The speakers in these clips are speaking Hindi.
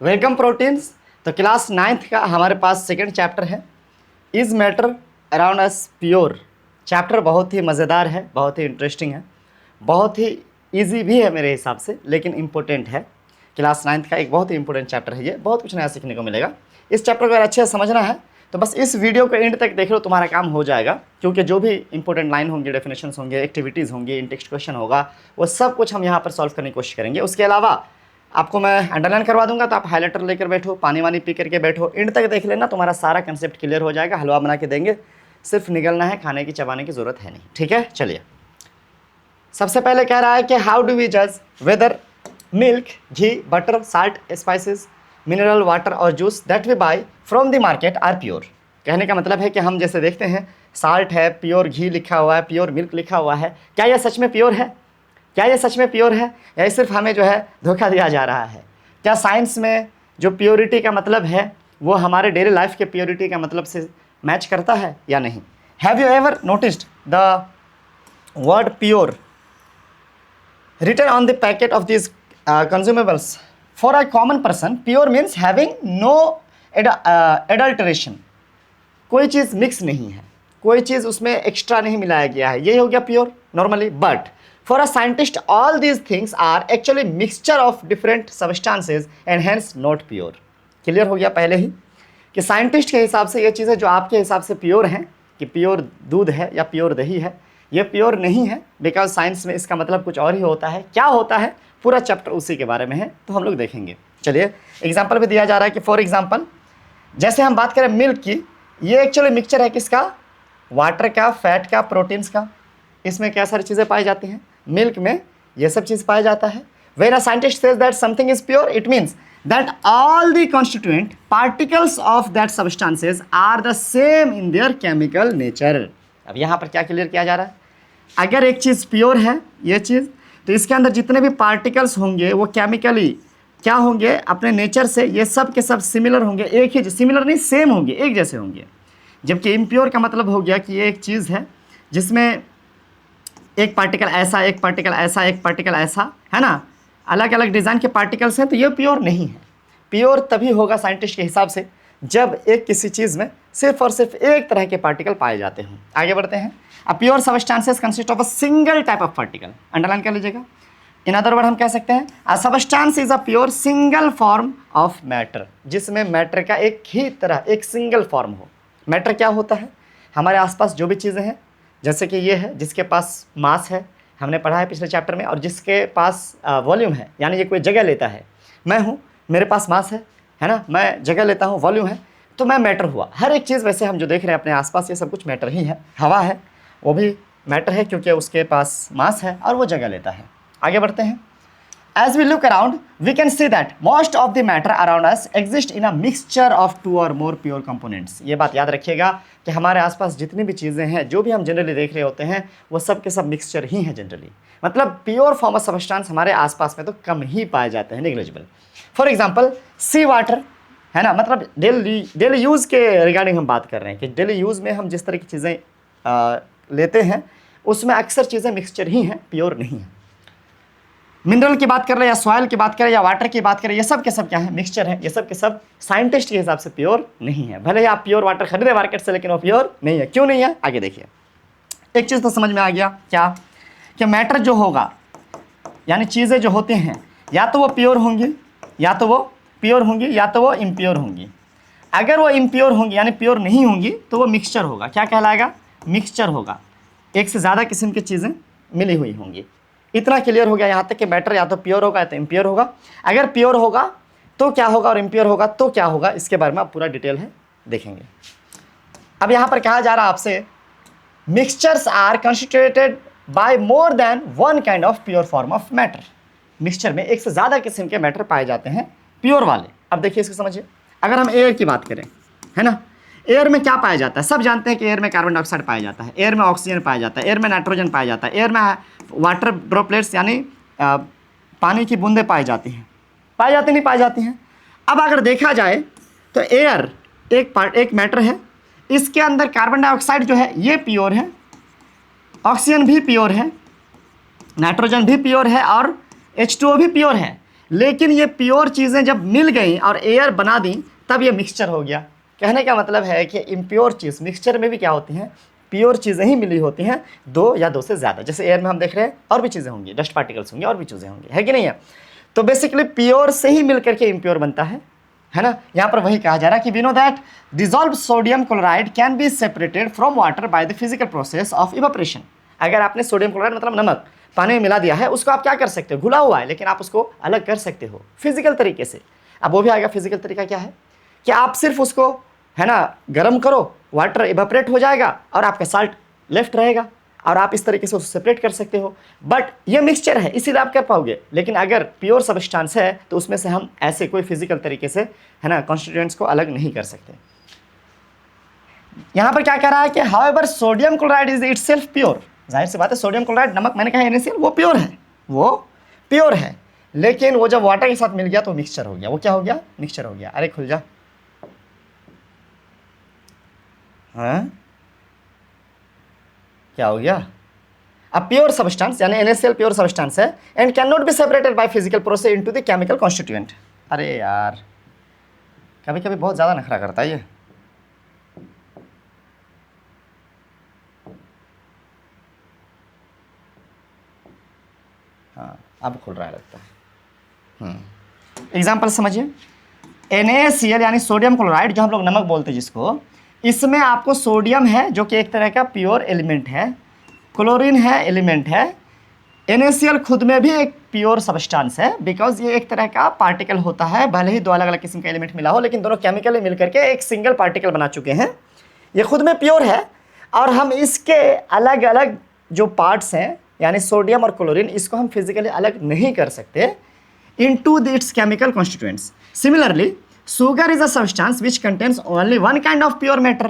Welcome proteins. तो क्लास 9th का हमारे पास सेकंड चैप्टर है, is matter around us pure. Chapter बहुत ही मज़ेदार है, बहुत ही इंटरेस्टिंग है, बहुत ही इजी भी है मेरे हिसाब से, लेकिन इम्पोर्टेंट है। क्लास 9th का एक बहुत ही इंपॉर्टेंट चैप्टर है, ये बहुत कुछ नया सीखने को मिलेगा। इस चैप्टर को अगर अच्छे से समझना है तो बस इस वीडियो को एंड तक देख लो, तुम्हारा काम हो जाएगा। क्योंकि जो भी इंपॉर्टेंट लाइन होंगे, डेफिनेशंस होंगे, एक्टिविटीज़ होंगी, इन टेक्स्ट क्वेश्चन होगा, वो सब कुछ हम यहाँ पर सॉल्व करने की कोशिश करेंगे। उसके अलावा आपको मैं अंडरलाइन करवा दूंगा, तो आप हाईलाइटर लेकर बैठो, पानी वानी पी करके बैठो, एंड तक देख लेना, तुम्हारा सारा कंसेप्ट क्लियर हो जाएगा। हलवा बना के देंगे, सिर्फ निगलना है, खाने की चबाने की ज़रूरत है नहीं। ठीक है, चलिए। सबसे पहले कह रहा है कि हाउ डू वी जज whether milk, ghee, butter, salt, spices, mineral water or juice that we buy from the market are pure. कहने का मतलब है कि हम जैसे देखते हैं साल्ट है, प्योर घी लिखा हुआ है, प्योर मिल्क लिखा हुआ है, क्या यह सच में प्योर है? क्या ये सच में प्योर है या सिर्फ हमें जो है धोखा दिया जा रहा है? क्या साइंस में जो प्योरिटी का मतलब है वो हमारे डेली लाइफ के प्योरिटी का मतलब से मैच करता है या नहीं? Have you ever noticed the word pure written on the packet of these consumables? For a common person, pure means having no adulteration. कोई चीज़ मिक्स नहीं है, कोई चीज़ उसमें एक्स्ट्रा नहीं मिलाया गया है, यही हो गया pure normally. But for a scientist all these things are actually mixture of different substances and hence not pure. Clear हो गया पहले ही कि साइंटिस्ट के हिसाब से ये चीज़ें जो आपके हिसाब से प्योर हैं, कि प्योर दूध है या प्योर दही है, ये प्योर नहीं है, बिकॉज साइंस में इसका मतलब कुछ और ही होता है। क्या होता है पूरा चैप्टर उसी के बारे में है, तो हम लोग देखेंगे। चलिए, एग्जाम्पल भी दिया जा रहा है कि फॉर एग्जाम्पल जैसे हम बात करें मिल्क की, ये एक्चुअली मिक्सचर है किसका? वाटर का, फैट का, प्रोटीन्स का। इसमें क्या सारी चीज़ें पाई जाती हैं? मिल्क में ये सब चीज़ पाया जाता है। When a scientist says that something is pure, it means that all the constituent particles of that substances are the same in their chemical nature. अब यहाँ पर क्या क्लियर किया जा रहा है? अगर एक चीज़ प्योर है, ये चीज़, तो इसके अंदर जितने भी पार्टिकल्स होंगे वो केमिकली क्या होंगे? अपने नेचर से ये सब के सब सिमिलर होंगे, एक ही, सिमिलर नहीं, सेम होंगे, एक जैसे होंगे। जबकि इम्प्योर का मतलब हो गया कि ये एक चीज़ है जिसमें एक पार्टिकल ऐसा, एक पार्टिकल ऐसा, एक पार्टिकल ऐसा, है ना, अलग अलग डिज़ाइन के पार्टिकल्स हैं, तो ये प्योर नहीं है। प्योर तभी होगा साइंटिस्ट के हिसाब से जब एक किसी चीज़ में सिर्फ और सिर्फ एक तरह के पार्टिकल पाए जाते हों। आगे बढ़ते हैं। A pure substances consist of a single type of particle. Underline कर लीजिएगा। इन अदर वर्ड हम कह सकते हैं a substance is a pure single form of matter, जिसमें मैटर का एक ही तरह, एक सिंगल फॉर्म हो। मैटर क्या होता है? हमारे आसपास जो भी चीज़ें हैं, जैसे कि ये है जिसके पास मास है, हमने पढ़ा है पिछले चैप्टर में, और जिसके पास वॉल्यूम है, यानी ये कोई जगह लेता है। मैं हूँ, मेरे पास मास है ना, मैं जगह लेता हूँ, वॉल्यूम है, तो मैं मैटर हुआ। हर एक चीज़ वैसे हम जो देख रहे हैं अपने आसपास, ये सब कुछ मैटर ही है। हवा है, वो भी मैटर है क्योंकि उसके पास मास है और वो जगह लेता है। आगे बढ़ते हैं। As we look around, we can see that most of the matter around us exist in a mixture of two or more pure components. ये बात याद रखिएगा कि हमारे आसपास जितनी भी चीज़ें हैं, जो भी हम जनरली देख रहे होते हैं, वो सब के सब मिक्सचर ही हैं जनरली। मतलब प्योर फॉर्म ऑफ सबस्टांस हमारे आसपास में तो कम ही पाए जाते हैं, negligible. For example sea water, है ना, मतलब डेली यूज़ के रिगार्डिंग हम बात कर रहे हैं कि डेली यूज़ में हम जिस तरह की चीज़ें लेते हैं उसमें अक्सर चीज़ें मिक्सचर ही हैं, प्योर नहीं है। मिनरल की बात कर रहे हैं या सॉइल की बात करें या वाटर की बात करें, ये सब के सब क्या है? मिक्सचर है। ये सब के सब साइंटिस्ट के हिसाब से प्योर नहीं है। भले ही आप प्योर वाटर खरीदे मार्केट से, लेकिन वो प्योर नहीं है। क्यों नहीं है? आगे देखिए। एक चीज़ तो समझ में आ गया, क्या? कि मैटर जो होगा, यानी चीज़ें जो होती हैं, या तो वो प्योर होंगी, या तो वो प्योर होंगी, या तो वो इम्प्योर होंगी। अगर वो इम्प्योर होंगी यानी प्योर नहीं होंगी, तो वो मिक्सचर होगा। क्या कहलाएगा? मिक्सचर होगा। एक से ज़्यादा किस्म की चीज़ें मिली हुई होंगी। इतना क्लियर हो गया यहाँ तक कि मैटर या तो प्योर होगा या तो इम्प्योर होगा। अगर प्योर होगा तो क्या होगा और इम्प्योर होगा तो क्या होगा, इसके बारे में आप पूरा डिटेल है देखेंगे। अब यहाँ पर कहा जा रहा है आपसे, mixtures are constituted by more than one kind of pure form of matter. Mixture में एक से ज़्यादा किस्म के मैटर पाए जाते हैं, प्योर वाले। अब देखिए इसको समझिए। अगर हम एयर की बात करें, है ना, एयर में क्या पाया जाता है? सब जानते हैं कि एयर में कार्बन डाइऑक्साइड पाया जाता है, एयर में ऑक्सीजन पाया जाता है, एयर में नाइट्रोजन पाया जाता है, एयर में वाटर ड्रॉपलेट्स यानी पानी की बूंदें पाई जाती हैं। पाई जाती नहीं पाई जाती हैं? अब अगर देखा जाए तो एयर एक मैटर है, इसके अंदर कार्बन डाइऑक्साइड जो है ये प्योर है, ऑक्सीजन भी प्योर है, नाइट्रोजन भी प्योर है और H2O भी प्योर है। लेकिन ये प्योर चीज़ें जब मिल गई और एयर बना दी तब ये मिक्सचर हो गया। कहने का मतलब है कि इम्प्योर चीज़ मिक्सचर में भी क्या होती हैं, प्योर चीज़ें ही मिली होती हैं, दो या दो से ज़्यादा। जैसे एयर में हम देख रहे हैं और भी चीज़ें होंगी, डस्ट पार्टिकल्स होंगे और भी चीज़ें होंगी, है कि नहीं है। तो बेसिकली प्योर से ही मिल करके इम्प्योर बनता है ना। यहाँ पर वही कहा जा रहा है कि we know that dissolve sodium chloride can be separated from water by the physical process of evaporation. अगर आपने सोडियम क्लोराइड मतलब नमक पानी में मिला दिया है, उसको आप क्या कर सकते हो, घुला हुआ है, लेकिन आप उसको अलग कर सकते हो फिजिकल तरीके से। अब वो भी आएगा, फिजिकल तरीका क्या है कि आप सिर्फ उसको है ना गर्म करो, वाटर इवापोरेट हो जाएगा और आपका साल्ट लेफ्ट रहेगा और आप इस तरीके से उसको सेपरेट कर सकते हो। बट ये मिक्सचर है इसीलिए आप कर पाओगे, लेकिन अगर प्योर सब्सटेंस है तो उसमें से हम ऐसे कोई फिजिकल तरीके से है ना कॉन्स्टिट्यूएंट्स को अलग नहीं कर सकते। यहाँ पर क्या कह रहा है कि however sodium chloride is itself pure. जाहिर सी बात है, सोडियम क्लोराइड नमक मैंने कहा NaCl वो प्योर है, वो प्योर है, लेकिन वो जब वाटर के साथ मिल गया तो मिक्सचर हो गया। वो क्या हो गया, मिक्सचर हो गया। अरे खुल जा, हाँ क्या हो गया। अब प्योर सब्सटेंस यानी NaCl प्योर सब्सटेंस है and can not be separated by physical process into the chemical constituent. अरे यार कभी कभी बहुत ज़्यादा नखरा करता है ये। हाँ अब खुल रहा है लगता है। एग्जाम्पल समझिए, NaCl यानी सोडियम क्लोराइड जो हम लोग नमक बोलते हैं जिसको, इसमें आपको सोडियम है जो कि एक तरह का प्योर एलिमेंट है, क्लोरीन है एलिमेंट है, NaCl खुद में भी एक प्योर सब्सटेंस है बिकॉज ये एक तरह का पार्टिकल होता है, भले ही दो अलग अलग किस्म का एलिमेंट मिला हो लेकिन दोनों केमिकली मिल करके एक सिंगल पार्टिकल बना चुके हैं। ये खुद में प्योर है और हम इसके अलग अलग जो पार्ट्स हैं यानी सोडियम और क्लोरीन, इसको हम फिजिकली अलग नहीं कर सकते into its chemical constituents. Similarly, sugar is a substance which contains only one kind of pure matter.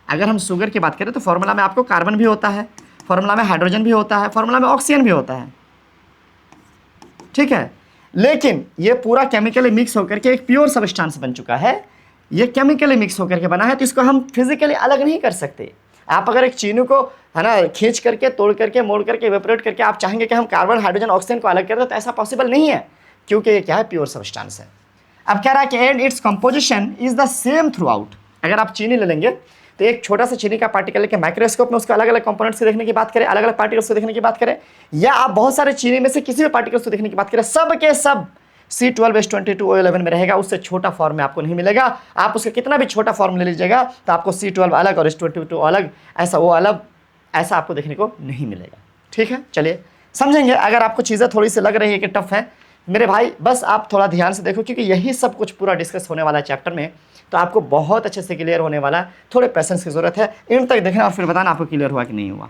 अगर हम शुगर की बात करें तो फॉर्मूला में आपको कार्बन भी होता है, फॉर्मूला में हाइड्रोजन भी होता है, फॉर्मूला में ऑक्सीजन भी होता है, ठीक है। लेकिन ये पूरा केमिकली मिक्स होकर के एक प्योर सब्सटेंस बन चुका है। ये केमिकली मिक्स होकर के बना है तो इसको हम फिजिकली अलग नहीं कर सकते। आप अगर एक चीनी को है ना खींच करके, तोड़ करके, मोड़ करके, इवेपोरेट करके आप चाहेंगे कि हम कार्बन, हाइड्रोजन, ऑक्सीजन को अलग कर दें तो ऐसा पॉसिबल नहीं है, क्योंकि ये क्या है, प्योर सब्सटेंस है। अब कह रहा है कि and its composition is the same through out. अगर आप चीनी ले लेंगे तो एक छोटा सा चीनी का पार्टिकल लेके माइक्रोस्कोप में उसके अलग अलग कंपोनेंट्स को देखने की बात करें, अलग अलग पार्टिकल्स को देखने की बात करें, या आप बहुत सारे चीनी में से किसी भी पार्टिकल्स को देखने की बात करें, सब के सब C12H22O11 में रहेगा, उससे छोटा फॉर्म में आपको नहीं मिलेगा। आप उसका कितना भी छोटा फॉर्म ले लीजिएगा तो आपको C12 अलग और H22 अलग, ऐसा वो अलग, ऐसा आपको देखने को नहीं मिलेगा। ठीक है, चलिए समझेंगे। अगर आपको चीज़ें थोड़ी सी लग रही है कि टफ है मेरे भाई, बस आप थोड़ा ध्यान से देखो, क्योंकि यही सब कुछ पूरा डिस्कस होने वाला है चैप्टर में, तो आपको बहुत अच्छे से क्लियर होने वाला है। थोड़े पेशेंस की जरूरत है, इन तक देखना और फिर बताना आपको क्लियर हुआ कि नहीं हुआ।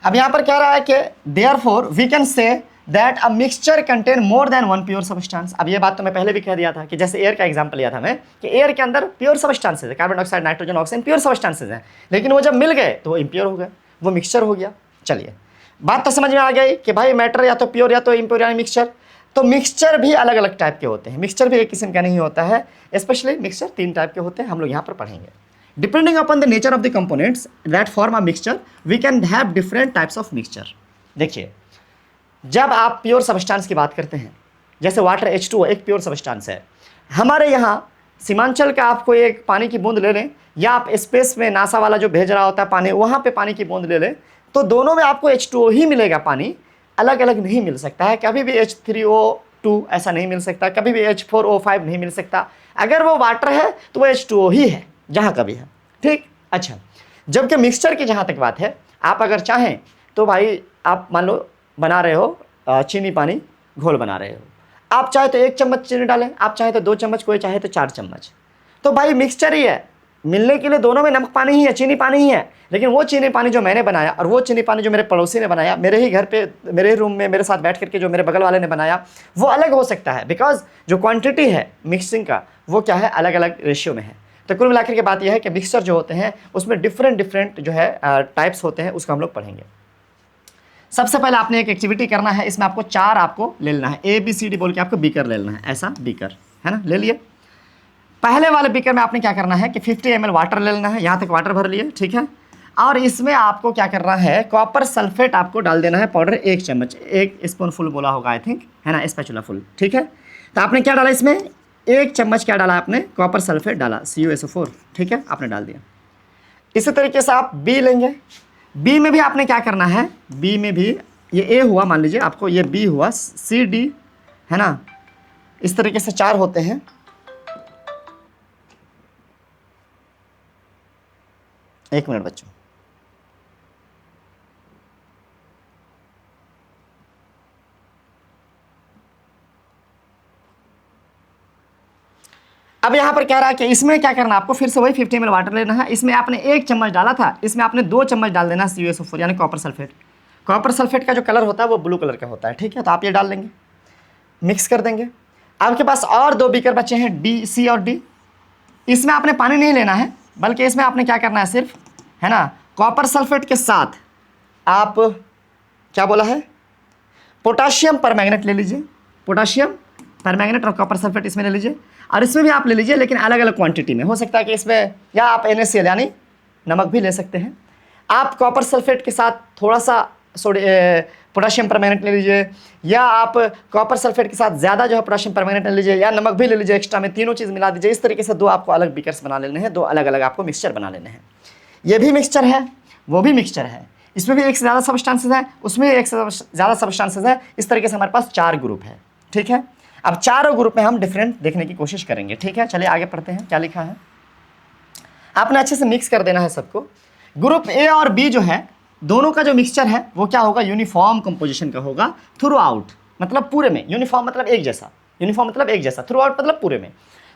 अब यहाँ पर क्या रहा है कि therefore we can say that a mixture contain more than one pure substance. अब ये बात तो मैं पहले भी कह दिया था कि जैसे एयर का एग्जांपल लिया था मैं कि एयर के अंदर प्योर सब्सटेंसेज है, carbon dioxide, nitrogen, oxygen pure substances हैं, लेकिन वो जब मिल गए तो वो इम्प्योर हो गए, वो मिक्सचर हो गया। चलिए बात तो समझ में आ गई कि भाई मैटर या तो प्योर या तो इम्प्योर यानी मिक्सचर। तो मिक्सचर भी अलग अलग टाइप के होते हैं, मिक्सचर भी एक किस्म का नहीं होता है, स्पेशली मिक्सचर 3 टाइप के होते हैं, हम लोग यहाँ पर पढ़ेंगे। Depending upon the nature of the components that form a mixture we can have different types of mixture. देखिए जब आप प्योर सब्सटेंस की बात करते हैं, जैसे वाटर H2O एक प्योर सब्सटेंस है, हमारे यहाँ सीमांचल का आपको एक पानी की बूंद ले लें, या आप स्पेस में नासा वाला जो भेज रहा होता है पानी, वहाँ पे पानी की बूंद ले लें, तो दोनों में आपको H2O ही मिलेगा, पानी अलग अलग नहीं मिल सकता है। कभी भी H3O2 ऐसा नहीं मिल सकता, कभी भी H4O5 नहीं मिल सकता। अगर वो वाटर है तो वो H2O ही है जहाँ कभी है, ठीक। अच्छा, जबकि मिक्सचर की जहाँ तक बात है, आप अगर चाहें तो भाई आप मान लो बना रहे हो चीनी पानी घोल बना रहे हो, आप चाहे तो 1 चम्मच चीनी डालें, आप चाहे तो 2 चम्मच, कोई चाहे तो 4 चम्मच, तो भाई मिक्सचर ही है। मिलने के लिए दोनों में नमक पानी ही है, चीनी पानी ही है, लेकिन वो चीनी पानी जो मैंने बनाया और वो चीनी पानी जो मेरे पड़ोसी ने बनाया, मेरे ही घर पे, मेरे ही रूम में मेरे साथ बैठ करके जो मेरे बगल वाले ने बनाया, वो अलग हो सकता है, बिकॉज जो क्वांटिटी है मिक्सिंग का वो क्या है, अलग अलग रेशियो में है। तो कुल मिलाकर के बात यह है कि मिक्सचर जो होते हैं उसमें डिफरेंट जो है टाइप्स होते हैं, उसको हम लोग पढ़ेंगे। सबसे पहले आपने एक एक्टिविटी करना है, इसमें आपको 4 आपको ले लेना है, ABCD बोल के आपको बीकर ले लेना है, ऐसा बीकर है ना, ले लिए। पहले वाले बीकर में आपने क्या करना है कि 50 ml वाटर ले लेना है, यहाँ तक वाटर भर लिए, ठीक है। और इसमें आपको क्या करना है, कॉपर सल्फेट आपको डाल देना है पाउडर 1 चम्मच, 1 स्पून फुल बोला होगा आई थिंक, है ना, स्पैचुला फुल, ठीक है। तो आपने क्या डाला इसमें, 1 चम्मच क्या डाला आपने, कॉपर सल्फेट डाला CuSO4, ठीक है, आपने डाल दिया। इसी तरीके से आप बी लेंगे, बी में भी आपने क्या करना है, बी में भी ये ए हुआ मान लीजिए आपको, ये बी हुआ, CD, है ना, इस तरीके से 4 होते हैं। एक मिनट बच्चों, अब यहां पर कह रहा है कि इसमें क्या करना है आपको, फिर से वही 50 ml वाटर लेना है। इसमें आपने 1 चम्मच डाला था, इसमें आपने 2 चम्मच डाल देना CuSO4 यानी कॉपर सल्फेट। कॉपर सल्फेट का जो कलर होता है वो ब्लू कलर का होता है, ठीक है। तो आप ये डाल लेंगे, मिक्स कर देंगे। आपके पास और 2 बीकर बचे हैं, C और D। इसमें आपने पानी नहीं लेना है, बल्कि इसमें आपने क्या करना है सिर्फ, है ना, कॉपर सल्फेट के साथ आप क्या बोला है, पोटाशियम परमैंगनेट ले लीजिए, पोटाशियम परमैंगनेट और कॉपर सल्फेट इसमें ले लीजिए, और इसमें भी आप ले लीजिए, लेकिन अलग अलग क्वांटिटी में। हो सकता है कि इसमें या आप NaCl यानी नमक भी ले सकते हैं। आप कॉपर सल्फेट के साथ थोड़ा सा पोटाशियम परमैंगनेट ले लीजिए, या आप कॉपर सल्फेट के साथ ज़्यादा जो है पोटाशियम परमैंगनेट ले लीजिए, या नमक भी ले लीजिए एक्स्ट्रा में, तीनों चीज़ मिला दीजिए। इस तरीके से 2 आपको अलग बीकर्स बना लेने हैं, 2 अलग अलग आपको मिक्सचर बना लेने हैं। ये भी मिक्सचर है, वो भी मिक्सचर है, इसमें भी 1 से ज़्यादा सब्सटेंसेस है, उसमें 1 से ज़्यादा सब्सटेंसेस है। इस तरीके से हमारे पास 4 ग्रुप है, ठीक है। अब चारों ग्रुप में हम डिफरेंट देखने की कोशिश करेंगे, ठीक है। चलिए आगे पढ़ते हैं, क्या लिखा है। आपने अच्छे से मिक्स कर देना है सबको। ग्रुप A और B जो है, दोनों का जो मिक्सचर है वो क्या होगा, यूनिफॉर्म कंपोजिशन का होगा थ्रू आउट, मतलब पूरे में। यूनिफॉर्म मतलब एक जैसा, यूनिफॉर्म मतलब एक जैसा, थ्रू आउट मतलब पूरे में।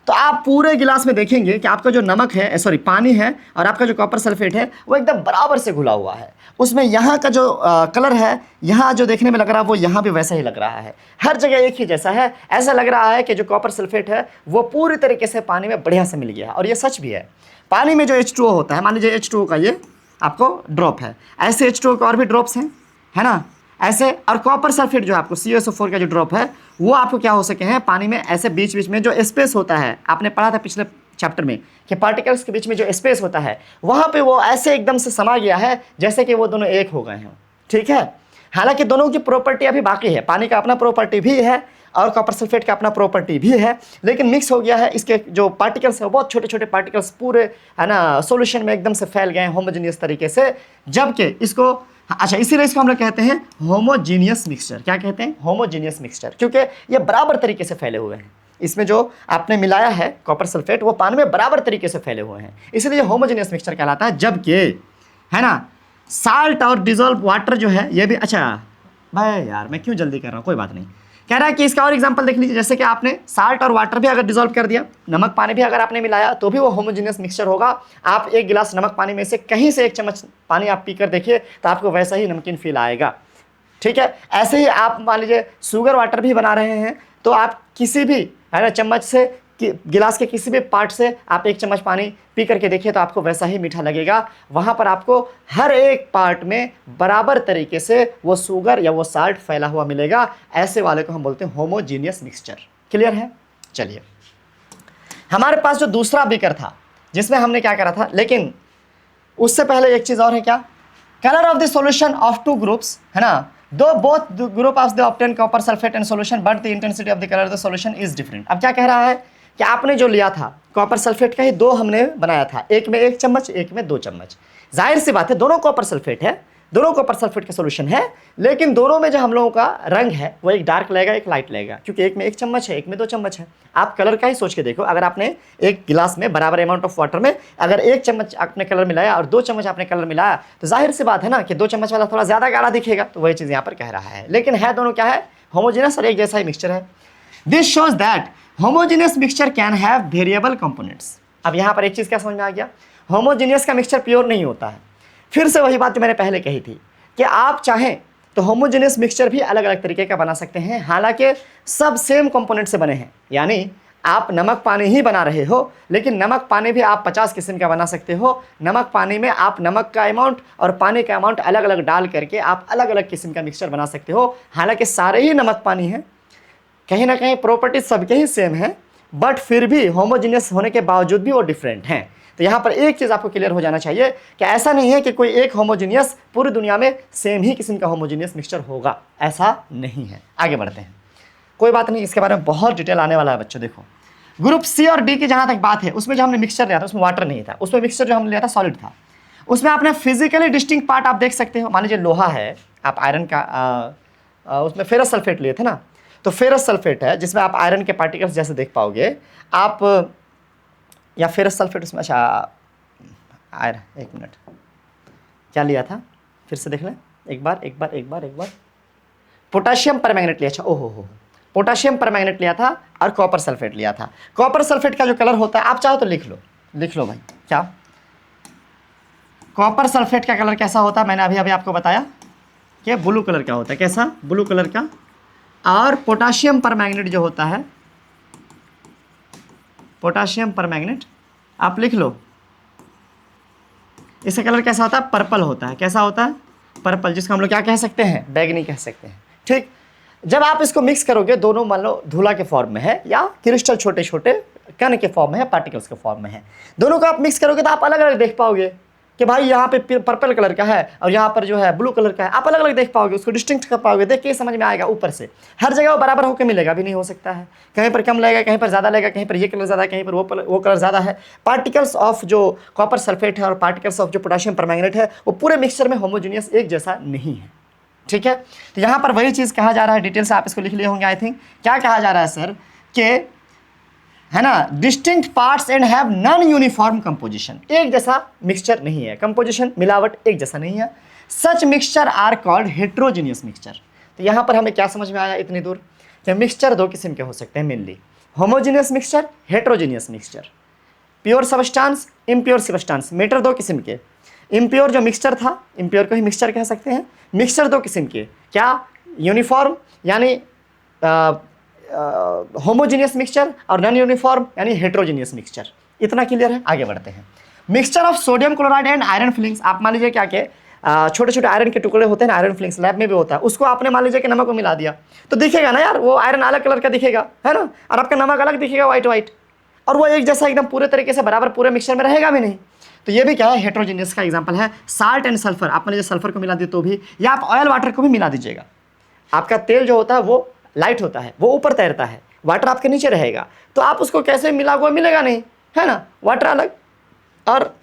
तो आप पूरे गिलास में देखेंगे कि आपका जो नमक है, सॉरी पानी है, और आपका जो कॉपर सल्फेट है वो एकदम बराबर से घुला हुआ है। उसमें यहाँ का जो कलर है, यहाँ जो देखने में लग रहा है वो यहाँ भी वैसा ही लग रहा है, हर जगह एक ही जैसा है। ऐसा लग रहा है कि जो कॉपर सल्फेट है वो पूरी तरीके से पानी में बढ़िया से मिल गया है। और ये सच भी है। पानी में जो H2O होता है, मान लीजिए H2O का ये आपको ड्रॉप है, ऐसे H2O के और भी ड्रॉप्स हैं, है ना, ऐसे। और कॉपर सल्फेट जो आपको CuSO4 का जो ड्रॉप है वो आपको क्या हो सके हैं, पानी में ऐसे बीच बीच में जो स्पेस होता है, आपने पढ़ा था पिछले चैप्टर में कि पार्टिकल्स के बीच में जो स्पेस होता है वहाँ पे वो ऐसे एकदम से समा गया है जैसे कि वो दोनों एक हो गए हैं, ठीक है। हालांकि दोनों की प्रॉपर्टी अभी बाकी है, पानी का अपना प्रॉपर्टी भी है और कॉपर सल्फेट का अपना प्रॉपर्टी भी है, लेकिन मिक्स हो गया है। इसके जो पार्टिकल्स है वो बहुत छोटे छोटे पार्टिकल्स पूरे, है ना, सॉल्यूशन में एकदम से फैल गए हैं होमोजेनियस तरीके से, जबकि इसको, अच्छा, इसीलिए इसको हम लोग कहते हैं होमोजीनियस मिक्सचर। क्या कहते हैं, होमोजीनियस मिक्सचर, क्योंकि ये बराबर तरीके से फैले हुए हैं। इसमें जो आपने मिलाया है कॉपर सल्फेट वो पानी में बराबर तरीके से फैले हुए हैं, इसलिए होमोजीनियस मिक्सचर कहलाता है। जबकि, है ना, साल्ट और डिजोल्व वाटर जो है ये भी, अच्छा भाई यार मैं क्यों जल्दी कर रहा हूँ, कोई बात नहीं। कह रहा है कि इसका और एग्जांपल देख लीजिए, जैसे कि आपने साल्ट और वाटर भी अगर डिजोल्व कर दिया, नमक पानी भी अगर आपने मिलाया, तो भी वो होमोजेनियस मिक्सचर होगा। आप 1 गिलास नमक पानी में से कहीं से 1 चम्मच पानी आप पीकर देखिए तो आपको वैसा ही नमकीन फील आएगा, ठीक है। ऐसे ही आप मान लीजिए शुगर वाटर भी बना रहे हैं, तो आप किसी भी, है ना, चम्मच से गिलास के किसी भी पार्ट से आप 1 चम्मच पानी पी करके देखिए तो आपको वैसा ही मीठा लगेगा। वहाँ पर आपको हर एक पार्ट में बराबर तरीके से वो शुगर या वो साल्ट फैला हुआ मिलेगा। ऐसे वाले को हम बोलते हैं होमोजीनियस मिक्सचर। क्लियर है। चलिए, हमारे पास जो दूसरा बीकर था जिसमें हमने क्या करा था, लेकिन उससे पहले एक चीज़ और है, क्या, colour of the solution of 2 groups, है ना, दो both group of the obtain copper sulphate and solution but the intensity of the colour of the solution is different. अब क्या कह रहा है कि आपने जो लिया था कॉपर सल्फेट का ही 2 हमने बनाया था, एक में 1 चम्मच, एक में 2 चम्मच। जाहिर सी बात है दोनों कॉपर सल्फेट है, दोनों कॉपर सल्फेट का सॉल्यूशन है, लेकिन दोनों में जो हम लोगों का रंग है वो एक डार्क लगेगा, एक लाइट लगेगा, क्योंकि एक में 1 चम्मच है, एक में 2 चम्मच है। आप कलर का ही सोच के देखो, अगर आपने एक गिलास में बराबर अमाउंट ऑफ वाटर में अगर 1 चम्मच आपने कलर मिलाया और 2 चम्मच आपने कलर मिलाया, तो जाहिर सी बात है ना कि 2 चम्मच वाला थोड़ा ज़्यादा गाढ़ा दिखेगा। तो वही चीज़ यहाँ पर कह रहा है, लेकिन है दोनों क्या है, होमोजेनस और एक जैसा ही मिक्सचर है। This shows that homogeneous mixture can have variable components. अब यहाँ पर एक चीज़ क्या समझ में आ गया, होमोजेनियस का मिक्सचर प्योर नहीं होता है। फिर से वही बात जो मैंने पहले कही थी कि आप चाहें तो होमोजेनियस मिक्सचर भी अलग अलग तरीके का बना सकते हैं, हालांकि सब सेम कंपोनेंट से बने हैं। यानी आप नमक पानी ही बना रहे हो, लेकिन नमक पानी भी आप 50 किस्म का बना सकते हो। नमक पानी में आप नमक का अमाउंट और पानी का अमाउंट अलग अलग डाल करके आप अलग अलग किस्म का मिक्सचर बना सकते हो। हालांकि सारे ही नमक पानी हैं, कहीं ना कहीं प्रॉपर्टीज सबके ही सेम है, बट फिर भी होमोजीनियस होने के बावजूद भी वो डिफरेंट हैं। तो यहाँ पर एक चीज़ आपको क्लियर हो जाना चाहिए कि ऐसा नहीं है कि कोई एक होमोजीनियस पूरी दुनिया में सेम ही किस्म का होमोजीनियस मिक्सचर होगा, ऐसा नहीं है। आगे बढ़ते हैं, कोई बात नहीं, इसके बारे में बहुत डिटेल आने वाला है बच्चों। देखो ग्रुप सी और डी की जहाँ तक बात है, उसमें जो हमने मिक्सचर लिया था उसमें वाटर नहीं था, उसमें मिक्सचर जो हमने लिया था सॉलिड था। उसमें आपने फिजिकली डिस्टिंक्ट पार्ट आप देख सकते हो, मान लीजिए लोहा है, आप आयरन का उसमें फेरस सल्फेट लिए थे ना, तो फेरस सल्फेट है जिसमें आप आयरन के पार्टिकल्स जैसे देख पाओगे आप, या फेरस सल्फेट उसमें, अच्छा आयरन, एक मिनट क्या लिया था फिर से देख लें एक बार। पोटाशियम परमैंगनेट लिया, अच्छा ओहो, पोटाशियम परमैंगनेट लिया था और कॉपर सल्फेट लिया था। कॉपर सल्फेट का जो कलर होता है, आप चाहो तो लिख लो भाई, क्या कॉपर सल्फेट का कलर कैसा होता है, मैंने अभी आपको बताया कि ब्लू कलर का होता है, कैसा, ब्लू कलर का। और पोटाशियम परमैंगनेट जो होता है, पोटाशियम परमैंगनेट आप लिख लो, इसका कलर कैसा होता है, पर्पल होता है। कैसा होता है, पर्पल, जिसको हम लोग क्या कह सकते हैं, बैगनी कह सकते हैं। ठीक, जब आप इसको मिक्स करोगे, दोनों मान लो धूला के फॉर्म में है या क्रिस्टल छोटे छोटे कण के फॉर्म में है, पार्टिकल्स के फॉर्म में है, दोनों को आप मिक्स करोगे तो आप अलग अलग देख पाओगे कि भाई यहाँ पे पर्पल कलर का है और यहाँ पर जो है ब्लू कलर का है, आप अलग अलग देख पाओगे, उसको डिस्टिंक्ट कर पाओगे, देख के समझ में आएगा। ऊपर से हर जगह वो बराबर होकर मिलेगा भी नहीं हो सकता है, कहीं पर कम लगेगा, कहीं पर ज़्यादा लगेगा, कहीं पर ये कलर ज़्यादा है, कहीं पर वो कलर ज़्यादा है। पार्टिकल्स ऑफ जो कॉपर सल्फेट है और पार्टिकल्स ऑफ जो पोटाशियम परमैंगनेट है, वो पूरे मिक्सचर में होमोजीनियस एक जैसा नहीं है। ठीक है, तो यहाँ पर वही चीज़ कहा जा रहा है, डिटेल से आप इसको लिख लिए होंगे आई थिंक। क्या कहा जा रहा है सर, कि है ना, distinct parts and have non uniform composition, एक जैसा मिक्सचर नहीं है, कंपोजिशन मिलावट एक जैसा नहीं है। Such mixture are called heterogeneous mixture. तो यहाँ पर हमें क्या समझ में आया इतनी दूर, कि मिक्सचर दो किस्म के हो सकते हैं mainly, homogeneous mixture, heterogeneous mixture, pure substance, impure substance, matter दो किस्म के। इम्प्योर जो मिक्सचर था, इम्प्योर को ही मिक्सचर कह सकते हैं। मिक्सचर दो किस्म के, क्या, यूनिफॉर्म यानी होमोजीनियस मिक्सचर, और नॉन यूनिफॉर्म यानी हेट्रोजीनियस मिक्सचर। इतना क्लियर है, आगे बढ़ते हैं। Mixture of sodium chloride and iron filings, आप मान लीजिए क्या के छोटे छोटे आयरन के टुकड़े होते हैं ना, आयरन फिलिंग्स लैब में भी होता है, उसको आपने मान लीजिए कि नमक को मिला दिया, तो दिखेगा ना यार, वो आयरन अलग कलर का दिखेगा, है ना, और आपका नमक अलग दिखेगा, वाइट, और वो एक जैसा एकदम पूरे तरीके से बराबर पूरे मिक्सचर में रहेगा भी नहीं। तो ये भी क्या है, हेट्रोजीनियस का एग्जांपल है। साल्ट एंड सल्फर, आप मान लीजिए सल्फर को मिला दिए तो भी, या आप ऑयल वाटर को भी मिला दीजिएगा, आपका तेल जो होता है वो लाइट होता है, वो ऊपर तैरता है, वाटर आपके नीचे रहेगा, तो आप उसको कैसे मिलाओगे, मिलेगा नहीं, है ना, वाटर अलग और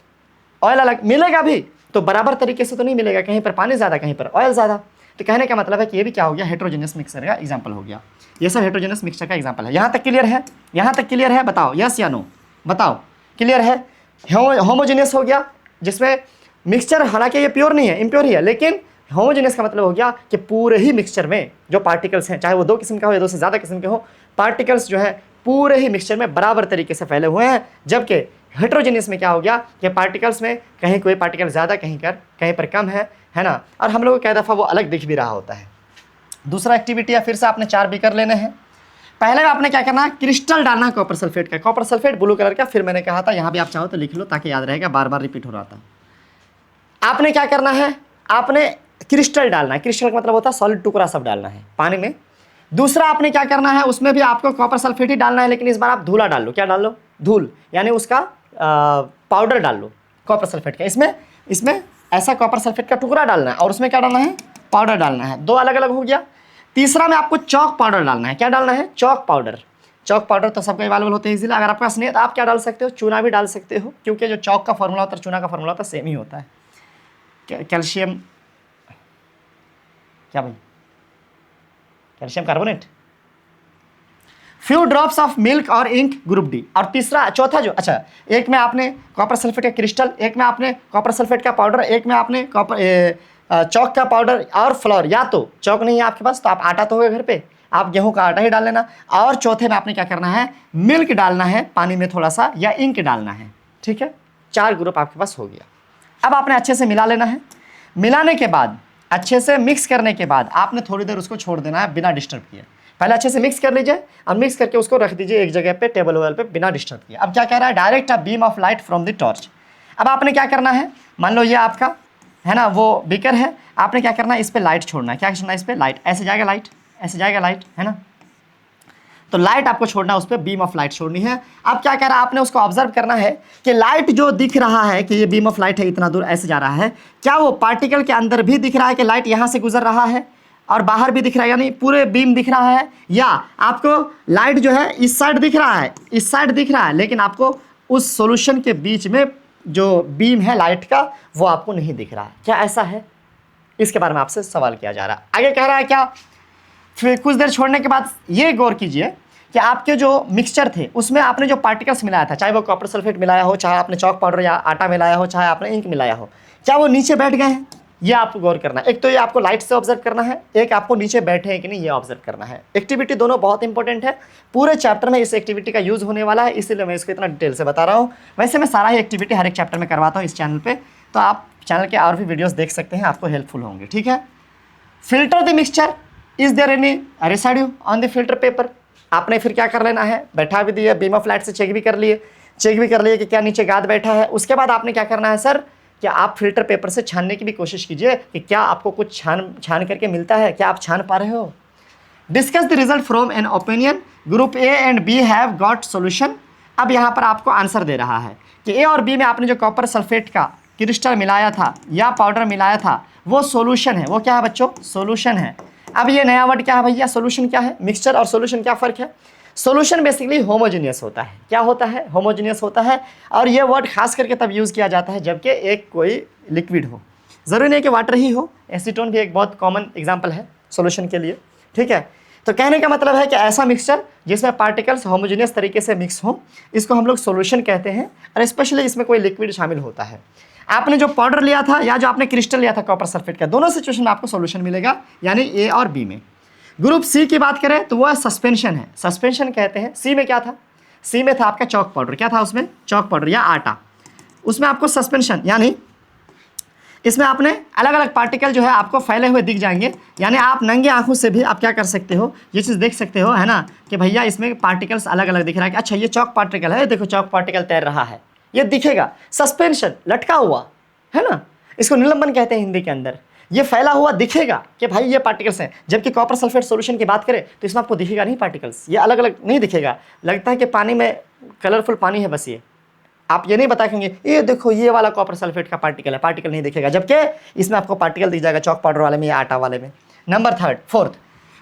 ऑयल अलग मिलेगा भी, तो बराबर तरीके से तो नहीं मिलेगा, कहीं पर पानी ज़्यादा, कहीं पर ऑयल ज़्यादा। तो कहने का मतलब है कि ये भी क्या हो गया, हेट्रोजीनियस मिक्सचर का एग्जांपल हो गया। ये सब हेट्रोजीनियस मिक्सचर का एग्जांपल है। यहाँ तक क्लियर है, यहाँ तक क्लियर है, बताओ यस या नो, बताओ क्लियर है। होमोजीनियस हो गया जिसमें मिक्सचर, हालांकि ये प्योर नहीं है, इम्प्योर ही है, लेकिन होमोजीनियस का मतलब हो गया कि पूरे ही मिक्सचर में जो पार्टिकल्स हैं, चाहे वो दो किस्म का हो या दो से ज़्यादा किस्म के हो, पार्टिकल्स जो है पूरे ही मिक्सचर में बराबर तरीके से फैले हुए हैं। जबकि हेट्रोजीनियस में क्या हो गया कि पार्टिकल्स में कहीं कोई पार्टिकल ज़्यादा, कहीं पर कम है ना, और हम लोगों को कई दफ़ा वो अलग दिख भी रहा होता है। दूसरा एक्टिविटी है, फिर से आपने 4 बीकर लेने हैं। पहले में आपने क्या करना है, क्रिस्टल डालना है कॉपर सल्फेट का, कॉपर सल्फेट ब्लू कलर का, फिर मैंने कहा था यहाँ भी आप चाहो तो लिख लो ताकि याद रहेगा, बार बार रिपीट हो रहा था। आपने क्या करना है, आपने क्रिस्टल डालना है, क्रिस्टल का मतलब होता है सॉलिड टुकड़ा सब डालना है पानी में। दूसरा आपने क्या करना है, उसमें भी आपको कॉपर सल्फेट ही डालना है, लेकिन इस बार आप धूला डाल लो, क्या डाल लो, धूल, यानी उसका पाउडर डाल लो कॉपर सल्फेट का। इसमें ऐसा कॉपर सल्फेट का टुकड़ा डालना है और उसमें क्या डालना है, पाउडर डालना है, दो अलग अलग हो गया। तीसरा में आपको चौक पाउडर डालना है, क्या डालना है, चौक पाउडर। चौक पाउडर तो सबको अवेलेबल होते हैं इजीली, अगर आपके पास नहीं है तो आप क्या डाल सकते हो, चूना भी डाल सकते हो, क्योंकि जो चौक का फॉर्मूला होता है चूना का फॉर्मूला होता है सेम ही होता है, कैल्शियम, क्या भाई, calcium carbonate. Few drops of milk और इंक ग्रुप डी। और तीसरा चौथा जो, अच्छा एक में आपने कॉपर सल्फेट का क्रिस्टल, एक में आपने कॉपर सल्फेट का पाउडर, एक में आपने चौक का पाउडर और फ्लोर। या तो चौक नहीं है आपके पास तो आप आटा तो होगा घर पे, आप गेहूं का आटा ही डाल लेना। और चौथे में आपने क्या करना है, मिल्क डालना है पानी में थोड़ा सा, या इंक डालना है। ठीक है, 4 ग्रुप आपके पास हो गया। अब आपने अच्छे से मिला लेना है। मिलाने के बाद, अच्छे से मिक्स करने के बाद आपने थोड़ी देर उसको छोड़ देना है बिना डिस्टर्ब किए। पहले अच्छे से मिक्स कर लीजिए और मिक्स करके उसको रख दीजिए एक जगह पे, टेबल वेबल पे, बिना डिस्टर्ब किए। अब क्या कह रहा है, direct a beam of light from the torch. अब आपने क्या करना है, मान लो ये आपका है ना वो बीकर है, आपने क्या करना है, इस पर लाइट छोड़ना है। क्या छोड़ना है, इस पर लाइट, ऐसे जाएगा लाइट, ऐसे जाएगा लाइट, है ना। तो लाइट आपको छोड़ना है, उस पर बीम ऑफ लाइट छोड़नी है। अब क्या कह रहा है, आपने उसको ऑब्जर्व करना है कि लाइट जो दिख रहा है कि ये बीम ऑफ लाइट है, इतना दूर ऐसे जा रहा है, क्या वो पार्टिकल के अंदर भी दिख रहा है कि लाइट यहाँ से गुजर रहा है और बाहर भी दिख रहा है, यानी पूरे बीम दिख रहा है, या आपको लाइट जो है इस साइड दिख रहा है, इस साइड दिख रहा है, लेकिन आपको उस सॉल्यूशन के बीच में जो बीम है लाइट का वो आपको नहीं दिख रहा है, क्या ऐसा है? इसके बारे में आपसे सवाल किया जा रहा है। आगे कह रहा है क्या, फिर कुछ देर छोड़ने के बाद ये गौर कीजिए कि आपके जो मिक्सचर थे उसमें आपने जो पार्टिकल्स मिलाया था, चाहे वो कॉपर सल्फेट मिलाया हो, चाहे आपने चॉक पाउडर या आटा मिलाया हो, चाहे आपने इंक मिलाया हो, क्या वो नीचे बैठ गए हैं? ये आपको गौर करना है। एक तो ये आपको लाइट से ऑब्जर्व करना है, एक आपको नीचे बैठे हैं कि नहीं ये ऑब्जर्व करना है। एक्टिविटी दोनों बहुत इंपॉर्टेंट है, पूरे चैप्टर में इस एक्टिविटी का यूज होने वाला है, इसीलिए मैं इसको इतना डिटेल से बता रहा हूँ। वैसे मैं सारा ही एक्टिविटी हर एक चैप्टर में करवाता हूँ इस चैनल पे, तो आप चैनल के और भी वीडियोस देख सकते हैं, आपको हेल्पफुल होंगे। ठीक है, filter the mixture, is there any residue on the filter paper. आपने फिर क्या कर लेना है, बैठा भी दिया, बीम ऑफ लाइट से चेक भी कर लिए कि क्या नीचे गाद बैठा है। उसके बाद आपने क्या करना है सर, कि आप फिल्टर पेपर से छानने की भी कोशिश कीजिए कि क्या आपको कुछ छान करके मिलता है, क्या आप छान पा रहे हो। Discuss the result from an opinion, group A and B have got solution. अब यहाँ पर आपको आंसर दे रहा है कि ए और बी में आपने जो कॉपर सल्फेट का क्रिस्टल मिलाया था या पाउडर मिलाया था वो सोल्यूशन है। वो क्या है बच्चों, सोल्यूशन है। अब ये नया वर्ड क्या है भैया, सोल्यूशन क्या है? मिक्सचर और सोल्यूशन क्या फ़र्क है? सोल्यूशन बेसिकली होमोजीनियस होता है। क्या होता है? होमोजीनियस होता है। और ये वर्ड खास करके तब यूज़ किया जाता है जबकि एक कोई लिक्विड हो, ज़रूरी नहीं कि वाटर ही हो, एसीटोन भी एक बहुत कॉमन एग्जाम्पल है सोल्यूशन के लिए। ठीक है, तो कहने का मतलब है कि ऐसा मिक्सचर जिसमें पार्टिकल्स होमोजीनियस तरीके से मिक्स हो, इसको हम लोग सोल्यूशन कहते हैं। और स्पेशली इसमें कोई लिक्विड शामिल होता है। आपने जो पाउडर लिया था या जो आपने क्रिस्टल लिया था कॉपर सल्फेट का, दोनों सिचुएशन में आपको सोल्यूशन मिलेगा, यानी ए और बी में। ग्रुप सी की बात करें तो वह सस्पेंशन है, सस्पेंशन कहते हैं। सी में क्या था? सी में था आपका चॉक पाउडर। क्या था उसमें? चॉक पाउडर या आटा। उसमें आपको सस्पेंशन, यानी इसमें आपने अलग अलग पार्टिकल जो है आपको फैले हुए दिख जाएंगे, यानी आप नंगे आंखों से भी आप क्या कर सकते हो, ये चीज़ देख सकते हो, है ना, कि भैया इसमें पार्टिकल्स अलग अलग दिख रहा है कि अच्छा ये चॉक पार्टिकल है, देखो चॉक पार्टिकल तैर रहा है, ये दिखेगा। सस्पेंशन, लटका हुआ, है ना, इसको निलंबन कहते हैं हिंदी के अंदर। ये फैला हुआ दिखेगा कि भाई ये पार्टिकल्स हैं। जबकि कॉपर सल्फेट सॉल्यूशन की बात करें तो इसमें आपको दिखेगा नहीं पार्टिकल्स, ये अलग अलग नहीं दिखेगा, लगता है कि पानी में कलरफुल पानी है बस। ये आप ये नहीं बताएंगे ये देखो ये वाला कॉपर सल्फेट का पार्टिकल है, पार्टिकल नहीं दिखेगा, जबकि इसमें आपको पार्टिकल दिख जाएगा चॉक पाउडर वाले में या आटा वाले में। Number fourth,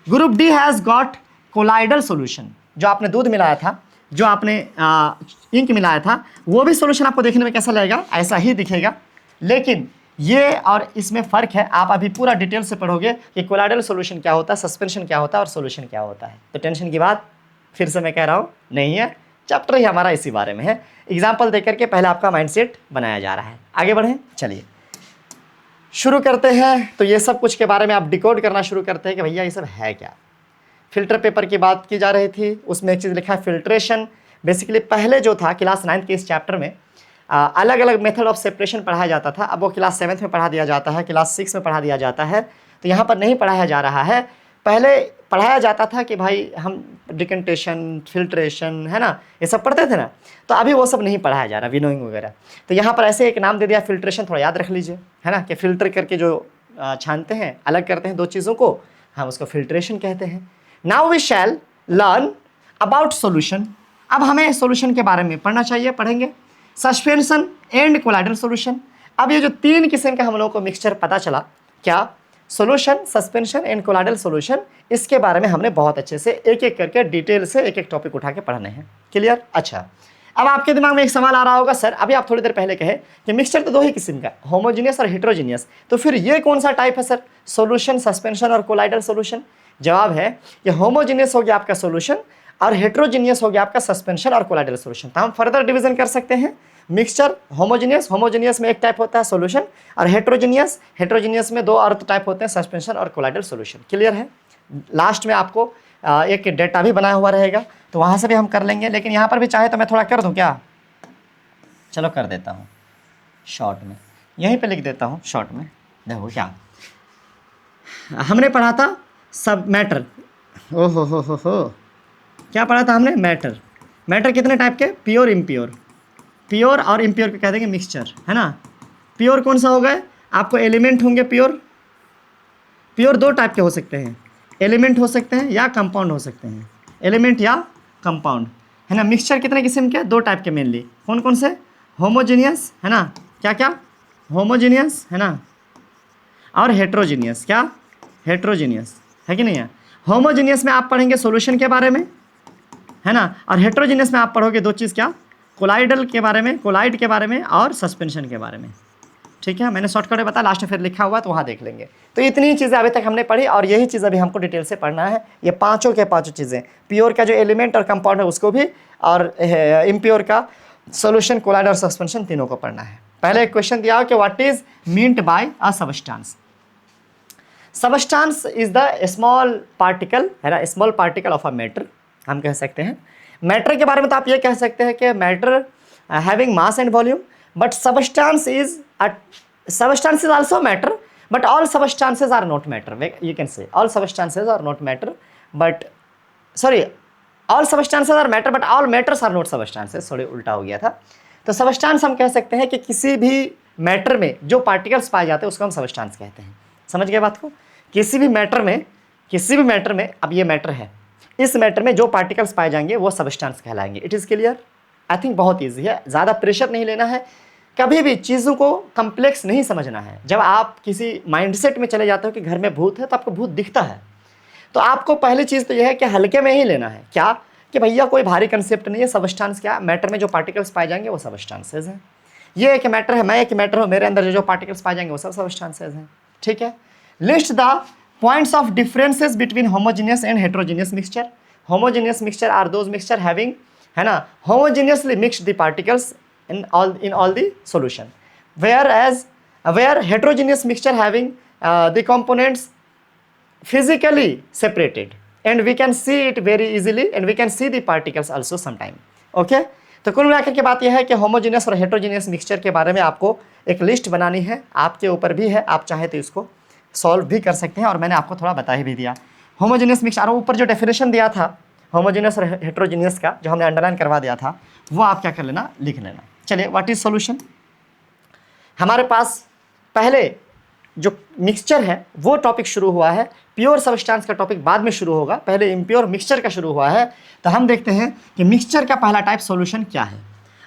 group D has got colloidal solution. जो आपने दूध मिलाया था, जो आपने इंक मिलाया था, वो भी सोल्यूशन आपको देखने में कैसा लगेगा, ऐसा ही दिखेगा। लेकिन ये और इसमें फ़र्क है, आप अभी पूरा डिटेल से पढ़ोगे कि कोलाइडल सोल्यूशन क्या होता है, सस्पेंशन क्या होता है और सोल्यूशन क्या होता है। तो टेंशन की बात फिर से मैं कह रहा हूँ नहीं है, चैप्टर ही हमारा इसी बारे में है। एग्जाम्पल देकर के पहले आपका माइंडसेट बनाया जा रहा है। आगे बढ़ें, चलिए शुरू करते हैं। तो ये सब कुछ के बारे में आप डिकोड करना शुरू करते हैं कि भैया ये सब है क्या। फिल्टर पेपर की बात की जा रही थी, उसमें एक चीज़ लिखा है फिल्ट्रेशन। बेसिकली पहले जो था क्लास 9 के इस चैप्टर में अलग अलग मेथड ऑफ सेपरेशन पढ़ाया जाता था, अब वो क्लास 7 में पढ़ा दिया जाता है, क्लास 6 में पढ़ा दिया जाता है। तो यहाँ पर नहीं पढ़ाया जा रहा है। पहले पढ़ाया जाता था कि भाई हम डिकेंटेशन, फिल्ट्रेशन, है ना, ये सब पढ़ते थे ना, तो अभी वो सब नहीं पढ़ाया जा रहा, विनोइंग वगैरह। तो यहाँ पर ऐसे एक नाम दे दिया फिल्ट्रेशन, थोड़ा याद रख लीजिए, है ना, कि फिल्टर करके जो छानते हैं, अलग करते हैं दो चीज़ों को, हम उसको फिल्ट्रेशन कहते हैं। Now we shall learn about solution. अब हमें सोल्यूशन के बारे में पढ़ना चाहिए, पढ़ेंगे। Suspension and colloidal solution. अब ये जो तीन किस्म का हम लोगों को मिक्सचर पता चला, क्या solution, suspension and colloidal solution, इसके बारे में हमने बहुत अच्छे से एक एक करके डिटेल से एक एक टॉपिक उठा के पढ़ने हैं। क्लियर? अच्छा, अब आपके दिमाग में एक सवाल आ रहा होगा, सर अभी आप थोड़ी देर पहले कहे कि मिक्सचर तो दो ही किस्म का, होमोजीनियस और हेट्रोजीनियस, तो फिर ये कौन सा टाइप है सर, सोल्यूशन, सस्पेंशन और कोलाइडल सोल्यूशन? जवाब है कि होमोजीनियस हो गया आपका सोल्यूशन और हेट्रोजीनियस हो गया आपका सस्पेंशन और कोलाइडल सोल्यूशन। तो हम फर्दर डिवीजन कर सकते हैं, मिक्सचर होमोजीनियस, होमोजीनियस में एक टाइप होता है सोल्यूशन, और हेट्रोजीनियस, हेट्रोजीनियस में दो और टाइप होते हैं, सस्पेंशन और कोलाइडल सोल्यूशन। क्लियर है? लास्ट में आपको एक डेटा भी बनाया हुआ रहेगा, तो वहाँ से भी हम कर लेंगे। लेकिन यहाँ पर भी चाहे तो मैं थोड़ा कर दूँ क्या? चलो कर देता हूँ शॉर्ट में, यहीं पे लिख देता हूँ शॉर्ट में। देखो क्या हमने पढ़ा था, सब मैटर, ओहो हो, क्या पढ़ा था हमने? मैटर। मैटर कितने टाइप के? Pure, impure. प्योर और इम्प्योर को कह देंगे मिक्सचर, है ना। प्योर कौन सा हो गए? आपको एलिमेंट होंगे प्योर। प्योर दो टाइप के हो सकते हैं, एलिमेंट हो सकते हैं या कंपाउंड हो सकते हैं। एलिमेंट या कंपाउंड, है ना। मिक्सचर कितने किस्म के, दो टाइप के मेनली, कौन कौन से, होमोजीनियस, है ना, क्या क्या, होमोजीनियस, है ना, और हेट्रोजीनियस, क्या, हेट्रोजीनियस, है कि नहीं है। होमोजीनियस में आप पढ़ेंगे सॉल्यूशन के बारे में, है ना, और हेट्रोजीनियस में आप पढ़ोगे दो चीज़, क्या, कोलाइडल के बारे में, कोलाइड के बारे में, और सस्पेंशन के बारे में, ठीक है। मैंने शॉर्टकट में बता, लास्ट में फिर लिखा हुआ है तो वहाँ देख लेंगे। तो इतनी ही चीज़ें अभी तक हमने पढ़ी और यही चीज़ अभी हमको डिटेल से पढ़ना है। ये पांचों के पांचों चीज़ें, प्योर का जो एलिमेंट और कंपाउंड है उसको भी, और इम्प्योर का सोल्यूशन, कोलाइड और सस्पेंशन, तीनों को पढ़ना है। पहले एक क्वेश्चन दिया हो कि what is meant by a substance. Substance is the small particle, है ना, small particle of a matter, हम कह सकते हैं। मैटर के बारे में तो आप ये कह सकते हैं कि matter having mass and volume, but substance is also matter, but all substances are not matter. You can say all substances are not matter, but sorry, all substances are matter, but all matters are not substances. Sorry, उल्टा हो गया था। तो सबस्टेंस हम कह सकते हैं कि किसी भी मैटर में जो पार्टिकल्स पाए जाते हैं उसको हम सबस्टेंस कहते हैं। समझ गए बात को। किसी भी मैटर में अब ये मैटर है, इस मैटर में जो पार्टिकल्स पाए जाएंगे वो सबस्टेंस कहलाएंगे। It is clear. I think बहुत ईजी है, ज़्यादा प्रेशर नहीं लेना है, कभी भी चीज़ों को कम्प्लेक्स नहीं समझना है। जब आप किसी माइंडसेट में चले जाते हो कि घर में भूत है तो आपको भूत दिखता है, तो आपको पहली चीज़ तो यह है कि हल्के में ही लेना है, क्या, कि भैया कोई भारी कंसेप्ट नहीं है। सबस्टेंस क्या, मैटर में जो पार्टिकल्स पाए जाएंगे वो सबस्टेंसेज हैं। ये एक मैटर है, मैं एक मैटर हूँ, मेरे अंदर जो पार्टिकल्स पाए जाएंगे वो सब सबस्टेंसेज हैं, ठीक है। List the points of differences between homogeneous and heterogeneous mixture. Homogeneous mixture are those mixture having, है ना, homogeneously mixed the particles in all the solution, where heterogeneous mixture having the components physically separated, and we can see it very easily, and we can see the particles also sometime. Okay, तो कुल मिलाकर के बात यह है कि होमोजीनियस और हेट्रोजीनियस मिक्सचर के बारे में आपको एक लिस्ट बनानी है, आपके ऊपर भी है, आप चाहे तो इसको सॉल्व भी कर सकते हैं, और मैंने आपको थोड़ा बता ही भी दिया। होमोजीनियस मिक्सचर, ऊपर जो डेफिनेशन दिया था होमोजीनियस और हेट्रोजीनियस का, जो हमने अंडरलाइन करवा दिया था, वो आप क्या कर लेना, लिख लेना। चलिए, व्हाट इज सॉल्यूशन। हमारे पास पहले जो मिक्सचर है वो टॉपिक शुरू हुआ है, प्योर सबस्टेंस का टॉपिक बाद में शुरू होगा, पहले इम्प्योर मिक्सचर का शुरू हुआ है। तो हम देखते हैं कि मिक्सचर का पहला टाइप सॉल्यूशन क्या है।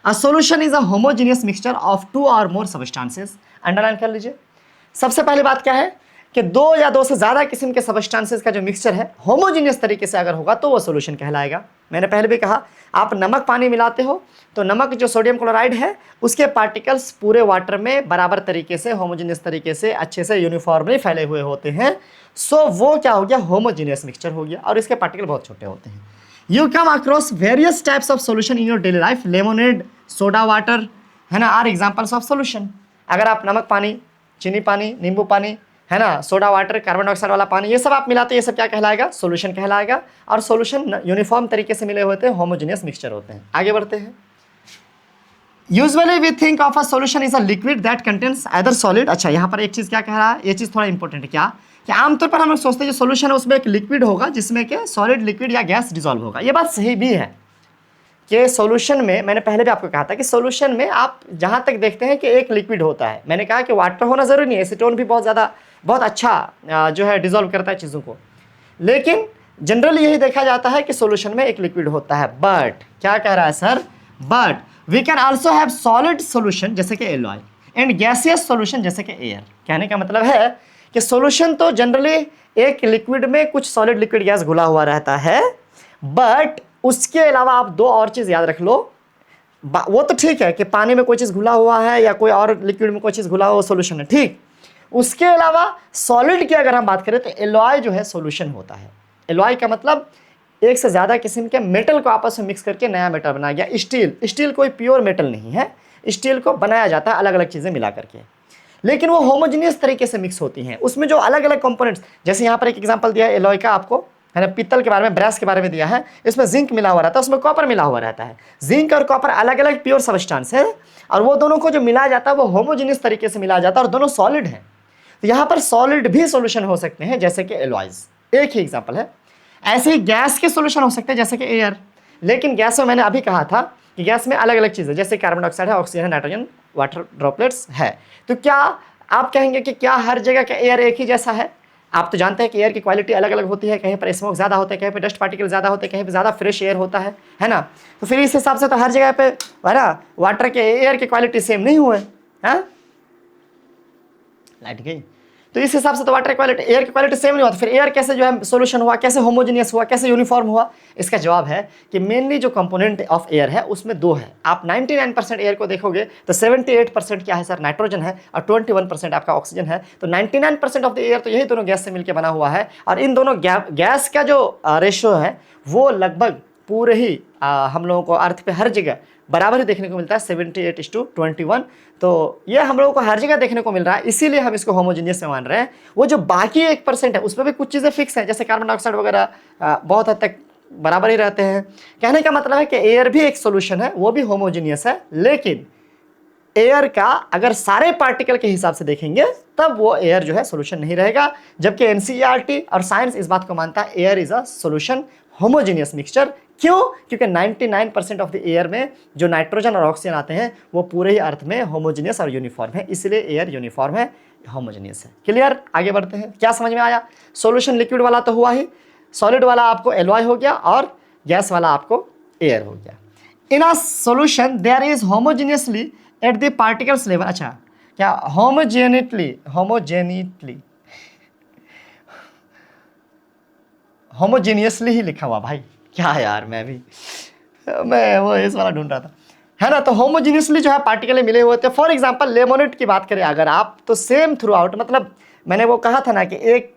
A solution is a homogeneous mixture of two or more substances. Underline कर लीजिए। सबसे पहली बात क्या है कि दो या दो से ज़्यादा किस्म के सबस्टेंसेस का जो मिक्सचर है होमोजीनियस तरीके से अगर होगा तो वो सॉल्यूशन कहलाएगा। मैंने पहले भी कहा, आप नमक पानी मिलाते हो तो नमक जो सोडियम क्लोराइड है उसके पार्टिकल्स पूरे वाटर में बराबर तरीके से, होमोजीनियस तरीके से, अच्छे से यूनिफॉर्मली फैले हुए होते हैं। सो वो क्या हो गया, होमोजीनियस मिक्सचर हो गया, और इसके पार्टिकल बहुत छोटे होते हैं। You come across various types of solution in your daily life. Lemonade, soda water, है ना, आर एग्जाम्पल्स ऑफ सॉल्यूशन। अगर आप नमक पानी, चीनी पानी, नींबू पानी, है ना, सोडा वाटर, कार्बन डाइऑक्साइड वाला पानी, ये सब आप मिलाते हैं, ये सब क्या कहलाएगा, सॉल्यूशन कहलाएगा। और सॉल्यूशन यूनिफॉर्म तरीके से मिले होते हैं, होमोजीनियस मिक्सचर होते हैं। आगे बढ़ते हैं। Usually we think of a solution is a liquid that contains either solid. अच्छा, यहाँ पर एक चीज़ क्या कह रहा है, ये चीज़ थोड़ा इंपॉर्टेंट है, क्या कि आमतौर पर हम लोग सोचते हैं जो सॉल्यूशन है उसमें एक लिक्विड होगा जिसमें कि सॉलिड, लिक्विड या गैस डिजॉल्व होगा। ये बात सही भी है कि सॉल्यूशन में, मैंने पहले भी आपको कहा था कि सॉल्यूशन में आप जहाँ तक देखते हैं कि एक लिक्विड होता है। मैंने कहा कि वाटर होना ज़रूरी नहीं है, एसीटोन भी बहुत अच्छा जो है डिजॉल्व करता है चीज़ों को, लेकिन जनरली यही देखा जाता है कि सॉल्यूशन में एक लिक्विड होता है। बट क्या कह रहा है sir, but we can also have solid solution जैसे कि एलॉय एंड गैसियस सॉल्यूशन जैसे कि एयर। कहने का मतलब है कि सॉल्यूशन तो जनरली एक लिक्विड में कुछ सॉलिड, लिक्विड, गैस घुला हुआ रहता है, बट उसके अलावा आप दो और चीज़ याद रख लो। वो तो ठीक है कि पानी में कोई चीज़ घुला हुआ है या कोई और लिक्विड में कोई चीज़ घुला हुआ सॉल्यूशन है, ठीक। उसके अलावा सॉलिड की अगर हम बात करें तो एलॉय जो है सॉल्यूशन होता है। एलॉय का मतलब एक से ज़्यादा किस्म के मेटल को आपस में मिक्स करके नया मेटल बनाया गया। स्टील कोई प्योर मेटल नहीं है, स्टील को बनाया जाता है अलग अलग चीज़ें मिला करके, लेकिन वो होमोजीनियस तरीके से मिक्स होती हैं। उसमें जो अलग अलग कंपोनेंट्स, जैसे यहाँ पर एक एग्जांपल दिया है एलॉय का आपको, है ना, पीतल के बारे में, ब्रास के बारे में दिया है। इसमें जिंक मिला हुआ रहता है, उसमें कॉपर मिला हुआ रहता है। जिंक और कॉपर अलग अलग प्योर सबस्टेंस है, और वो दोनों को जो मिलाया जाता है वो होमोजीनियस तरीके से मिलाया जाता है, और दोनों सॉलिड हैं। तो यहाँ पर सॉलिड भी सॉल्यूशन हो सकते हैं जैसे कि एलॉयज, एक ही एग्जांपल है। ऐसे ही गैस के सॉल्यूशन हो सकते हैं जैसे कि एयर, लेकिन गैस में मैंने अभी कहा था कि गैस में अलग अलग चीज़ें, जैसे कार्बन डाइऑक्साइड है, ऑक्सीजन है, नाइट्रोजन, वाटर ड्रॉपलेट्स है। तो क्या आप कहेंगे कि क्या हर जगह का एयर एक ही जैसा है? आप तो जानते हैं कि एयर की क्वालिटी अलग अलग होती है, कहीं पर स्मोक ज़्यादा होता है, कहीं पर डस्ट पार्टिकल ज़्यादा होते हैं, कहीं पर ज़्यादा फ्रेश एयर होता है ना। तो फिर इस हिसाब से तो हर जगह पे है ना वाटर के एयर की क्वालिटी सेम नहीं हुए। हाँ, लाइट गई। तो इस हिसाब से तो वाटर क्वालिटी एयर की क्वालिटी सेम नहीं होती, फिर एयर कैसे जो है सोल्यूशन हुआ, कैसे होमोजेनियस हुआ, कैसे यूनिफॉर्म हुआ? इसका जवाब है कि मेनली जो कंपोनेंट ऑफ एयर है उसमें दो है। आप 99% एयर को देखोगे तो 78% क्या है सर, नाइट्रोजन है, और 21% आपका ऑक्सीजन है। तो 99% ऑफ द एयर तो यही दोनों गैस से मिलकर बना हुआ है, और इन दोनों गैस का जो रेशो है वो लगभग पूरे ही हम लोगों को अर्थ पे हर जगह बराबर ही देखने को मिलता है, 78:21। तो ये हम लोगों को हर जगह देखने को मिल रहा है, इसीलिए हम इसको होमोजेनियस में मान रहे हैं। वो जो बाकी 1% है उसमें भी कुछ चीज़ें फिक्स हैं, जैसे कार्बन डाइऑक्साइड वगैरह बहुत हद तक बराबर ही रहते हैं। कहने का मतलब है कि एयर भी एक सोल्यूशन है, वो भी होमोजेनियस है, लेकिन एयर का अगर सारे पार्टिकल के हिसाब से देखेंगे तब वो एयर जो है सोल्यूशन नहीं रहेगा। जबकि एनसीईआरटी और साइंस इस बात को मानता है air is a solution, homogeneous mixture. क्यों? क्योंकि 99% ऑफ द एयर में जो नाइट्रोजन और ऑक्सीजन आते हैं वो पूरे ही अर्थ में होमोजेनियस और यूनिफॉर्म है, इसलिए एयर यूनिफॉर्म है, होमोजेनियस है। क्लियर? आगे बढ़ते हैं। क्या समझ में आया? सोल्यूशन लिक्विड वाला तो हुआ ही, सॉलिड वाला आपको एलॉय हो गया, और गैस वाला आपको एयर हो गया। In a solution there is homogeneously at the particles level. अच्छा, क्या होमोजेनियसली ही लिखा हुआ भाई, क्या यार, मैं वो इस वाला ढूंढ रहा था, है ना। तो होमोजेनियसली जो है पार्टिकल मिले हुए थे। फॉर एग्जांपल लेमोनेड की बात करें अगर आप, तो सेम थ्रू आउट, मतलब मैंने वो कहा था ना कि एक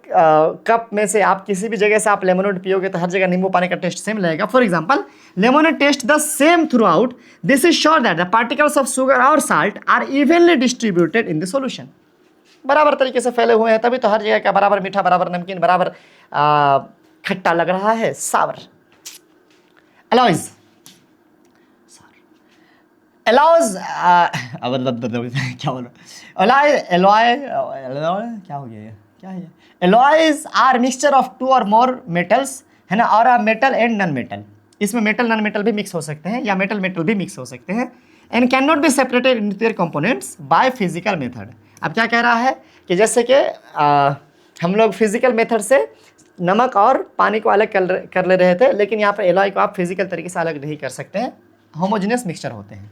कप में से आप किसी भी जगह से आप लेमोनेड पियोगे तो हर जगह नींबू पानी का टेस्ट सेम लगेगा। For example lemonade taste the same throughout, this is sure that the particles of sugar और salt are evenly distributed in the solution. बराबर तरीके से फैले हुए हैं, तभी तो हर जगह का बराबर मीठा, बराबर नमकीन, बराबर खट्टा लग रहा है, सावर। एलॉयज एलॉज क्या बोल रहा, एलॉय एलॉय एलॉय क्या हो गया ये, क्या है ये? Alloys are mixture of two or more metals, है ना, or metal and non metal. इसमें मेटल नॉन मेटल भी मिक्स हो सकते हैं, या मेटल मेटल भी मिक्स हो सकते हैं, and can not be separated in their components by physical method. अब क्या कह रहा है कि जैसे कि हम लोग फिजिकल मेथड से नमक और पानी को अलग कर ले रहे थे, लेकिन यहाँ पर एलॉय को आप फिजिकल तरीके से अलग नहीं कर सकते हैं, होमोजेनियस मिक्सचर होते हैं।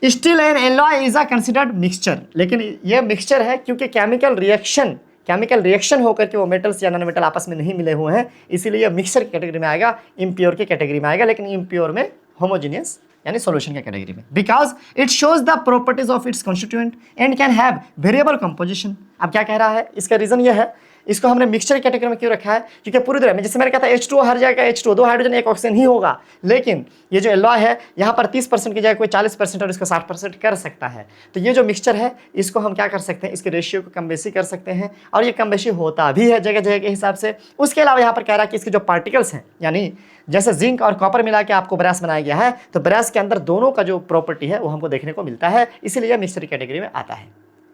Steel and alloy is a considered mixture, लेकिन ये मिक्सचर है क्योंकि केमिकल रिएक्शन होकर के वो मेटल्स या नॉन मेटल आपस में नहीं मिले हुए हैं, इसीलिए मिक्सचर की कैटेगरी में आएगा, इम्प्योर की कैटेगरी में आएगा, लेकिन इम्प्योर में होमोजेनियस यानी सॉल्यूशन की कैटेगरी में, because it shows the properties of its constituent and can have variable composition. अब क्या कह रहा है, इसका रीजन यह है, इसको हमने मिक्सचर कैटेगरी में क्यों रखा है, क्योंकि पूरी तरह में जैसे मैंने कहा था H2O हर जगह का H2O, दो हाइड्रोजन एक ऑक्सीजन ही होगा, लेकिन ये जो एलॉय है यहाँ पर 30% की जगह कोई 40% और इसको 60% कर सकता है। तो ये जो मिक्सचर है इसको हम क्या कर सकते हैं, इसके रेशियो को कम बेसी कर सकते हैं, और ये कम बेसी होता भी है जगह जगह के हिसाब से। उसके अलावा यहाँ पर कह रहा है कि इसके जो पार्टिकल्स हैं, यानी जैसे जिंक और कॉपर मिला के आपको ब्रश बनाया गया है, तो ब्रश के अंदर दोनों का जो प्रॉपर्टी है वो हमको देखने को मिलता है, इसीलिए मिक्सचर कैटेगरी में आता है।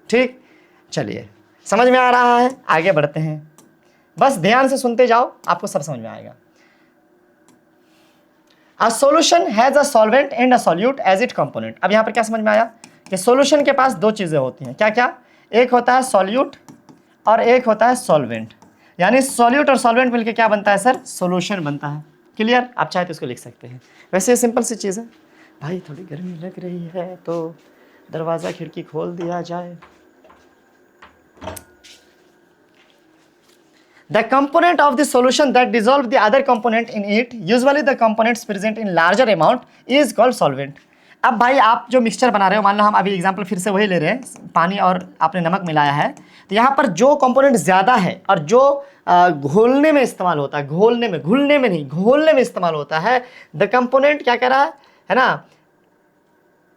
ठीक, चलिए समझ में आ रहा है, आगे बढ़ते हैं, बस ध्यान से सुनते जाओ, आपको सब समझ में आएगा। A solution has a solvent and a solute as its component। अब यहां पर क्या समझ में आया कि सॉल्यूशन के पास दो चीजें होती हैं, क्या क्या? एक होता है सॉल्यूट और एक होता है सॉल्वेंट, यानी सॉल्यूट और सॉल्वेंट मिलकर क्या बनता है सर, सॉल्यूशन बनता है। क्लियर? आप चाहे तो इसको लिख सकते हैं, वैसे ये सिंपल सी चीज़ है। भाई थोड़ी गर्मी लग रही है तो दरवाज़ा खिड़की खोल दिया जाए। The component of the solution that dissolve the other component in it, usually the components present in larger amount, is called solvent। अब भाई आप जो मिक्सचर बना रहे हो, मान लो हम अभी एग्जांपल फिर से वही ले रहे हैं, पानी और आपने नमक मिलाया है, तो यहाँ पर जो कंपोनेंट ज़्यादा है और जो घोलने में इस्तेमाल होता है, घुलने में इस्तेमाल होता है, द कंपोनेंट क्या कह रहा है ना,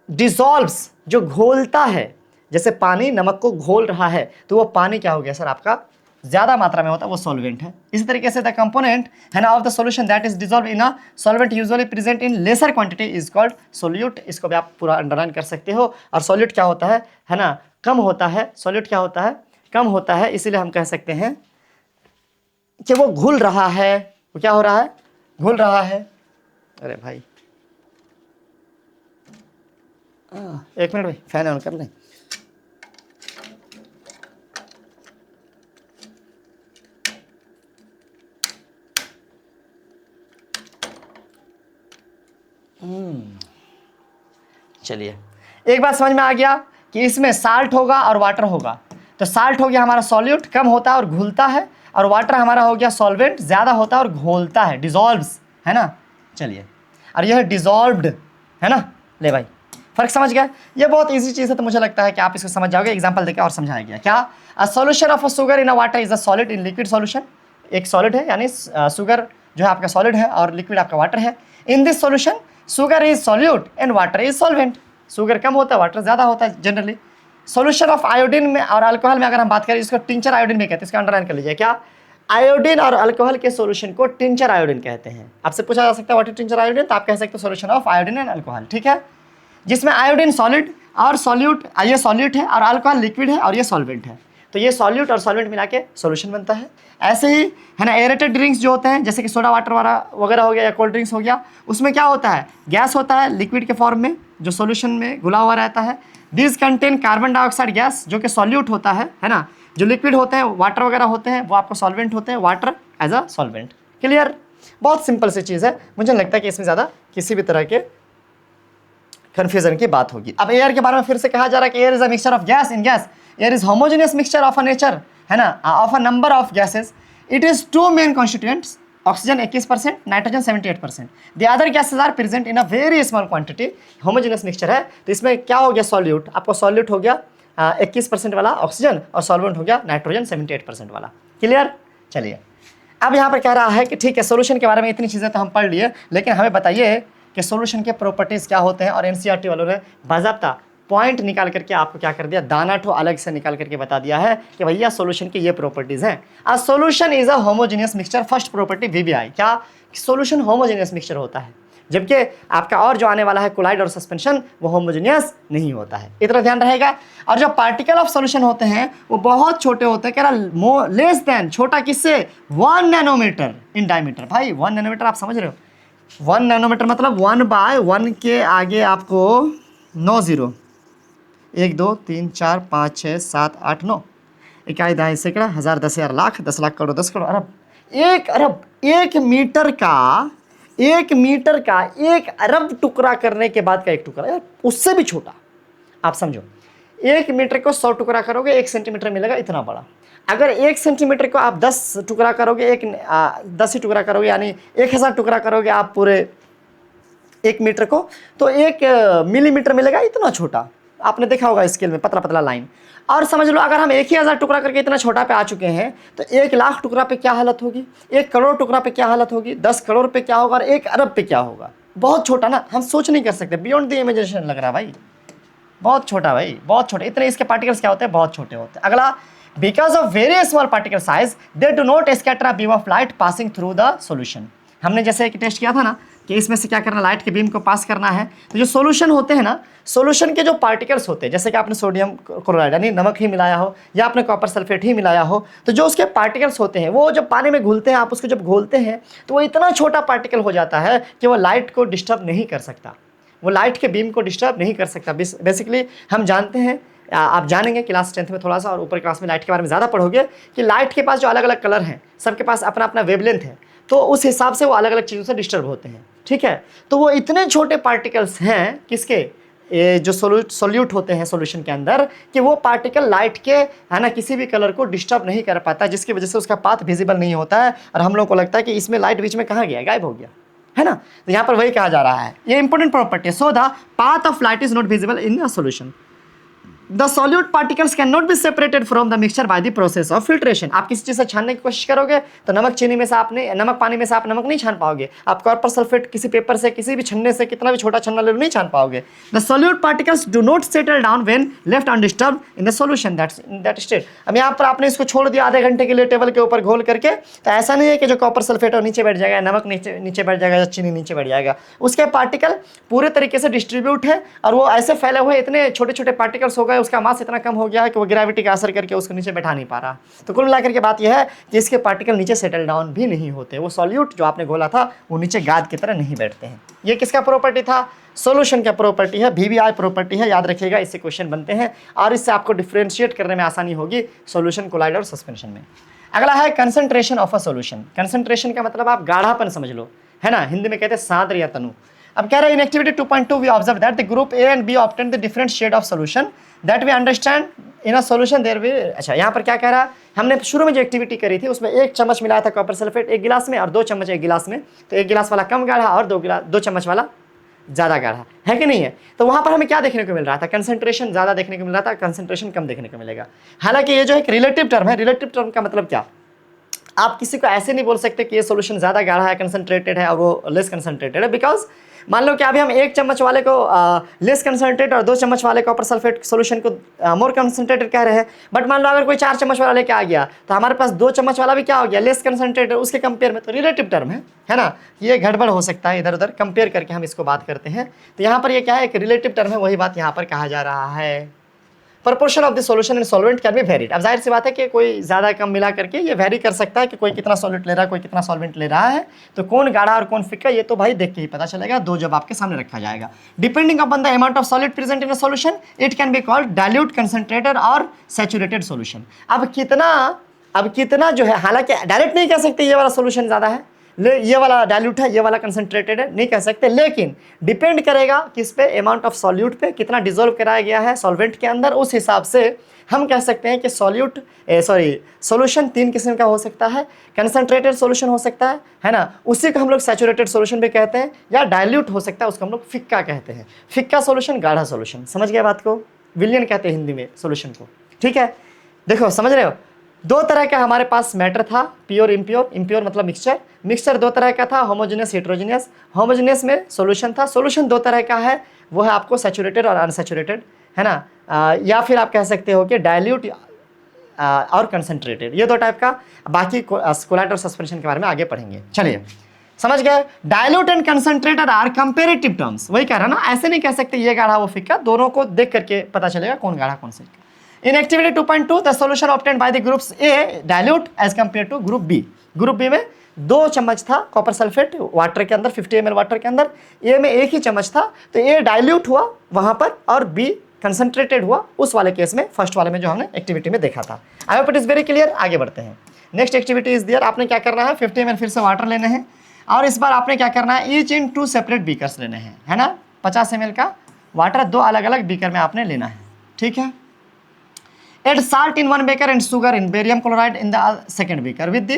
डिसॉल्व्स, जो घोलता है, जैसे पानी नमक को घोल रहा है, तो वो पानी क्या हो गया सर आपका, ज्यादा मात्रा में होता है, वो सॉल्वेंट है। इसी तरीके से द कंपोनेंट है ना of the solution that is dissolve in a solvent usually present in laser quantity is called solute. इसको भी आप पूरा अंडरलाइन कर सकते हो। और सॉल्यूट क्या होता है ना, कम होता है, सॉल्यूट क्या होता है, कम होता है, इसीलिए हम कह सकते हैं कि वो घुल रहा है, वो क्या हो रहा है, घुल रहा है। अरे भाई एक मिनट भाई, फैन ऑन कर लें। चलिए, एक बात समझ में आ गया कि इसमें साल्ट होगा और वाटर होगा। तो साल्ट हो गया हमारा सॉल्यूट, कम होता है और घुलता है, और वाटर हमारा हो गया सॉल्वेंट, ज़्यादा होता है और घोलता है, डिजॉल्व्स, है ना। चलिए, और यह डिजॉल्व्ड है ना। ले भाई, फर्क समझ गया। ये बहुत इजी चीज़ है, तो मुझे लगता है कि आप इसको समझ जाओगे। एग्जांपल देकर और समझाया गया क्या, a solution of a sugar in a water is a solid in liquid solution. एक सॉलिड है, यानी शुगर जो है आपका सॉलिड है और लिक्विड आपका वाटर है। In this solution sugar is solute and water is solvent. Sugar कम होता है, वाटर ज़्यादा होता है जनरली। सॉल्यूशन ऑफ आयोडीन में और अल्कोहल में अगर हम बात करें, इसको टिंचर आयोडीन में कहते हैं, इसका अंडरलाइन कर लीजिए। क्या, आयोडीन और अल्कोहल के सॉल्यूशन को टिंचर आयोडीन कहते हैं। आपसे पूछा जा सकता है व्हाट इज टिंचर आयोडीन, तो आप कह सकते हो solution of iodine and alcohol, ठीक है। जिसमें आयोडीन सॉलिड और सॉल्यूट, ये सॉल्यूट है और अल्कोहल लिक्विड है और ये सॉल्वेंट है। तो ये सॉल्यूट और सॉल्वेंट मिला के सॉल्यूशन बनता है। ऐसे ही है ना, एरेटेड ड्रिंक्स जो होते हैं, जैसे कि सोडा वाटर वगैरह हो गया या कोल्ड ड्रिंक्स हो गया, उसमें क्या होता है, गैस होता है लिक्विड के फॉर्म में जो सॉल्यूशन में घुला हुआ रहता है। This contain carbon dioxide gas, जो कि सॉल्यूट होता है ना। जो लिक्विड होते हैं, वाटर वगैरह होते हैं, वो आपको सॉल्वेंट होते हैं, water as a solvent. Clear, बहुत सिंपल सी चीज़ है। मुझे लगता है कि इसमें ज़्यादा किसी भी तरह के कन्फ्यूजन की बात होगी। अब एयर के बारे में फिर से कहा जा रहा है कि air is a mixture of gas in gas, air is homogeneous mixture of a nature, है ना, of a number of gases. It is two main constituents, oxygen 21%, nitrogen 78%। The other gases are present in a very small quantity. Homogeneous mixture है, तो इसमें क्या हो गया, सॉल्यूट, आपको सॉल्यूट हो गया 21% वाला ऑक्सीजन, और सॉल्वेंट हो गया नाइट्रोजन 78% वाला। क्लियर। चलिए, अब यहाँ पर कह रहा है कि ठीक है, सोल्यूशन के बारे में इतनी चीज़ें तो हम पढ़ लिए, लेकिन हमें बताइए कि सोल्यूशन के प्रॉपर्टीज़ क्या होते हैं। और एनसीईआरटी वालों ने बाज़ाब्ता पॉइंट निकाल करके आपको क्या कर दिया, दाना ठो अलग से निकाल करके बता दिया है कि भैया सोल्यूशन की ये प्रॉपर्टीज़ हैं। A solution is a homogeneous mixture, first property VBI, क्या, सोल्यूशन होमोजेनियस मिक्सचर होता है, जबकि आपका और जो आने वाला है कोलाइड और सस्पेंशन, वो होमोजेनियस नहीं होता है, इतना ध्यान रहेगा। और जो पार्टिकल ऑफ सोल्यूशन होते हैं वो बहुत छोटे होते हैं, कह रहा लेस देन, छोटा किससे, 1 नैनोमीटर इन डायमीटर। भाई 1 नैनोमीटर आप समझ रहे हो, 1 नैनोमीटर मतलब 1/1 के आगे आपको 9 जीरो, 1 2 3 4 5 6 7 8 9, इकाई दहाई सैकड़ा, हज़ार, 10,000, लाख, 10 लाख, करोड़, 10 करोड़, अरब, 1 अरब। 1 मीटर का 1 अरब टुकड़ा करने के बाद का एक टुकड़ा, यार उससे भी छोटा, आप समझो। 1 मीटर को 100 टुकड़ा करोगे, 1 सेंटीमीटर मिलेगा, इतना बड़ा। अगर 1 सेंटीमीटर को आप 10 टुकड़ा करोगे, 10 ही टुकड़ा करोगे, यानी 1000 टुकड़ा करोगे आप पूरे 1 मीटर को, तो 1 मिलीमीटर मिलेगा, इतना छोटा। आपने देखा होगा स्केल में पतला पतला लाइन। और समझ लो, अगर हम 1000 टुकड़ा करके इतना छोटा पे आ चुके हैं, तो 1 लाख टुकड़ा पे क्या हालत होगी, 1 करोड़ टुकड़ा पे क्या हालत होगी, 10 करोड़ पे क्या होगा, और 1 अरब पे क्या होगा। बहुत छोटा ना, हम सोच नहीं कर सकते, बियॉन्ड द इमेजिनेशन लग रहा है भाई, बहुत छोटा भाई, बहुत छोटे। इतने इसके पार्टिकल्स क्या होते हैं, बहुत छोटे होते हैं। अगला, because of very small particle size they do not scatter a beam of light passing through the solution. हमने जैसे एक टेस्ट किया था ना कि इसमें से क्या करना, लाइट के बीम को पास करना है। तो जो सॉल्यूशन होते हैं ना, सॉल्यूशन के जो पार्टिकल्स होते हैं, जैसे कि आपने सोडियम क्लोराइड यानी नमक ही मिलाया हो, या आपने कॉपर सल्फेट ही मिलाया हो, तो जो उसके पार्टिकल्स होते हैं वो जब पानी में घुलते हैं, आप उसको जब घोलते हैं, तो वो इतना छोटा पार्टिकल हो जाता है कि वो लाइट को डिस्टर्ब नहीं कर सकता, वो लाइट के बीम को डिस्टर्ब नहीं कर सकता। बेसिकली हम जानते हैं, आप जानेंगे क्लास 10th में थोड़ा सा, और ऊपर क्लास में लाइट के बारे में ज़्यादा पढ़ोगे, कि लाइट के पास जो अलग अलग कलर हैं, सबके पास अपना अपना वेवलेंथ है, तो उस हिसाब से वो अलग अलग चीज़ों से डिस्टर्ब होते हैं, ठीक है। तो वो इतने छोटे पार्टिकल्स हैं किसके, ये जो सोल्यूट होते हैं सॉल्यूशन के अंदर, कि वो पार्टिकल लाइट के, है ना, किसी भी कलर को डिस्टर्ब नहीं कर पाता, जिसकी वजह से उसका पाथ विजिबल नहीं होता है। और हम लोग को लगता है कि इसमें लाइट बीच में कहाँ गया, गायब हो गया, है ना। तो यहाँ पर वही कहा जा रहा है, ये important property. So the path of light is not visible in a solution. The solute particles can not be separated from the mixture by the process of filtration. आप किसी चीज़ से छानने की कोशिश करोगे, तो नमक चीनी में से आपने, नमक पानी में से आप नमक नहीं छान पाओगे। आप कॉपर सल्फेट किसी पेपर से, किसी भी छन्ने से, कितना भी छोटा छन्ना ले लो, नहीं छान पाओगे। The solute particles do not settle down when left undisturbed in the solution that state. अब यहाँ पर आपने इसको छोड़ दिया आधे घंटे के लिए टेबल के ऊपर घोल करके, तो ऐसा नहीं है कि जो कॉपर सल्फेट है नीचे बैठ जाएगा, नमक नीचे बैठ जाएगा, या चीनी नीचे बैठ जाएगा। उसके पार्टिकल पूरे तरीके से डिस्ट्रीब्यूट है, और वो ऐसे फैले हुए, इतने छोटे छोटे पार्टिकल्स हो गए, उसका मास इतना कम हो गया है कि वो ग्रेविटी का असर करके उसको नीचे बैठा नहीं पा रहा। तो कुल मिलाकर के बात यह है कि इसके पार्टिकल नीचे सेटल डाउन भी नहीं होते, वो सॉल्यूट जो आपने घोला था वो नीचे गाद की तरह नहीं बैठते हैं। ये किसका प्रॉपर्टी था, सॉल्यूशन का प्रॉपर्टी है, वीवीआई प्रॉपर्टी है, याद रखिएगा, इससे क्वेश्चन बनते हैं, और इससे आपको डिफ्रेंशिएट करने में आसानी होगी सॉल्यूशन, कोलाइड और सस्पेंशन में। अगला है concentration of a solution. Concentration का मतलब आप गाढ़ापन समझ लो, है ना, हिंदी में कहते हैं सांद्र या तनु। अब कह रहे हैं in activity 2.2 we observe that the group A and B obtain the different shade of solution that we understand in a solution there we. अच्छा, यहाँ पर क्या कह रहा है, हमने शुरू में जो एक्टिविटी करी थी उसमें 1 चम्मच मिलाया था कॉपर सल्फेट एक गिलास में और 2 चम्मच एक गिलास में, तो 1 गिलास वाला कम गाढ़ा और 2 चम्मच वाला ज़्यादा गाढ़ा है कि नहीं है। तो वहाँ पर हमें क्या देखने को मिल रहा था, कंसंट्रेशन ज़्यादा देखने को मिल रहा था, कंसंट्रेशन कम देखने को मिलेगा। हालांकि ये जो एक रिलेटिव टर्म है, रिलेटिव टर्म का मतलब क्या, आप किसी को ऐसे नहीं बोल सकते कि ये सॉल्यूशन ज़्यादा गाढ़ा है, कंसंट्रेटेड है और वो लेस कंसंट्रेटेड है, बिकॉज मान लो कि अभी हम 1 चम्मच वाले को लेस कंसंट्रेट और 2 चम्मच वाले कॉपर सल्फेट सॉल्यूशन को मोर कंसंट्रेटेड कह रहे हैं। बट मान लो अगर कोई 4 चम्मच वाला लेके आ गया तो हमारे पास 2 चम्मच वाला भी क्या हो गया, लेस कंसंट्रेटेड, उसके कंपेयर में। तो रिलेटिव टर्म है ना, ये गड़बड़ हो सकता है, इधर उधर कंपेयर करके हम इसको बात करते हैं। तो यहाँ पर ये क्या है, एक रिलेटिव टर्म है, वही बात यहाँ पर कहा जा रहा है। Proportion of the solution and solvent can be varied. अब जाहिर सी बात है कि कोई ज़्यादा कम मिला करके ये वेरी कर सकता है कि कोई कितना सॉल्वेंट ले रहा है, कोई कितना सॉल्वेंट ले रहा है। तो कौन गाढ़ा और कौन फिक्का, ये तो भाई देख के ही पता चलेगा, 2 जब आपके सामने रखा जाएगा। Depending upon the amount of solid present in a solution it can be called dilute, concentrated और सैचुरेटेड सॉल्यूशन। अब कितना जो है, हालांकि डायरेक्ट नहीं कह सकते ये वाला सॉल्यूशन ज़्यादा है, ये वाला डाइल्यूट है, ये वाला कंसंट्रेटेड है, नहीं कह सकते, लेकिन डिपेंड करेगा किस पे, अमाउंट ऑफ सॉल्यूट पे, कितना डिसॉल्व कराया गया है सॉल्वेंट के अंदर, उस हिसाब से हम कह सकते हैं कि सॉल्यूशन 3 किस्म का हो सकता है। कंसंट्रेटेड सॉल्यूशन हो सकता है ना, उसी को हम लोग सैचुरेटेड सॉल्यूशन भी कहते हैं, या डाइल्यूट हो सकता है, उसको हम लोग फिक्का कहते हैं। फिक्का सॉल्यूशन, गाढ़ा सॉल्यूशन, समझ गए बात को, विलियन कहते हैं हिंदी में सॉल्यूशन को, ठीक है। देखो समझ रहे हो, 2 तरह का हमारे पास मैटर था, प्योर इम्प्योर, इम्प्योर मतलब मिक्सचर 2 तरह का था, होमोजेनियस हेट्रोजेनियस। होमोजेनियस में सॉल्यूशन था, सॉल्यूशन 2 तरह का है, वो है आपको सैचुरेटेड और अनसैचुरेटेड, है ना, या फिर आप कह सकते हो कि डाइल्यूट और कंसंट्रेटेड, ये 2 टाइप का। बाकी कोलैट और सस्पेंशन के बारे में आगे पढ़ेंगे। चलिए समझ गए, dilute and concentrated are comparative terms, वही कह रहा ना, ऐसे नहीं कह सकते ये गाढ़ा वो फिक्का, दोनों को देख करके पता चलेगा कौन गाढ़ा कौन फिक्का। In activity 2.2, the solution obtained by the groups A dilute as compared to group B. Group B में 2 चम्मच था कॉपर सल्फेट वाटर के अंदर, 50 ml वाटर के अंदर, ए में 1 ही चम्मच था, तो ए डाइल्यूट हुआ वहाँ पर और बी कंसंट्रेटेड हुआ उस वाले केस में, फर्स्ट वाले में जो हमने एक्टिविटी में देखा था। I hope it is very clear. आगे बढ़ते हैं, नेक्स्ट एक्टिविटी इज दियर। आपने क्या करना है, 50 ml फिर से वाटर लेने हैं और इस बार आपने क्या करना है, ईच इन 2 सेपरेट बीकर्स लेने हैं, है ना। 50 ml का वाटर 2 अलग अलग बीकर में आपने लेना है, ठीक है। Add salt in 1 beaker and sugar in barium chloride in the second beaker with the,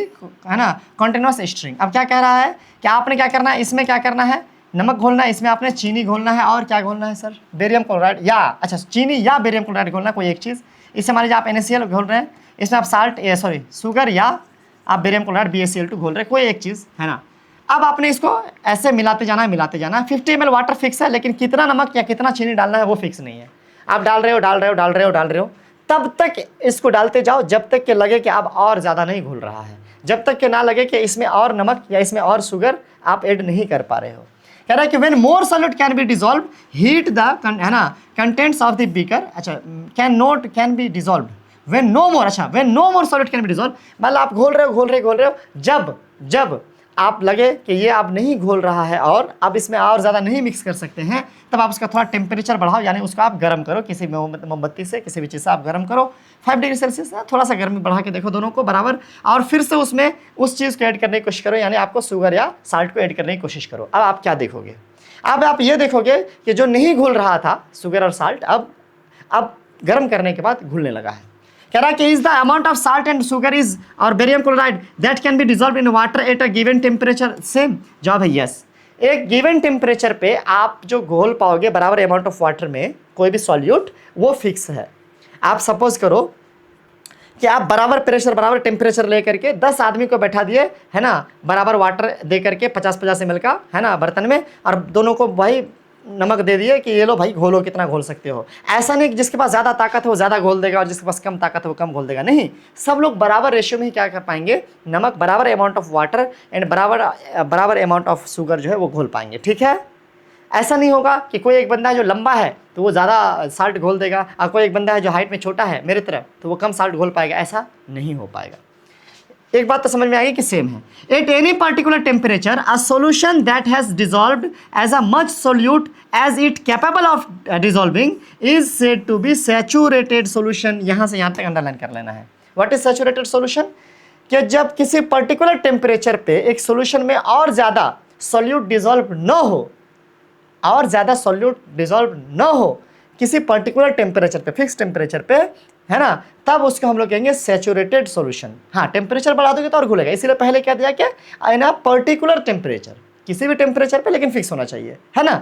है ना, continuous string। अब क्या कह रहा है कि आपने क्या करना है, इसमें क्या करना है, नमक घोलना है, इसमें आपने चीनी घोलना है और क्या घोलना है सर, बेरियम क्लोराइड, या अच्छा चीनी या बेरियम क्लोराइड घोलना, कोई एक चीज़। इससे मान लीजिए आप NaCl घोल रहे हैं, इसमें आप शुगर या आप बेरियम क्लोराइड BaCl2 घोल रहे हैं, कोई एक चीज़, है ना। अब आपने इसको ऐसे मिलाते जाना है। 50 ml वाटर फिक्स है, लेकिन कितना नमक या कितना चीनी डालना है वो फिक्स नहीं है। आप डाल रहे हो, तब तक इसको डालते जाओ जब तक कि लगे कि अब और ज़्यादा नहीं घुल रहा है, जब तक कि ना लगे कि इसमें और नमक या इसमें और शुगर आप ऐड नहीं कर पा रहे हो। कह रहा है कि when more solute can be dissolve heat the, है ना, कंटेंट्स ऑफ द बीकर, अच्छा can be dissolve when no more solute can be dissolve, मतलब आप घोल रहे हो, जब आप लगे कि ये अब नहीं घोल रहा है और अब इसमें और ज़्यादा नहीं मिक्स कर सकते हैं, तब आप उसका थोड़ा टेम्परेचर बढ़ाओ, यानी उसको आप गर्म करो, किसी मोमबत्ती से, किसी भी चीज़ से आप गर्म करो, 5 डिग्री सेल्सियस, थोड़ा सा गर्मी बढ़ा के देखो दोनों को बराबर, और फिर से उसमें उस चीज़ को ऐड करने की कोशिश करो, यानी आपको शुगर या साल्ट को ऐड करने की कोशिश करो। अब आप क्या देखोगे, अब आप ये देखोगे कि जो नहीं घुल रहा था शुगर और साल्ट, अब गर्म करने के बाद घुलने लगा है। कह रहा है कि is the amount of salt and sugar is और barium chloride that can be dissolve in water at a given temperature same. जवाब है यस। एक गिवन टेम्परेचर पे आप जो घोल पाओगे बराबर अमाउंट ऑफ वाटर में कोई भी सॉल्यूट, वो फिक्स है। आप सपोज करो कि आप बराबर प्रेशर बराबर टेम्परेचर लेकर के 10 आदमी को बैठा दिए, है ना, बराबर वाटर दे करके 50-50 ml का, है ना, बर्तन में, और दोनों को भाई नमक दे दिए कि ये लो भाई घोलो, कितना घोल सकते हो। ऐसा नहीं कि जिसके पास ज़्यादा ताकत है वो ज़्यादा घोल देगा और जिसके पास कम ताकत है वो कम घोल देगा, नहीं, सब लोग बराबर रेशियो में ही क्या कर पाएंगे, नमक बराबर अमाउंट ऑफ वाटर एंड बराबर अमाउंट ऑफ शुगर जो है वो घोल पाएंगे, ठीक है। ऐसा नहीं होगा कि कोई एक बंदा है जो लंबा है तो वो ज़्यादा साल्ट घोल देगा और कोई एक बंदा है जो हाइट में छोटा है मेरी तरह तो वो कम साल्ट घोल पाएगा, ऐसा नहीं हो पाएगा। एक बात तो समझ में आएगी कि सेम है। At any particular temperature a solution that has dissolved as a much solute as it capable of dissolving is said to be saturated solution. यहाँ से यहाँ तक अंडरलाइन कर लेना है। What is saturated solution? कि जब किसी पर्टिकुलर टेम्परेचर पे एक सॉल्यूशन में और ज़्यादा सॉल्यूट डिजॉल्व न हो और ज़्यादा सॉल्यूट डिजॉल्व न हो किसी पर्टिकुलर टेम्परेचर पे, फिक्स टेम्परेचर पे, है ना, तब उसको हम लोग कहेंगे सैचुरेटेड सॉल्यूशन। हाँ, टेम्परेचर बढ़ा दोगे तो और घुलेगा, इसीलिए पहले क्या दिया क्या, इन अ पर्टिकुलर टेम्परेचर, किसी भी टेम्परेचर पे लेकिन फिक्स होना चाहिए, है ना।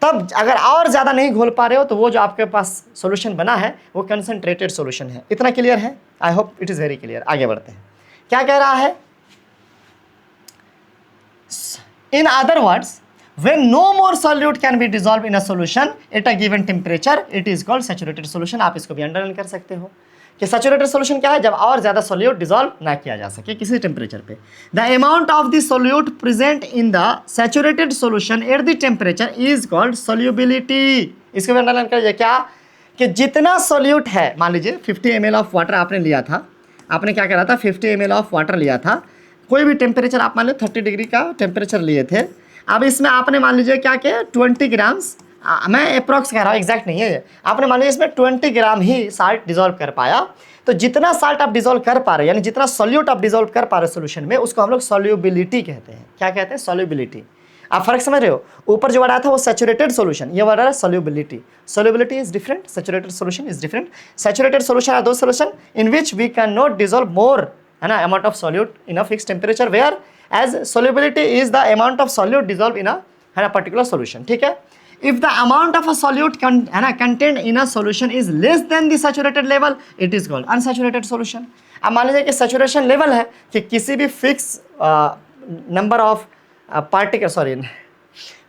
तब अगर और ज़्यादा नहीं घोल पा रहे हो तो वो जो आपके पास सॉल्यूशन बना है वो कंसंट्रेटेड सॉल्यूशन है। इतना क्लियर है? I hope it is very clear. आगे बढ़ते हैं, क्या कह रहा है, in other words when no more solute can be dissolved in a solution at a given temperature it is called saturated solution। आप इसको भी अंडरलाइन कर सकते हो कि सैचुरेटेड सॉल्यूशन क्या है, जब और ज्यादा सोल्यूट डिसॉल्व ना किया जा सके किसी टेम्परेचर पे। The amount of the solute present in the saturated solution at the temperature is called solubility. इसको भी अंडरलाइन करिए क्या, कि जितना सोल्यूट है, मान लीजिए 50 ml ऑफ वाटर आपने लिया था, आपने क्या करा था, 50 ml ऑफ वाटर लिया था, कोई भी टेम्परेचर आप मान लो 30 डिग्री का टेम्परेचर लिए थे। अब इसमें आपने मान लीजिए क्या किया, 20 ग्राम्स, मैं अप्रॉक्स कह रहा हूँ, एग्जैक्ट नहीं है, आपने मान लीजिए इसमें 20 ग्राम ही साल्ट डिजोल्व कर पाया। तो जितना साल्ट आप डिजोल्व कर पा रहे हैं, यानी जितना सॉल्यूट आप डिजोल्व कर पा रहे हो सोल्यूशन में, उसको हम लोग सॉल्यूबिलिटी कहते हैं। क्या कहते हैं? सॉल्यूबिलिटी। आप फर्क समझ रहे हो? ऊपर जो वर्ड आया था वो सैचुरेटेड सॉल्यूशन, ये वर्ड आ रहा है solubility. Solubility is different, saturated solution is different. Saturated solution are those solution in which we can not dissolve more, है ना, amount of solute in a fix temperature, whereas solubility is the amount of solute dissolved in a particular solution। ठीक है, if the amount of a solute contained in a solution is less than the saturated level it is called unsaturated solution। अब मान लीजिए कि saturation level है कि किसी भी fix number of particle, sorry,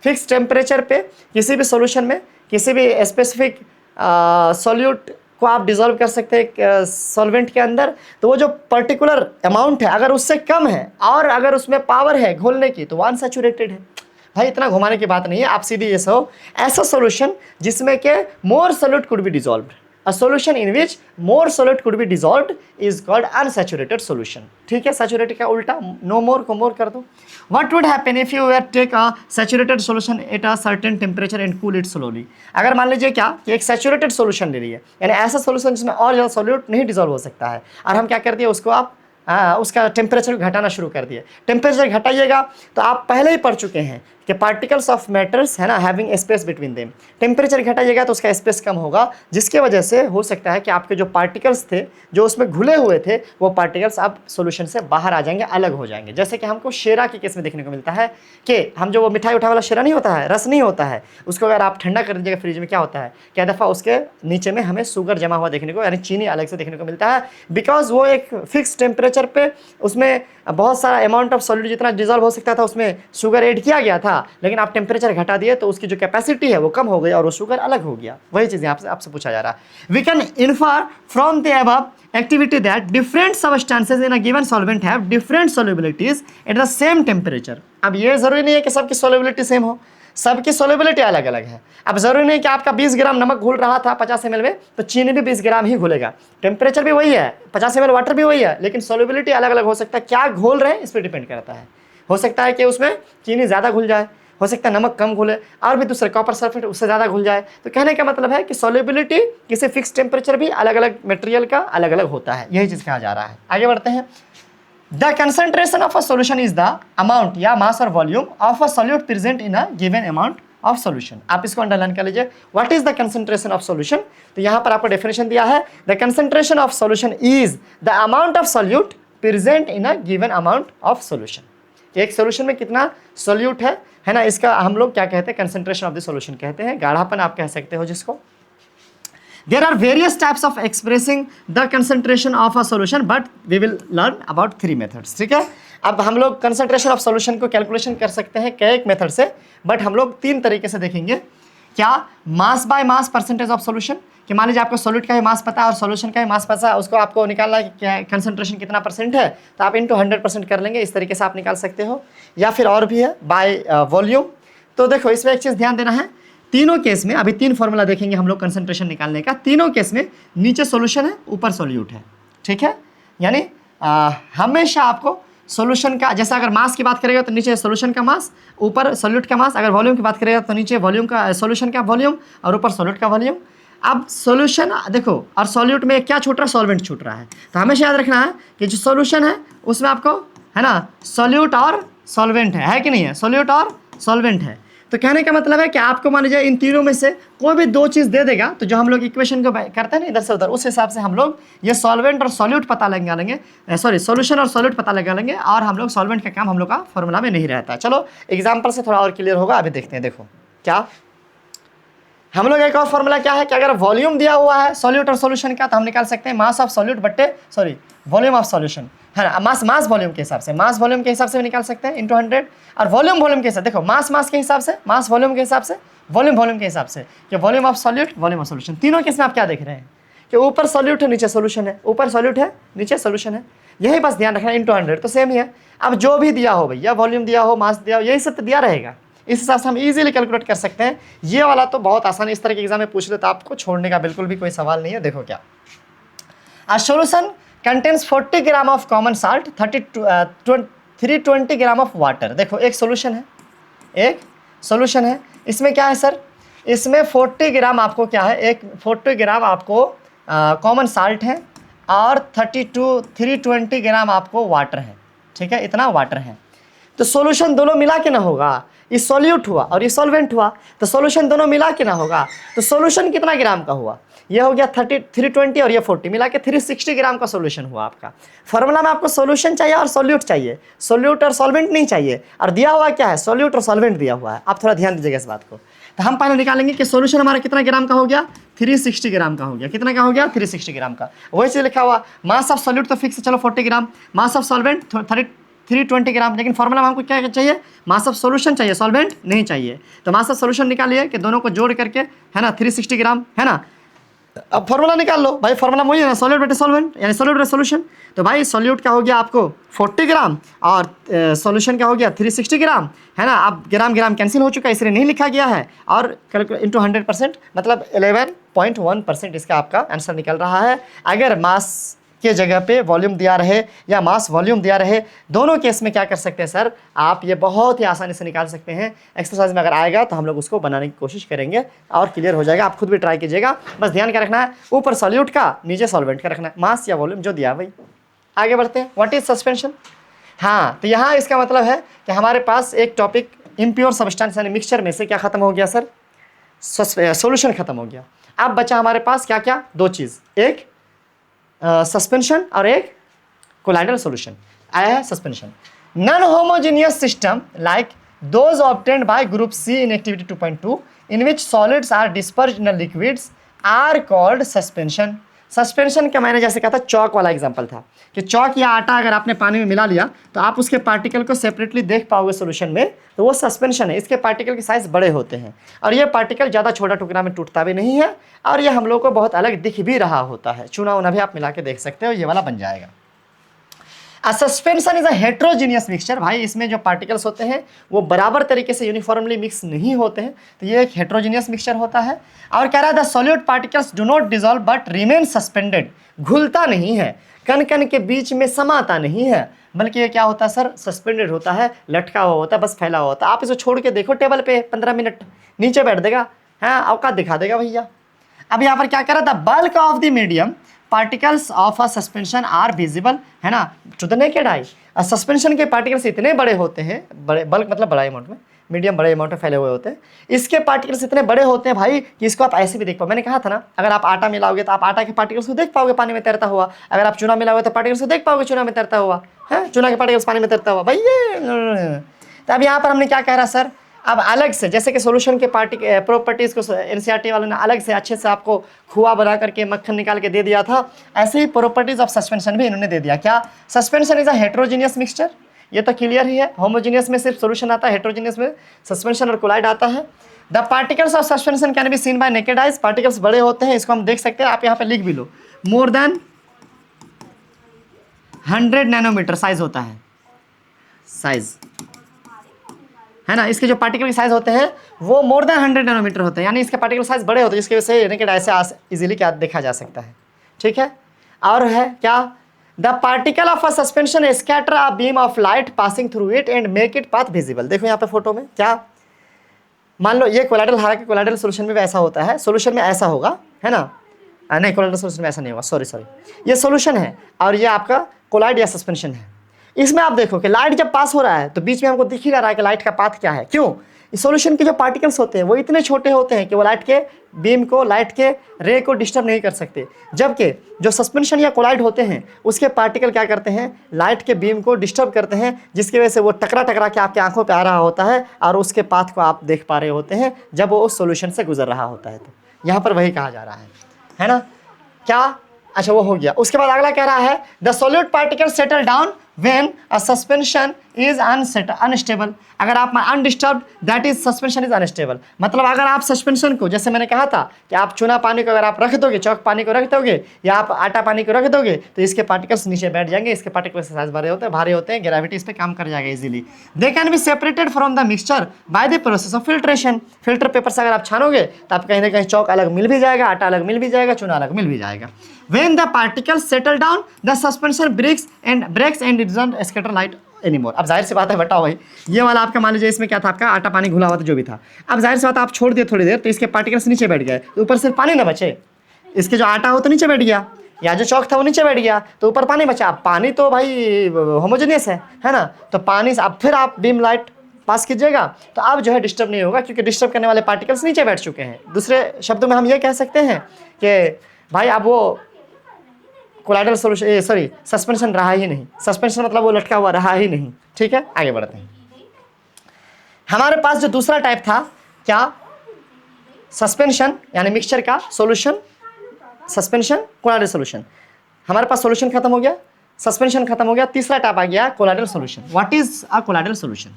fix temperature पे किसी भी सॉल्यूशन में किसी भी स्पेसिफिक सॉल्यूट को आप डिजोल्व कर सकते हैं सॉल्वेंट के अंदर, तो वो जो पर्टिकुलर अमाउंट है अगर उससे कम है और अगर उसमें पावर है घोलने की तो वो अनसैचुरेटेड है। भाई इतना घुमाने की बात नहीं है, आप सीधी ये सो ऐसा सॉल्यूशन जिसमें के मोर solute could be dissolved, a solution in which more solute could be dissolved is called unsaturated solution. ठीक है, सैचुरेटेड का उल्टा, नो मोर को मोर कर दो। What would happen if you were take a saturated solution at a certain temperature and cool it slowly. अगर मान लीजिए क्या कि एक सैचुरेटेड सॉल्यूशन ले लिए, यानी ऐसा सॉल्यूशन जिसमें और ज़्यादा सॉल्यूट नहीं डिजोल्व हो सकता है, और हम क्या कर दिए उसको, आप उसका टेम्परेचर घटाना शुरू कर दिए। टेम्परेचर घटाइएगा तो आप पहले ही पढ़ चुके हैं कि पार्टिकल्स ऑफ मैटर्स, है ना, having space between them. Temperature घटाइएगा तो उसका स्पेस कम होगा, जिसके वजह से हो सकता है कि आपके जो पार्टिकल्स थे जो उसमें घुले हुए थे वो पार्टिकल्स अब सॉल्यूशन से बाहर आ जाएंगे, अलग हो जाएंगे। जैसे कि हमको शेरा के केस में देखने को मिलता है कि हम जो वो मिठाई उठा वाला शेरा नहीं होता है, रस नहीं होता है, उसको अगर आप ठंडा कर दीजिएगा फ्रिज में, क्या होता है, क्या दफ़ा उसके नीचे में हमें शुगर जमा हुआ देखने को, यानी चीनी अलग से देखने को मिलता है, बिकॉज वो एक फिक्स टेम्परेचर पे उसमें बहुत सारा अमाउंट ऑफ सॉल्यूट जितना डिजॉल्व हो सकता था उसमें शुगर ऐड किया गया था, लेकिन आप टेम्परेचर घटा दिए तो उसकी जो कैपेसिटी है वो कम हो गई और वो शुगर अलग हो गया। वही चीज़ आपसे पूछा जा रहा है। We can infer from the above activity that different substances in a given solvent have different solubilities at the same temperature. अब ये जरूरी नहीं है कि सबकी सॉल्युबिलिटी सेम हो, सबकी सॉल्युबिलिटी अलग अलग है। अब जरूरी नहीं कि आपका 20 ग्राम नमक घुल रहा था 50 ml में तो चीनी भी 20 ग्राम ही घुलेगा, टेम्परेचर भी वही है, 50 ml वाटर भी वही है, लेकिन सॉल्युबिलिटी अलग अलग हो सकता है। क्या घोल रहे हैं इस पर डिपेंड करता है। हो सकता है कि उसमें चीनी ज़्यादा घुल जाए, हो सकता है नमक कम घुले, और भी दूसरे कॉपर सल्फेट उससे ज़्यादा घुल जाए। तो कहने का मतलब है कि सॉल्युबिलिटी किसी फिक्स टेम्परेचर भी अलग अलग मटेरियल का अलग अलग होता है, यही चीज़ कहा जा रहा है। आगे बढ़ते हैं। The concentration of a solution is the amount या mass और volume of a solute present in a given amount of solution। आप इसको अंडरलाइन कर लीजिए। What is the concentration of solution? तो यहाँ पर आपको डेफिनेशन दिया है, the concentration of solution is the amount of solute present in a given amount of solution। एक सोल्यूशन में कितना सोल्यूट है ना, इसका हम लोग क्या कहते हैं, कंसंट्रेशन ऑफ द सोल्यूशन कहते हैं, गाढ़ापन आप कह सकते हो जिसको। There are various types of expressing the concentration of a solution, but we will learn about 3 methods। ठीक है, अब हम लोग concentration of solution को कैलकुलेशन कर सकते हैं कई एक मेथड से, बट हम लोग 3 तरीके से देखेंगे। क्या, mass by mass percentage of solution, कि मान लीजिए आपको सॉल्यूट का भी मास पता है और सॉल्यूशन का भी मास पता है, उसको आपको निकालना है कि क्या कंसंट्रेशन कितना परसेंट है, तो आप इनटू 100% कर लेंगे, इस तरीके से आप निकाल सकते हो। या फिर और भी है बाय वॉल्यूम। तो देखो इसमें एक चीज़ ध्यान देना है, तीनों केस में अभी 3 फॉर्मूला देखेंगे हम लोग कंसंट्रेशन निकालने का। तीनों केस में नीचे सॉल्यूशन है, ऊपर सॉल्यूट है। ठीक है, यानी हमेशा आपको सॉल्यूशन का, जैसा अगर मास की बात करेगा तो नीचे सॉल्यूशन का मास, ऊपर सॉल्यूट का मास। अगर वॉल्यूम की बात करेगा तो नीचे वॉल्यूम का, सॉल्यूशन का वॉल्यूम, और ऊपर सॉल्यूट का वॉल्यूम। अब सॉल्यूशन देखो और सॉल्यूट में क्या छूट रहा है, सॉल्वेंट छूट रहा है। तो हमेशा याद रखना है कि जो सॉल्यूशन है उसमें आपको, है ना, सॉल्यूट और सॉल्वेंट है कि नहीं है, सॉल्यूट और सॉल्वेंट है। तो कहने का मतलब है कि आपको मान लीजिए इन तीनों में से कोई भी दो चीज़ दे देगा, तो जो हम लोग इक्वेशन को करते हैं ना इधर से उधर, उस हिसाब से हम लोग ये सॉल्वेंट और सॉल्यूट पता लगा लेंगे, सॉरी सॉल्यूशन और सॉल्यूट पता लगा लेंगे, और हम लोग सॉल्वेंट का काम हम लोग का फॉर्मूला में नहीं रहता है। चलो एग्जाम्पल से थोड़ा और क्लियर होगा, अभी देखते हैं। देखो क्या हम लोग एक और फॉर्मूला क्या है कि अगर वॉल्यूम दिया हुआ है सॉल्यूट और सॉल्यूशन का, तो हम निकाल सकते हैं मास ऑफ सॉल्यूट बट्टे सॉरी वॉल्यूम ऑफ सॉल्यूशन, है ना। मास वॉल्यूम के हिसाब से, मास वॉल्यूम के हिसाब से भी निकाल सकते हैं इंटू 100, और वॉल्यूम के हिसाब, देखो मास के हिसाब से, मास वॉल्यूम के हिसाब से, वॉल्यूम के हिसाब से, कि volume of solute volume of solution. तीनों केस में आप क्या देख रहे हैं कि ऊपर सॉल्यूट है नीचे सॉल्यूशन है, ऊपर सॉल्यूट है नीचे सॉल्यूशन है, यही बस ध्यान रखना। इंटू 100 तो सेम ही है। अब जो भी दिया हो भैया, वॉल्यूम दिया हो, मास दिया हो, यही सब तो दिया रहेगा, इस हिसाब से हम इजीली कैलकुलेट कर सकते हैं। ये वाला तो बहुत आसान, इस तरह के एग्जाम में पूछ ले तो आपको छोड़ने का बिल्कुल भी कोई सवाल नहीं है। देखो क्या, a solution contains 40 gram of common salt, 320 gram of water. देखो एक सॉल्यूशन है, एक सॉल्यूशन है, इसमें क्या है सर, इसमें 40 ग्राम आपको क्या है, एक 40 ग्राम आपको कॉमन साल्ट है, और 320 ग्राम आपको वाटर है, ठीक है, इतना वाटर है। तो सॉल्यूशन दोनों मिला के ना होगा, ये सॉल्यूट हुआ और ये सॉल्वेंट हुआ, तो सॉल्यूशन दोनों मिला के ना होगा, तो सॉल्यूशन कितना ग्राम का हुआ, ये हो गया 320 और ये 40 मिला के 360 ग्राम का सॉल्यूशन हुआ आपका। फॉर्मूला में आपको सॉल्यूशन चाहिए और सॉल्यूट चाहिए, सॉल्यूट और सॉल्वेंट नहीं चाहिए, और दिया हुआ क्या है, सॉल्यूट और सॉल्वेंट दिया हुआ है। आप थोड़ा ध्यान दीजिएगा इस बात को। तो हम पहले निकालेंगे कि सॉल्यूशन हमारा कितना ग्राम का हो गया, 360 ग्राम का हो गया। कितना का हो गया, 360 ग्राम का। वही चीज़ लिखा हुआ, मास ऑफ सॉल्यूट तो फिक्स है, चलो 40 ग्राम, मास ऑफ सॉल्वेंट 320 ग्राम, लेकिन फॉर्मूला में हमको क्या चाहिए, मास ऑफ सॉल्यूशन चाहिए, सॉल्वेंट नहीं चाहिए। तो मास ऑफ सॉल्यूशन निकालिए कि दोनों को जोड़ करके, है ना, 360 ग्राम, है ना। अब फॉर्मूला निकाल लो भाई, फॉर्मूला वही है ना, सॉल्यूट बटे सॉल्वेंट, यानी सॉल्यूट बटे सॉल्यूशन। तो भाई सॉल्यूट का हो गया आपको 40 ग्राम और सॉल्यूशन का हो गया 360 ग्राम, है ना। अब ग्राम कैंसिल हो चुका है, इसलिए नहीं लिखा गया है, और इंटू 100%, मतलब 11.1% इसका आपका आंसर निकल रहा है। अगर मास के जगह पे वॉल्यूम दिया रहे या मास वॉल्यूम दिया रहे, दोनों केस में क्या कर सकते हैं सर, आप ये बहुत ही आसानी से निकाल सकते हैं। एक्सरसाइज में अगर आएगा तो हम लोग उसको बनाने की कोशिश करेंगे और क्लियर हो जाएगा। आप खुद भी ट्राई कीजिएगा। बस ध्यान क्या रखना है, ऊपर सॉल्यूट का नीचे सॉल्वेंट का रखना है, मास या वॉल्यूम जो दिया भाई। आगे बढ़ते हैं, व्हाट इज सस्पेंशन। हाँ, तो यहाँ इसका मतलब है कि हमारे पास एक टॉपिक इम्प्योर सब्सटेंस यानी मिक्सचर में से क्या खत्म हो गया सर, सोल्यूशन खत्म हो गया। अब बचा हमारे पास क्या क्या, दो चीज़, एक सस्पेंशन और एक कोलाइडल सॉल्यूशन। आया है suspension. Non homogeneous system like those obtained by group C in activity 2.2 in which solids are dispersed in liquids are called suspension. Suspension का मैंने जैसे कहा था, चौक वाला एग्जांपल था कि चौक या आटा अगर आपने पानी में मिला लिया तो आप उसके पार्टिकल को सेपरेटली देख पाओगे सोल्यूशन में, तो वो सस्पेंशन है। इसके पार्टिकल के साइज बड़े होते हैं और ये पार्टिकल ज़्यादा छोटा टुकड़ा में टूटता भी नहीं है, और ये हम लोग को बहुत अलग दिख भी रहा होता है। चूना उना भी आप मिला के देख सकते हो, ये वाला बन जाएगा। Suspension is a heterogeneous mixture. भाई इसमें जो पार्टिकल्स होते हैं वो बराबर तरीके से यूनिफॉर्मली मिक्स नहीं होते हैं, तो ये एक हेट्रोजीनियस मिक्सचर होता है। और कह रहा है the solute particles do not dissolve but remain suspended. घुलता नहीं है, कण कण के बीच में समाता नहीं है, बल्कि ये क्या होता है सर, सस्पेंडेड होता है, लटका हुआ होता है, बस फैला हुआ होता है। आप इसको छोड़ के देखो टेबल पे 15 मिनट, नीचे बैठ देगा, हाँ औकात दिखा देगा भैया। अब यहाँ पर क्या कर रहा था, bulk of the medium particles of a suspension are visible, है ना, to the naked eye. Suspension के पार्टिकल्स इतने बड़े होते हैं, बड़े बल्क मतलब बड़ा अमाउंट में, मीडियम बड़े अमाउंट में फैले हुए होते हैं। इसके पार्टिकल्स इतने बड़े होते हैं भाई कि इसको आप ऐसे भी देख पाओ। मैंने कहा था ना, अगर आप आटा मिलाओगे तो आप आटा के पार्टिकल्स को देख पाओगे पानी में तैरता हुआ, अगर आप चूना मिलाओगे तो पार्टिकल्स को देख पाओगे चूना में तैरता हुआ, है चूना के पार्टिकल्स पानी में तैरता हुआ भाई ये। तो अब यहाँ पर हमने क्या कह रहा सर, अब अलग से जैसे कि सॉल्यूशन के प्रॉपर्टीज़ को एनसीईआरटी वालों ने अलग से अच्छे से आपको खुआ बना करके मक्खन निकाल के दे दिया था, ऐसे ही प्रॉपर्टीज ऑफ सस्पेंशन भी इन्होंने दे दिया। क्या, suspension is a heterogeneous mixture, ये तो क्लियर ही है। होमोजीनियस में सिर्फ सॉल्यूशन आता है, हेट्रोजीनियस में सस्पेंशन और कोलाइड आता है। The particles of suspension can be seen bye naked eyes. Particles बड़े होते हैं, इसको हम देख सकते हैं, आप यहाँ पे लिख भी लो, मोर देन 100 नैनोमीटर साइज होता है, साइज, है ना। इसके जो पार्टिकल के साइज होते हैं वो मोर देन 100 नैनोमीटर होते हैं, यानी इसके पार्टिकल साइज बड़े होते हैं, जिसकी वजह से नेकेड आई से इजीली क्या देखा जा सकता है, ठीक है। और है क्या, the particle of a suspension scatter a beam of light passing through it and make it path visible. देखो यहाँ पे फोटो में क्या, मान लो ये कोलाइडल, हालांकि कोलाइडल सोल्यूशन में भी ऐसा होता है, सोल्यूशन में ऐसा होगा, है ना, नहीं कोलाइडल सोल्यूशन में ऐसा नहीं होगा, सॉरी, ये सोल्यूशन है और ये आपका कोलाइड या सस्पेंशन है। इसमें आप देखो कि लाइट जब पास हो रहा है तो बीच में हमको दिख ही रहा है कि लाइट का पाथ क्या है। क्यों, सॉल्यूशन के जो पार्टिकल्स होते हैं वो इतने छोटे होते हैं कि वो लाइट के बीम को, लाइट के रे को डिस्टर्ब नहीं कर सकते, जबकि जो सस्पेंशन या कोलाइड होते हैं उसके पार्टिकल क्या करते हैं, लाइट के बीम को डिस्टर्ब करते हैं, जिसकी वजह से वो टकरा टकरा के आपकी आंखों पे आ रहा होता है और उसके पाथ को आप देख पा रहे होते हैं जब वो उस सॉल्यूशन से गुजर रहा होता है। तो यहाँ पर वही कहा जा रहा है ना। क्या, अच्छा वो हो गया। उसके बाद अगला कह रहा है the solid particle settle down when a suspension is unstable. अगर आप undisturb that is suspension is unstable. मतलब अगर आप सस्पेंशन को, जैसे मैंने कहा था कि आप चूना पानी को अगर आप रख दोगे, चौक पानी को रख दोगे या आप आटा पानी को रख दोगे तो इसके पार्टिकल्स नीचे बैठ जाएंगे, इसके पार्टिकल्स साइज भारी होते हैं, ग्रेविटी इस पर काम कर जाएगा easily. They can be separated from the mixture by the process of filtration. Filter paper से अगर आप छानोगे तो आप कहीं ना कहीं चौक अलग मिल भी जाएगा, आटा अलग मिल भी जाएगा, चूना अलग मिल भी जाएगा। When the particles settle down, the suspension breaks and it doesn't scatter light anymore। अब जाहिर सी बात है, बताओ भाई, ये वाला आपका मान लीजिए इसमें क्या था, आपका आटा पानी घुला हुआ था जो भी था। अब जाहिर सी बात आप छोड़ दिए थोड़ी देर तो इसके पार्टिकल्स नीचे बैठ गए, तो ऊपर सिर्फ पानी ना बचे, इसके जो आटा हो तो नीचे बैठ गया, या जो चौक था वो नीचे बैठ गया, तो ऊपर पानी बचा। पानी तो भाई होमोजेनियस है ना, तो पानी से अब फिर आप बीम लाइट पास कीजिएगा तो अब जो है डिस्टर्ब नहीं होगा, क्योंकि डिस्टर्ब करने वाले पार्टिकल्स नीचे बैठ चुके हैं। दूसरे शब्दों में हम ये कह सकते हैं कि भाई अब वो कोलाइडल सॉल्यूशन, सॉरी सस्पेंशन रहा ही नहीं, सस्पेंशन मतलब वो लटका हुआ रहा ही नहीं। ठीक है, आगे बढ़ते हैं। हमारे पास जो दूसरा टाइप था, क्या, सस्पेंशन यानी मिक्सचर का सॉल्यूशन, सस्पेंशन कोलाइडल सॉल्यूशन। हमारे पास सॉल्यूशन खत्म हो गया, सस्पेंशन खत्म हो गया, तीसरा टाइप आ गया colloidal solution. What is a colloidal solution?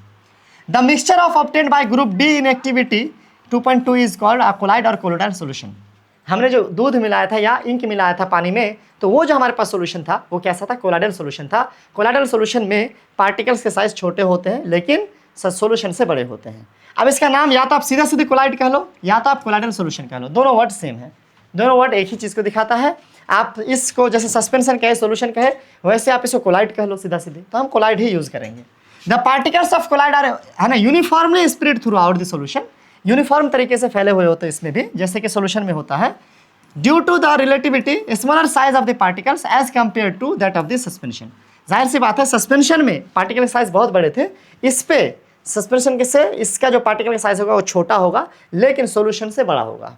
The mixture of obtained by group D in activity 2.2 is called a colloid और कोलोइडल सॉल्यूशन। हमने जो दूध मिलाया था या इंक मिलाया था पानी में, तो वो जो हमारे पास सॉल्यूशन था वो कैसा था, कोलाइडल सॉल्यूशन था। कोलाइडल सॉल्यूशन में पार्टिकल्स के साइज छोटे होते हैं लेकिन सॉल्यूशन से बड़े होते हैं। अब इसका नाम या तो आप सीधा सीधे कोलाइड कह लो या तो आप कोलाइडल सॉल्यूशन कह लो, दोनों वर्ड सेम है, दोनों वर्ड एक ही चीज़ को दिखाता है। आप इसको जैसे सस्पेंशन कहे, सॉल्यूशन कहे, वैसे आप इसको कोलाइड कह लो सीधा सीधे, तो हम कोलाइड ही यूज़ करेंगे। The particles of colloid are, है ना, uniformly spread throughout the solution. Uniform तरीके से फैले हुए होते हैं इसमें भी, जैसे कि सॉल्यूशन में होता है। Due to the relativity smaller size of the particles as compare to that of the suspension. जाहिर सी बात है, सस्पेंशन में पार्टिकल साइज बहुत बड़े थे, इस पे सस्पेंशन के से इसका जो पार्टिकल साइज होगा वो छोटा होगा लेकिन सॉल्यूशन से बड़ा होगा।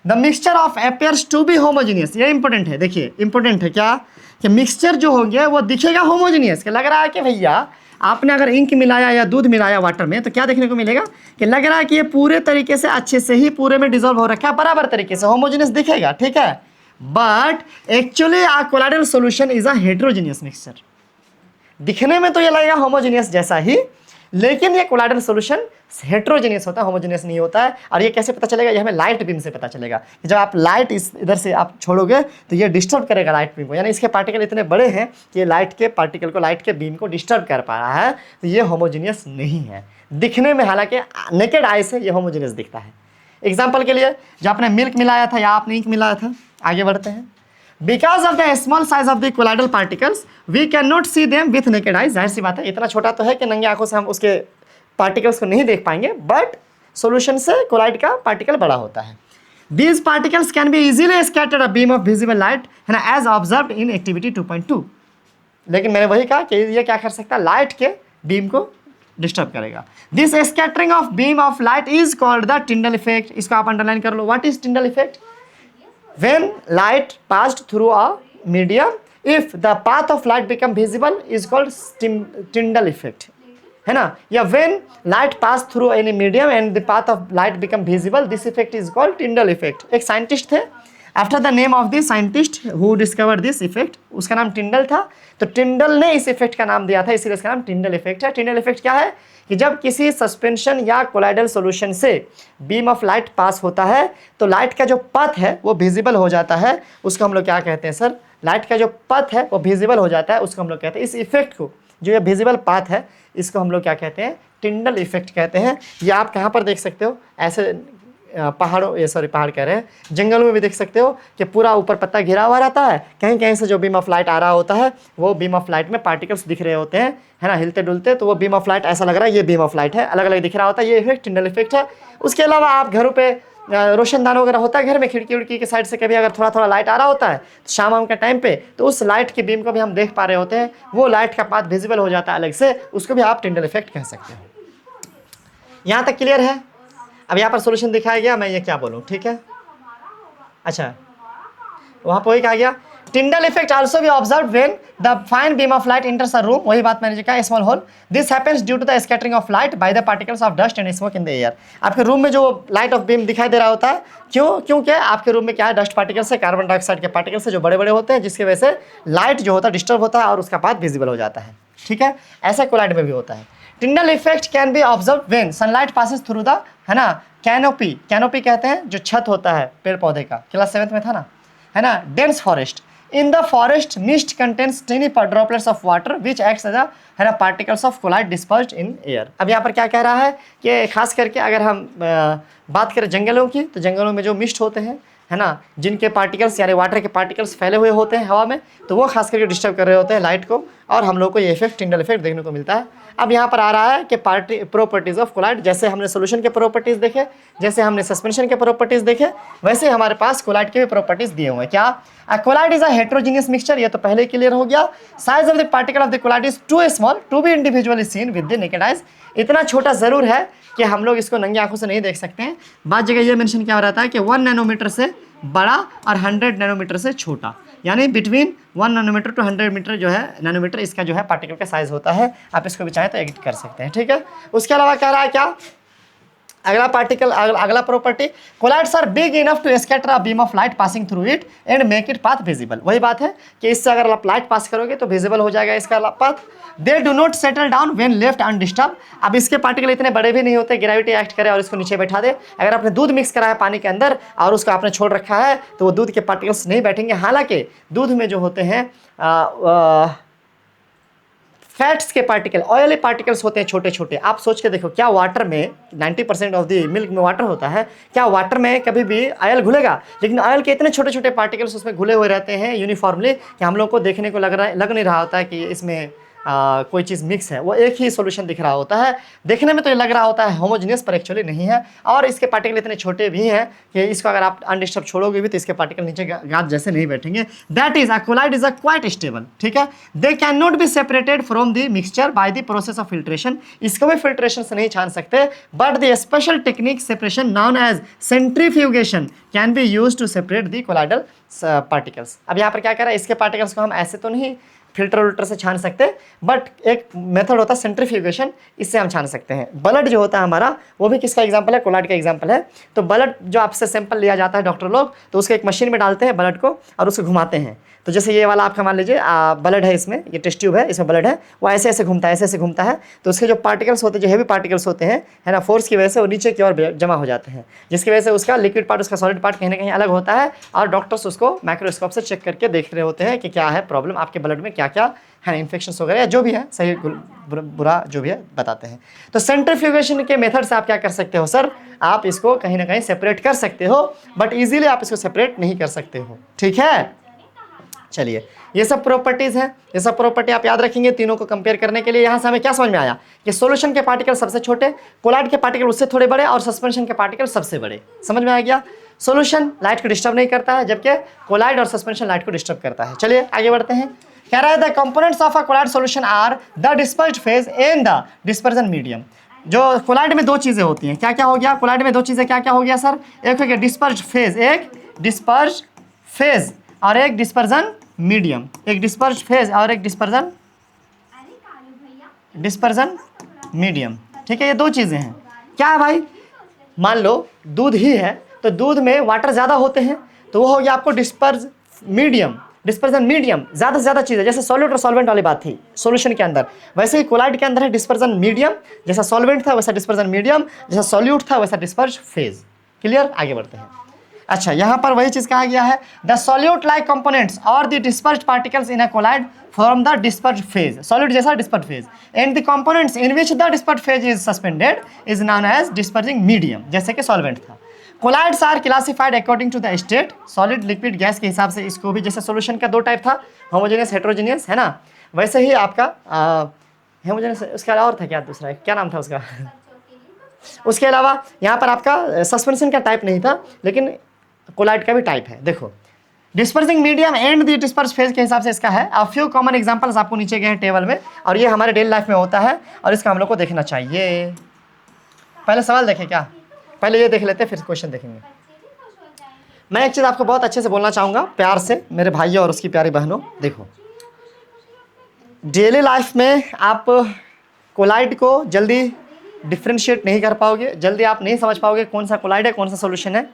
The mixture of appears to be homogeneous. ये इंपॉर्टेंट है, देखिए इंपॉर्टेंट है क्या, कि मिक्सचर जो हो गया वो दिखेगा होमोजीनियस, कि लग रहा है कि भैया आपने अगर इंक मिलाया या दूध मिलाया वाटर में तो क्या देखने को मिलेगा, कि लग रहा है कि ये पूरे तरीके से अच्छे से ही पूरे में डिजोल्व हो रखा है, बराबर तरीके से होमोजीनियस दिखेगा। ठीक है, but actually a colloidal solution is a heterogeneous mixture. दिखने में तो ये लगेगा होमोजीनियस जैसा ही, लेकिन ये कोलाइडल सॉल्यूशन हेटेरोजीनियस होता है, होमोजीनियस नहीं होता है। और ये कैसे पता चलेगा, ये हमें लाइट बीम से पता चलेगा कि जब आप लाइट इस इधर से आप छोड़ोगे तो ये डिस्टर्ब करेगा लाइट बीम को, यानी इसके पार्टिकल इतने बड़े हैं कि ये लाइट के पार्टिकल को, लाइट के बीम को डिस्टर्ब कर पा रहा है, तो ये होमोजीनियस नहीं है दिखने में। हालांकि नेकेड आई से ये होमोजीनियस दिखता है। एग्जाम्पल के लिए जो आपने मिल्क मिलाया था या आपने इंक मिलाया था, आगे बढ़ते हैं। Because of the small size of the colloidal particles we can not see them with naked eyes. जाहिर सी बात है, इतना छोटा तो है कि नंगी आंखों से हम उसके पार्टिकल्स को नहीं देख पाएंगे, बट सॉल्यूशन से कोलाइड का पार्टिकल बड़ा होता है। These particles can be easily scattered a beam of visible light, है ना, एज ऑब्जर्व्ड इन एक्टिविटी 2.2। लेकिन मैंने वही कहा कि ये क्या कर सकता है, लाइट के बीम को डिस्टर्ब करेगा। This scattering of beam of light is called the Tyndall effect. इसको आप अंडरलाइन कर लो। What is Tyndall effect? When light passed through a medium, if the path of light become visible is called Tyndall effect, है ना, या when light pass through any medium and the path of light become visible, this effect is called Tyndall effect। एक साइंटिस्ट थे, after the name of the scientist who discovered this effect, उसका नाम टिंडल था, तो टिंडल ने इस इफेक्ट का नाम दिया था, इसीलिए इसका नाम टिंडल इफेक्ट है। टिंडल इफेक्ट क्या है कि जब किसी सस्पेंशन या कोलाइडल सॉल्यूशन से बीम ऑफ लाइट पास होता है तो लाइट का जो पथ है वो विजिबल हो जाता है, उसको हम लोग क्या कहते हैं सर, लाइट का जो पथ है वो विजिबल हो जाता है, उसको हम लोग कहते हैं, इस इफेक्ट को, जो ये विजिबल पाथ है इसको हम लोग क्या कहते हैं, टिंडल इफेक्ट कहते हैं। ये आप कहाँ पर देख सकते हो, ऐसे पहाड़ों, ये सॉरी पहाड़ कह रहे हैं, जंगलों में भी देख सकते हो कि पूरा ऊपर पत्ता घिरा हुआ रहता है, कहीं कहीं से जो बीम ऑफ लाइट आ रहा होता है वो बीम ऑफ लाइट में पार्टिकल्स दिख रहे होते हैं, है ना, हिलते डुलते, तो वो बीम ऑफ लाइट ऐसा लग रहा है ये बीम ऑफ लाइट है, अलग अलग दिख रहा होता है, ये इफेक्ट टिंडल इफेक्ट है। उसके अलावा आप घरों पे रोशनदान वगैरह होता है घर में, खिड़की उड़की के साइड से कभी अगर थोड़ा थोड़ा लाइट आ रहा होता है तो शाम के टाइम पे, तो उस लाइट की बीम को भी हम देख पा रहे होते हैं, वो लाइट का पाथ विजिबल हो जाता है अलग से, उसको भी आप टिंडल इफेक्ट कह सकते हो। यहाँ तक क्लियर है? अब यहाँ पर सोल्यूशन दिखाया गया, मैं ये क्या बोलूँ, ठीक है। अच्छा, वहाँ पर वही कहा गया, Tyndall effect also be observe when the fine beam of light enters a room, वही बात मैंने जो कहा, small hole, this happens due to the scattering of light by the particles of dust and smoke in the air. आपके रूम में जो लाइट ऑफ बीम दिखाई दे रहा होता है, क्योंकि आपके रूम में क्या है, डस्ट पार्टिकल्स है, कार्बन डाइऑक्साइड के पार्टिकल्स है जो बड़े बड़े होते हैं, जिसकी वजह से लाइट जो होता है डिस्टर्ब होता है और उसका पाथ विजिबल हो जाता है, ठीक है। ऐसा कोलाइड में भी होता है। Tyndall effect can be observe when sunlight passes through the, है ना, कैनोपी, कैनोपी कहते हैं जो छत होता है पेड़ पौधे का, क्लास 7th में था ना, है ना, dense forest. In the forest mist contains tiny droplets of water which acts as a, है ना, particles of colloid dispersed in air. अब यहाँ पर क्या कह रहा है कि खास करके अगर हम बात करें जंगलों की, तो जंगलों में जो मिस्ट होते हैं, है ना, जिनके पार्टिकल्स यानी वाटर के पार्टिकल्स फैले हुए होते हैं हवा में, तो वो खास करके डिस्टर्ब कर रहे होते हैं लाइट को, और हम लोग को ये इफेक्ट, टिंडल इफेक्ट देखने को मिलता है। अब यहाँ पर आ रहा है कि प्रॉपर्टीज ऑफ कोलाइड, जैसे हमने सोल्यूशन के प्रॉपर्टीज देखे, जैसे हमने सस्पेंशन के प्रॉपर्टीज देखे, वैसे हमारे पास कोलाइड के भी प्रॉपर्टीज दिए हुए हैं। क्या? Colloid is a heterogeneous mixture, ये तो पहले क्लियर हो गया। Size of the particle of the colloid is too small to be individually seen with the naked eyes. इतना छोटा जरूर है कि हम लोग इसको नंगी आंखों से नहीं देख सकते हैं। बाद जगह ये मेंशन क्या हो रहता है कि 1 नैनोमीटर से बड़ा और 100 नैनोमीटर से छोटा, यानी बिटवीन 1 नैनोमीटर टू 100 मीटर जो है, नैनोमीटर इसका जो है पार्टिकल का साइज होता है। आप इसको भी चाहें तो एडिट कर सकते हैं, ठीक है। उसके अलावा कह रहा है क्या, अगला पार्टिकल, अगला property, colloids are big enough to scatter a beam of light passing through it and make it path visible. वही बात है कि इससे अगर आप लाइट पास करोगे तो विजिबल हो जाएगा इसका path. They do not settle down when left undisturbed. अब इसके पार्टिकल इतने बड़े भी नहीं होते, ग्रेविटी एक्ट करे और इसको नीचे बैठा दे। अगर आपने दूध मिक्स करा है पानी के अंदर और उसको आपने छोड़ रखा है, तो वो दूध के पार्टिकल्स नहीं बैठेंगे। हालांकि दूध में जो होते हैं फैट्स के पार्टिकल, ऑयली पार्टिकल्स होते हैं छोटे छोटे। आप सोच के देखो, क्या वाटर में 90% ऑफ द मिल्क में वाटर होता है, क्या वाटर में कभी भी ऑयल घुलेगा? लेकिन ऑयल के इतने छोटे छोटे पार्टिकल्स उसमें घुले हुए रहते हैं यूनिफॉर्मली कि हम लोग को देखने को लग नहीं रहा होता है कि इसमें कोई चीज़ मिक्स है। वो एक ही सॉल्यूशन दिख रहा होता है, देखने में तो ये लग रहा होता है होमोजेनियस, पर एक्चुअली नहीं है। और इसके पार्टिकल इतने छोटे भी हैं कि इसको अगर आप अनडिस्टर्ब छोड़ोगे भी तो इसके पार्टिकल नीचे गाद जैसे नहीं बैठेंगे। That is a colloid is a quite stable, ठीक है। They can not be separated from the mixture by the process of filtration. इसको भी फिल्ट्रेशन से नहीं छान सकते, but the special technique separation known as centrifugation can be use to separate the colloidal particles. अब यहाँ पर क्या कह रहा है, इसके पार्टिकल्स को हम ऐसे तो नहीं फिल्टर उल्टर से छान सकते, बट एक मेथड होता है सेंट्रीफ्यूगेशन, इससे हम छान सकते हैं। ब्लड जो होता है हमारा, वो भी किसका एग्जांपल है? कोलाइड का एग्जांपल है। तो ब्लड जो आपसे सैंपल लिया जाता है डॉक्टर लोग, तो उसको एक मशीन में डालते हैं ब्लड को और उसको घुमाते हैं। तो जैसे ये वाला आपका मान लीजिए ब्लड है, इसमें ये टेस्ट ट्यूब है, इसमें ब्लड है, वो ऐसे ऐसे घूमता है, ऐसे ऐसे घूमता है। तो उसके जो पार्टिकल्स होते हैं, जो हेवी पार्टिकल्स होते हैं, है ना, फोर्स की वजह से वो नीचे की ओर जमा हो जाते हैं, जिसकी वजह से उसका लिक्विड पार्ट, उसका सॉलिड पार्ट कहीं ना कहीं अलग होता है। और डॉक्टर्स उसको माइक्रोस्कोप से चेक करके देख रहे होते हैं कि क्या है प्रॉब्लम आपके ब्लड में, क्या क्या है, इन्फेक्शंस वगैरह या जो भी है, सही बुरा जो भी है बताते हैं। तो सेंट्रीफ्यूगेशन के मेथड से आप क्या कर सकते हो सर, आप इसको कहीं ना कहीं सेपरेट कर सकते हो, बट इजीली आप इसको सेपरेट नहीं कर सकते हो, ठीक है। चलिए, ये सब प्रॉपर्टीज हैं, ये सब प्रॉपर्टी आप याद रखेंगे तीनों को कंपेयर करने के लिए। यहाँ से हमें क्या समझ में आया कि सॉल्यूशन के पार्टिकल सबसे छोटे, कोलाइड के पार्टिकल उससे थोड़े बड़े और सस्पेंशन के पार्टिकल सबसे बड़े। समझ में आ गया? सॉल्यूशन लाइट को डिस्टर्ब नहीं करता है, जबकि कोलाइड और सस्पेंशन लाइट को डिस्टर्ब करता है। चलिए आगे बढ़ते हैं। कह रहा है the components of a colloid solution are the dispersed phase and the dispersion medium. जो कोलाइड में दो चीजें होती हैं, क्या क्या हो गया? कोलाइड में दो चीजें क्या क्या हो गया सर? एक हो गया डिस्पर्स्ड फेज, एक डिस्पर्स्ड फेज और एक डिस्पर्जन मीडियम। एक डिस्पर्स्ड फेज और एक डिस्पर्जन मीडियम, ठीक है। ये दो चीजें हैं। क्या है भाई? मान लो दूध ही है, तो दूध में वाटर ज्यादा होते हैं, तो वो हो गया आपको डिस्पर्जन मीडियम। ज्यादा से ज्यादा चीजें, जैसे सॉल्यूट और सॉल्वेंट वाली बात थी सॉल्यूशन के अंदर, वैसे ही कोलाइड के अंदर है डिस्पर्जन मीडियम। जैसा सॉल्वेंट था वैसा डिस्पर्जन मीडियम, जैसा सॉल्यूट था वैसा डिस्पर्स्ड फेज। क्लियर? आगे बढ़ते हैं। अच्छा, यहाँ पर वही चीज कहा गया है, the solute like components or the dispersed particles in a colloid form the dispersed phase. Solute जैसा dispersed phase, and the components in which the dispersed phase is suspended is known as dispersing medium, जैसे कि सॉल्वेंट था। Colloids are classified according to the state, solid liquid gas के हिसाब से इसको भी, जैसे सॉल्यूशन का दो टाइप था, होमोजेनियस हेटेरोजेनियस, है ना, वैसे ही आपका होमोजेनियस, उसके अलावा और था क्या, दूसरा क्या नाम था उसका उसके अलावा यहाँ पर आपका सस्पेंशन का टाइप नहीं था, लेकिन कोलाइड का भी टाइप है। देखो, dispersing medium and the disperse phase के हिसाब से इसका है। अब फ्यू कॉमन एग्जांपल्स आपको नीचे गए हैं टेबल में, और ये हमारे डेली लाइफ में होता है और इसका हम लोग को देखना चाहिए। पहले सवाल देखें क्या, पहले ये देख लेते हैं फिर क्वेश्चन देखेंगे। मैं एक चीज़ आपको बहुत अच्छे से बोलना चाहूँगा प्यार से, मेरे भाइयों और उसकी प्यारी बहनों। देखो, डेली लाइफ में आप कोलाइड को जल्दी डिफ्रेंशिएट नहीं कर पाओगे, जल्दी आप नहीं समझ पाओगे कौन सा कोलाइड है कौन सा सॉल्यूशन है,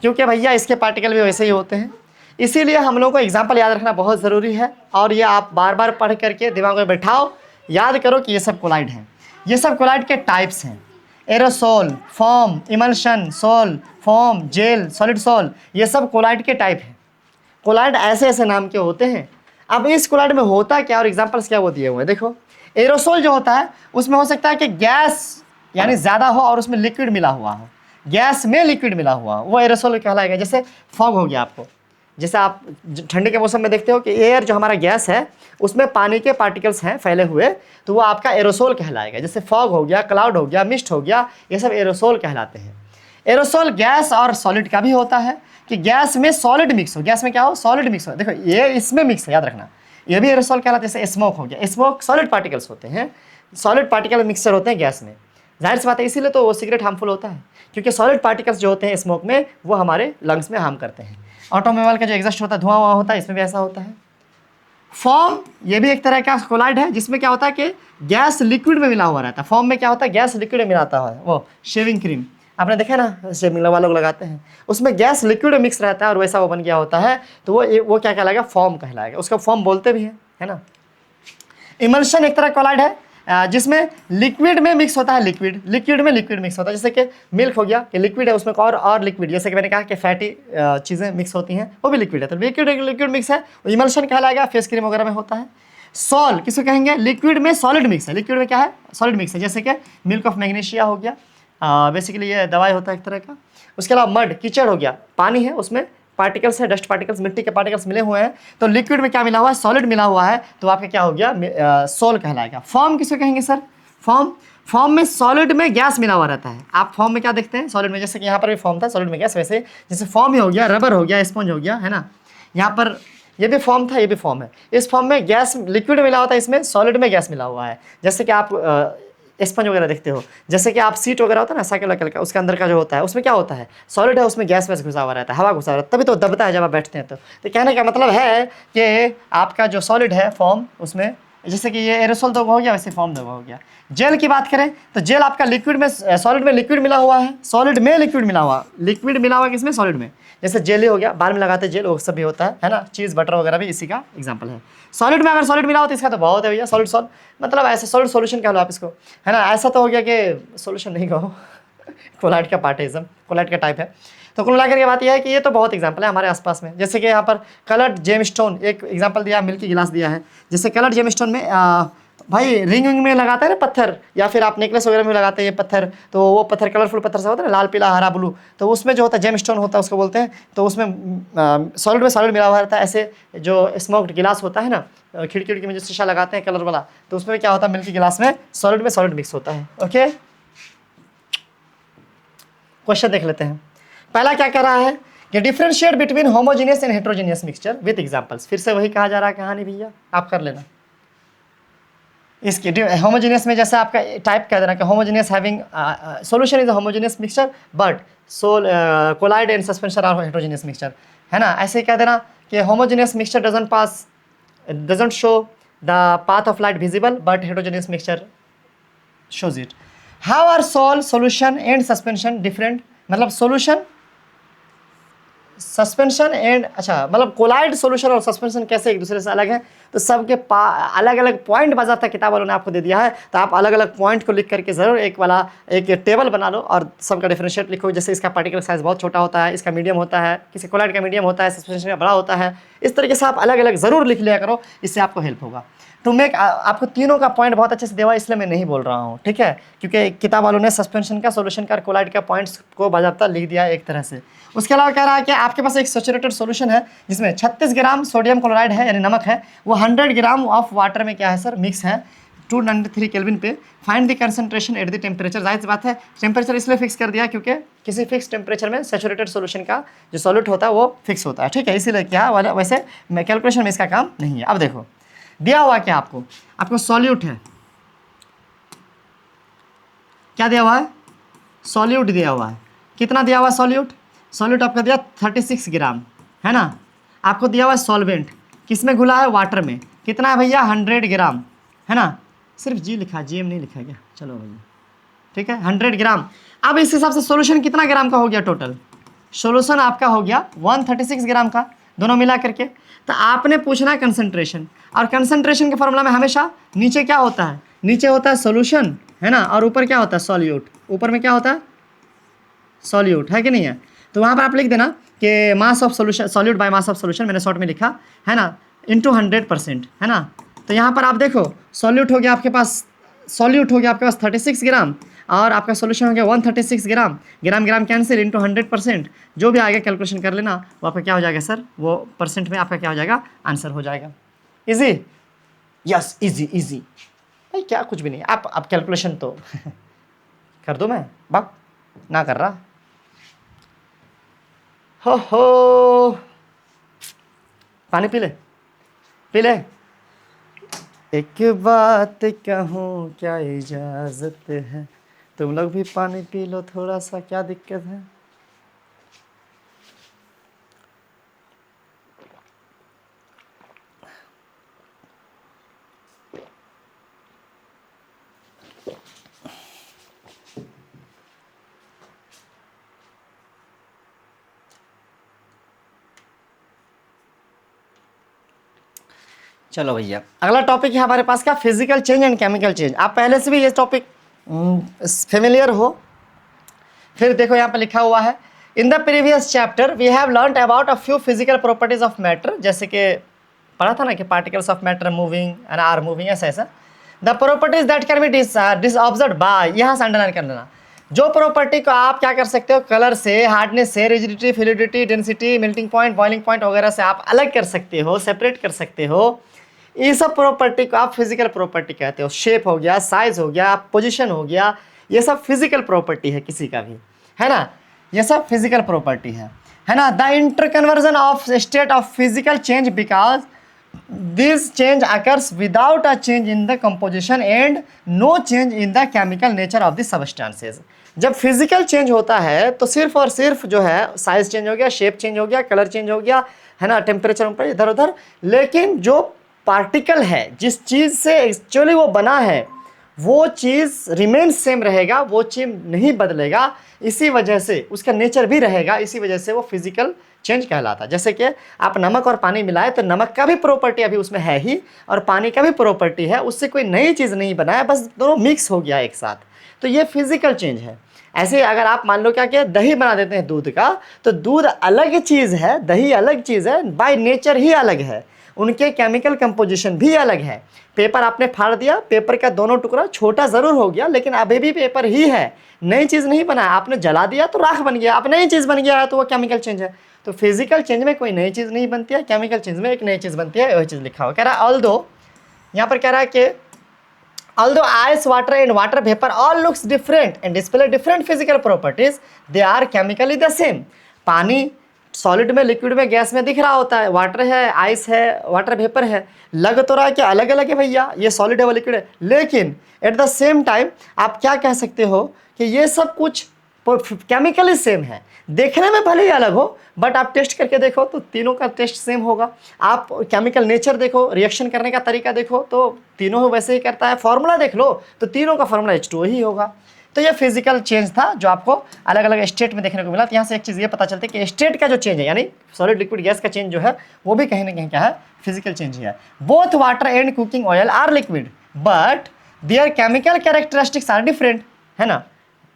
क्योंकि भैया इसके पार्टिकल भी वैसे ही होते हैं। इसीलिए हम लोगों को एग्जाम्पल याद रखना बहुत ज़रूरी है, और ये आप बार बार पढ़ करके दिमाग में बैठाओ, याद करो कि ये सब कोलाइड हैं। ये सब कोलाइड के टाइप्स हैं, aerosol, foam, emulsion, sol, foam, gel, solid sol, ये सब कोलाइड के टाइप हैं। कोलाइड ऐसे ऐसे नाम के होते हैं। अब इस कोलाइड में होता क्या और एग्जांपल्स क्या वो दिए हुए हैं। देखो, एरोसोल जो होता है उसमें हो सकता है कि गैस यानी ज़्यादा हो और उसमें लिक्विड मिला हुआ हो, गैस में लिक्विड मिला हुआ हो, वो एरोसोल कहलाएगा। जैसे फॉग हो गया, आपको जैसे आप ठंडी के मौसम में देखते हो कि एयर जो हमारा गैस है उसमें पानी के पार्टिकल्स हैं फैले हुए, तो वो आपका एरोसोल कहलाएगा। जैसे फॉग हो गया, क्लाउड हो गया, मिस्ट हो गया, ये सब एरोसोल कहलाते हैं। एरोसोल गैस और सॉलिड का भी होता है कि गैस में सॉलिड मिक्स हो, गैस में क्या हो, सॉलिड मिक्स हो। देखो ये इसमें मिक्स है, याद रखना, ये भी एरोसोल कहलाता है। जैसे स्मोक हो गया, स्मोक सॉलिड पार्टिकल्स होते हैं, सॉलिड पार्टिकल मिक्सचर होते हैं गैस में। जाहिर सी बात है, इसीलिए तो वो सिगरेट हार्मफुल होता है, क्योंकि सॉलिड पार्टिकल्स जो होते हैं स्मोक में वो हमारे लंग्स में हार्म करते हैं। ऑटोमोबाइल का जो एग्जॉस्ट होता है, धुआं वहाँ होता है, इसमें भी ऐसा होता है। फॉर्म ये भी एक तरह का कोलाइड है, जिसमें क्या होता है कि गैस लिक्विड में मिला हुआ रहता है। फॉर्म में क्या होता है, गैस लिक्विड में मिलाता है। वो शेविंग क्रीम आपने देखा ना, शेविंग वाले लोग लगाते हैं, उसमें गैस लिक्विड में मिक्स रहता है और वैसा वो बन गया होता है, तो वो क्या कहलाएगा, फॉर्म कहलाएगा। उसका फॉर्म बोलते भी हैं, है ना। इमल्शन एक तरह का कोलाइड है जिसमें लिक्विड में मिक्स होता है, लिक्विड में लिक्विड मिक्स होता है। जैसे कि मिल्क हो गया कि लिक्विड है, उसमें और लिक्विड, जैसे कि मैंने कहा कि फैटी चीज़ें मिक्स होती हैं, वो भी लिक्विड है, तो लिक्विड मिक्स है, वो इमल्शन कहलाएगा। फेस क्रीम वगैरह में होता है। सॉल किसको कहेंगे, लिक्विड में सॉलिड मिक्स है, लिक्विड में क्या है, सॉलिड मिक्स है। जैसे कि मिल्क ऑफ मैग्नीशिया हो गया, बेसिकली ये दवाई होता है एक तरह का। उसके अलावा मड, कीचड़ हो गया, पानी है, उसमें पार्टिकल्स है, डस्ट पार्टिकल्स, मिट्टी के पार्टिकल्स मिले हुए हैं, तो लिक्विड में क्या मिला हुआ है, सॉलिड मिला हुआ है, तो आपका क्या हो गया, सोल कहलाएगा। फॉर्म किसको कहेंगे सर, फॉर्म में सॉलिड में गैस मिला हुआ रहता है। आप फॉर्म में क्या देखते हैं, सॉलिड में, जैसे कि यहाँ पर भी फॉर्म था, सॉलिड में गैस, वैसे जैसे फॉर्म ही हो गया, रबर हो गया, स्पंज हो गया, है ना। यहाँ पर ये भी फॉर्म था, ये भी फॉर्म है। इस फॉर्म में गैस लिक्विड मिला होता है, इसमें सॉलिड में गैस मिला हुआ है। जैसे कि आप स्पंज वगैरह देखते हो, जैसे कि आप सीट वगैरह होता है ना साइकिल वाइकिल का, उसके अंदर का जो होता है उसमें क्या होता है, सॉलिड है, उसमें गैस वैस घुसा हुआ रहता है, हवा घुसा हुआ रहता है, तभी तो दबता है जब आप बैठते हैं। तो कहने का मतलब है कि आपका जो सॉलिड है फॉर्म, उसमें जैसे कि ये एरोसोल दो हो गया, वैसे फॉर्म दो हो गया। जेल की बात करें तो जेल आपका लिक्विड में, सॉलिड में लिक्विड मिला हुआ है, सॉलिड में लिक्विड मिला हुआ किसमें, सॉलिड में। जैसे जेली हो गया, बाल में लगाते जेल, वो सब भी होता है ना। चीज़ बटर वगैरह भी इसी का एग्जांपल है। सॉलिड में अगर सॉलिड मिला हो तो इसका तो बहुत है भैया, सॉलिड मतलब ऐसा सॉलिड सॉल्यूशन कह लो आप इसको, है ना। ऐसा तो हो गया कि सॉल्यूशन नहीं कहो कोलाइड का पार्ट है, कोलाइड का टाइप है। तो कुल मिलाकर के बात यह है कि ये तो बहुत एग्जांपल है हमारे आसपास में। जैसे कि यहाँ पर कलर्ड जेमस्टोन एक एग्जांपल दिया, मिल्की गिलास दिया है। जैसे कलर्ड जेमस्टोन में भाई रिंग विंग में लगाता है ना पत्थर, या फिर आप नेकलेस वगैरह में लगाते हैं ये पत्थर, तो वो पत्थर कलरफुल पत्थर से होता है ना, लाल पीला हरा ब्लू, तो उसमें जो होता है जेमस्टोन होता है, उसको बोलते हैं। तो उसमें सॉलिड में सॉलिड मिला हुआ रहता है। ऐसे जो स्मोक्ड गिलास होता है ना, खिड़की में जो शीशा लगाते हैं कलर वाला, तो उसमें क्या होता है, मिल्की गिलास में सॉलिड मिक्स होता है। ओके, क्वेश्चन देख लेते हैं। पहला क्या कह रहा है कि differentiate between homogeneous and heterogeneous mixture with examples. फिर से वही कहा जा रहा है कहानी भैया, आप कर लेना। इसकी होमोजेनियस में जैसे आपका टाइप कह देना कि homogeneous having solution is a homogeneous mixture but colloid and suspension are heterogeneous mixture, है ना। ऐसे ही कह देना कि homogeneous mixture doesn't show the path of light visible but heterogeneous mixture shows it. How are solution and suspension different, मतलब सॉल्यूशन सस्पेंशन एंड, अच्छा मतलब कोलाइड सॉल्यूशन और सस्पेंशन कैसे एक दूसरे से अलग है, तो सबके अलग अलग पॉइंट बाजाता किताब वालों ने आपको दे दिया है, तो आप अलग अलग पॉइंट को लिख करके ज़रूर एक टेबल बना लो और सबका डिफरेंशिएट लिखो। जैसे इसका पार्टिकल साइज बहुत छोटा होता है, इसका मीडियम होता है, किसी कोलाइड का मीडियम होता है, सस्पेंशन का बड़ा होता है। इस तरीके से आप अलग अलग ज़रूर लिख लिया करो, इससे आपको हेल्प होगा। तो मैं आपको तीनों का पॉइंट बहुत अच्छे से देवा, इसलिए मैं नहीं बोल रहा हूँ, ठीक है, क्योंकि किताब वालों ने सस्पेंशन का, सॉल्यूशन का, कोलाइड का पॉइंट्स को बाजाबता लिख दिया एक तरह से। उसके अलावा कह रहा है कि आपके पास एक सैचुरेटेड सॉल्यूशन है जिसमें 36 ग्राम सोडियम क्लोराइड है, यानी नमक है, वो 100 ग्राम ऑफ वाटर में क्या है सर, मिक्स है 293 केल्विन पे। Find the concentration at the temperature. जाहिर सी बात है टेम्परेचर इसलिए फिक्स कर दिया क्योंकि किसी फिक्स टेम्परेचर में सैचुरेटेड सॉल्यूशन का जो सॉल्यूट होता है वो फिक्स होता है, ठीक है, इसीलिए क्या वाला, वैसे कैलकुलेशन में इसका काम नहीं है। अब देखो दिया हुआ क्या आपको सॉल्यूट है, क्या दिया हुआ है, सॉल्यूट दिया हुआ है, कितना दिया हुआ है सॉल्यूट? सॉल्यूट आपका दिया 36 ग्राम, है ना। आपको दिया हुआ है सॉल्वेंट, किस में घुला है? वाटर में। कितना है भैया? 100 ग्राम, है ना। सिर्फ जी लिखा, GM नहीं लिखा क्या? चलो भैया ठीक है, 100 ग्राम। अब इस हिसाब से सोल्यूशन कितना ग्राम का हो गया टोटल? सोल्यूशन आपका हो गया 136 ग्राम का, दोनों मिला करके। तो आपने पूछना है कंसंट्रेशन, और कंसंट्रेशन के फॉर्मूला में हमेशा नीचे क्या होता है? नीचे होता है सोल्यूशन, है ना, और ऊपर क्या होता है? सॉल्यूट। ऊपर में क्या होता है? सॉल्यूट, है कि नहीं है? तो वहाँ पर आप लिख देना कि mass of solution, solute by mass of solution, मैंने शॉर्ट में लिखा है ना, इंटू 100%, है ना। तो यहाँ पर आप देखो सॉल्यूट हो गया आपके पास, सॉल्यूट हो गया आपके पास 36 ग्राम, और आपका सोल्यूशन हो गया 136 ग्राम। ग्राम ग्राम कैंसिल, इंटू 100%, जो भी आएगा कैलकुलेशन कर लेना, वो आपका क्या हो जाएगा सर? वो परसेंट में आपका क्या हो जाएगा? आंसर हो जाएगा। इजी? यस इजी इजी भाई, क्या कुछ भी नहीं। आप कैलकुलेशन तो कर दो, मैं बाप ना कर रहा। हो पानी पी ले, पी ले। एक बात कहूँ क्या इजाज़त है, तुम लोग भी पानी पी लो थोड़ा सा, क्या दिक्कत है? चलो भैया, अगला टॉपिक है हमारे पास क्या? Physical change and chemical change. आप पहले से भी ये टॉपिक फेमिलियर हो। फिर देखो यहाँ पे लिखा हुआ है, in the previous chapter we have learned about a few physical properties of matter. जैसे कि पढ़ा था ना कि particles of matter moving and are moving, ऐसा ऐसा। The properties that can be disobserved by, यहाँ से अंडरलाइन कर लेना। जो प्रॉपर्टी को आप क्या कर सकते हो? कलर से, हार्डनेस से, rigidity, fluidity, density, melting point, boiling point वगैरह से आप अलग कर सकते हो, सेपरेट कर सकते हो। ये सब प्रॉपर्टी को आप फिजिकल प्रॉपर्टी कहते हो। शेप हो गया, साइज हो गया, पोजीशन हो गया, ये सब फिजिकल प्रॉपर्टी है किसी का भी, है ना। ये सब फिजिकल प्रॉपर्टी है ना। The interconversion of state of physical change because this change occurs without a change in the composition and no change in the chemical nature of the substances. जब फिजिकल चेंज होता है तो सिर्फ और सिर्फ जो है साइज चेंज हो गया, शेप चेंज हो गया, कलर चेंज हो गया, है ना, टेम्परेचर इधर उधर, लेकिन जो पार्टिकल है, जिस चीज़ से एक्चुअली वो बना है, वो चीज़ रिमेन सेम रहेगा, वो चीज़ नहीं बदलेगा। इसी वजह से उसका नेचर भी रहेगा, इसी वजह से वो फिजिकल चेंज कहलाता है। जैसे कि आप नमक और पानी मिलाए तो नमक का भी प्रॉपर्टी अभी उसमें है ही, और पानी का भी प्रॉपर्टी है, उससे कोई नई चीज़ नहीं बना है, बस दोनों मिक्स हो गया एक साथ। तो ये फिजिकल चेंज है। ऐसे अगर आप मान लो क्या कि दही बना देते हैं दूध का, तो दूध अलग चीज़ है, दही अलग चीज़ है, बाय नेचर ही अलग है, उनके केमिकल कंपोजिशन भी अलग है। पेपर आपने फाड़ दिया, पेपर का दोनों टुकड़ा छोटा ज़रूर हो गया, लेकिन अभी भी पेपर ही है, नई चीज़ नहीं बना है। आपने जला दिया तो राख बन गया, अब नई चीज़ बन गया है, तो वो केमिकल चेंज है। तो फिजिकल चेंज में कोई नई चीज़ नहीं बनती है, केमिकल चेंज में एक नई चीज़ बनती है। वही चीज़ लिखा हुआ कह रहा है ऑल्दो, यहाँ पर कह रहा है कि although ice, water and water vapor all looks different and display different physical properties, they are chemically the same। पानी सॉलिड में, लिक्विड में, गैस में दिख रहा होता है, वाटर है, आइस है, वाटर वेपर है, लग तो रहा है कि अलग अलग है भैया, ये सॉलिड है वो लिक्विड है, लेकिन एट द सेम टाइम आप क्या कह सकते हो कि ये सब कुछ केमिकली सेम है। देखने में भले ही अलग हो, बट आप टेस्ट करके देखो तो तीनों का टेस्ट सेम होगा। आप केमिकल नेचर देखो, रिएक्शन करने का तरीका देखो तो तीनों वैसे ही करता है। फार्मूला देख लो तो तीनों का फार्मूला H2O ही होगा। तो ये फिजिकल चेंज था जो आपको अलग अलग स्टेट में देखने को मिला। तो यहाँ से एक चीज़ ये पता चलती है कि स्टेट का जो चेंज है, यानी सॉलिड लिक्विड गैस का चेंज जो है, वो भी कहीं ना कहीं क्या है? फिजिकल चेंज ही है। Both water and cooking oil are liquid but their chemical characteristics are different, है ना।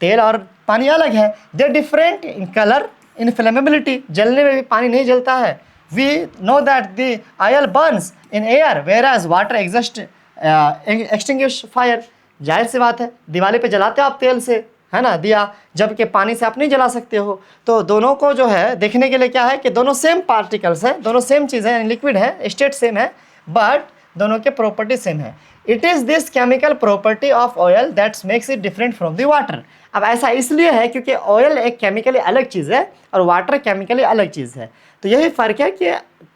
तेल और पानी अलग है, they different in colour, in flammability, जलने में भी पानी नहीं जलता है। We know that the oil burns in air whereas water extinguish fire. जाहिर सी बात है, दिवाली पे जलाते हो आप तेल से, है ना, दिया, जबकि पानी से आप नहीं जला सकते हो। तो दोनों को जो है देखने के लिए क्या है कि दोनों सेम पार्टिकल्स हैं, दोनों सेम चीज़ है, लिक्विड है, स्टेट सेम है, बट दोनों के प्रॉपर्टी सेम है। It is this chemical property of oil that's makes it different from the water. अब ऐसा इसलिए है क्योंकि ऑयल एक केमिकली अलग चीज़ है और वाटर केमिकली अलग चीज़ है। तो यही फ़र्क है कि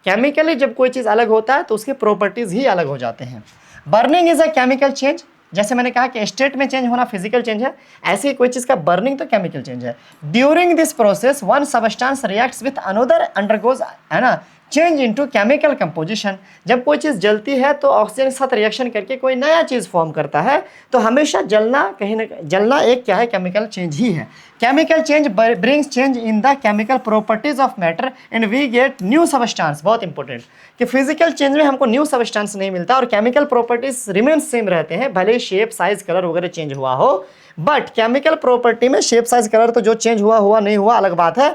केमिकली जब कोई चीज़ अलग होता है तो उसके प्रॉपर्टीज़ ही अलग हो जाते हैं। Burning is a chemical change, जैसे मैंने कहा कि स्टेट में चेंज होना फिजिकल चेंज है, ऐसे ही कोई चीज़ का बर्निंग तो केमिकल चेंज है। During this process one substance reacts with another undergoes, है ना, चेंज इनटू केमिकल कंपोजिशन। जब कोई चीज़ जलती है तो ऑक्सीजन के साथ रिएक्शन करके कोई नया चीज़ फॉर्म करता है, तो हमेशा जलना कहीं ना जलना एक क्या है, केमिकल चेंज ही है। Chemical change brings change in the chemical properties of matter and we get new substance. बहुत इंपॉर्टेंट कि फिजिकल चेंज में हमको न्यू सबस्टांस नहीं मिलता और केमिकल प्रॉपर्टीज रिमेन सेम रहते हैं, भले ही शेप साइज कलर वगैरह चेंज हुआ हो, बट केमिकल प्रॉपर्टी में शेप साइज कलर तो जो चेंज हुआ नहीं हुआ अलग बात है।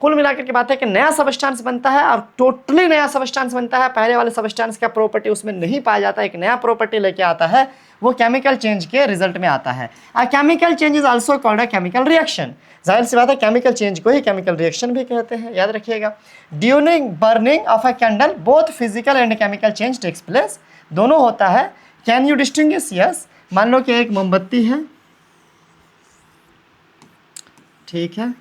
कुल मिलाकर के बात है कि नया सबस्टांस बनता है और टोटली नया सबस्टांस बनता है। पहले वाले सबस्टांस का प्रॉपर्टी उसमें नहीं पाया जाता, एक नया प्रॉपर्टी लेके आता है, वो केमिकल चेंज के रिजल्ट में आता है। अ chemical change is also called a chemical reaction. जाहिर सी बात है केमिकल चेंज को ही केमिकल रिएक्शन भी कहते हैं, याद रखिएगा। During burning of a candle both physical and chemical change takes place, दोनों होता है। Can you distinguish? यस। मान लो कि एक मोमबत्ती है, ठीक है,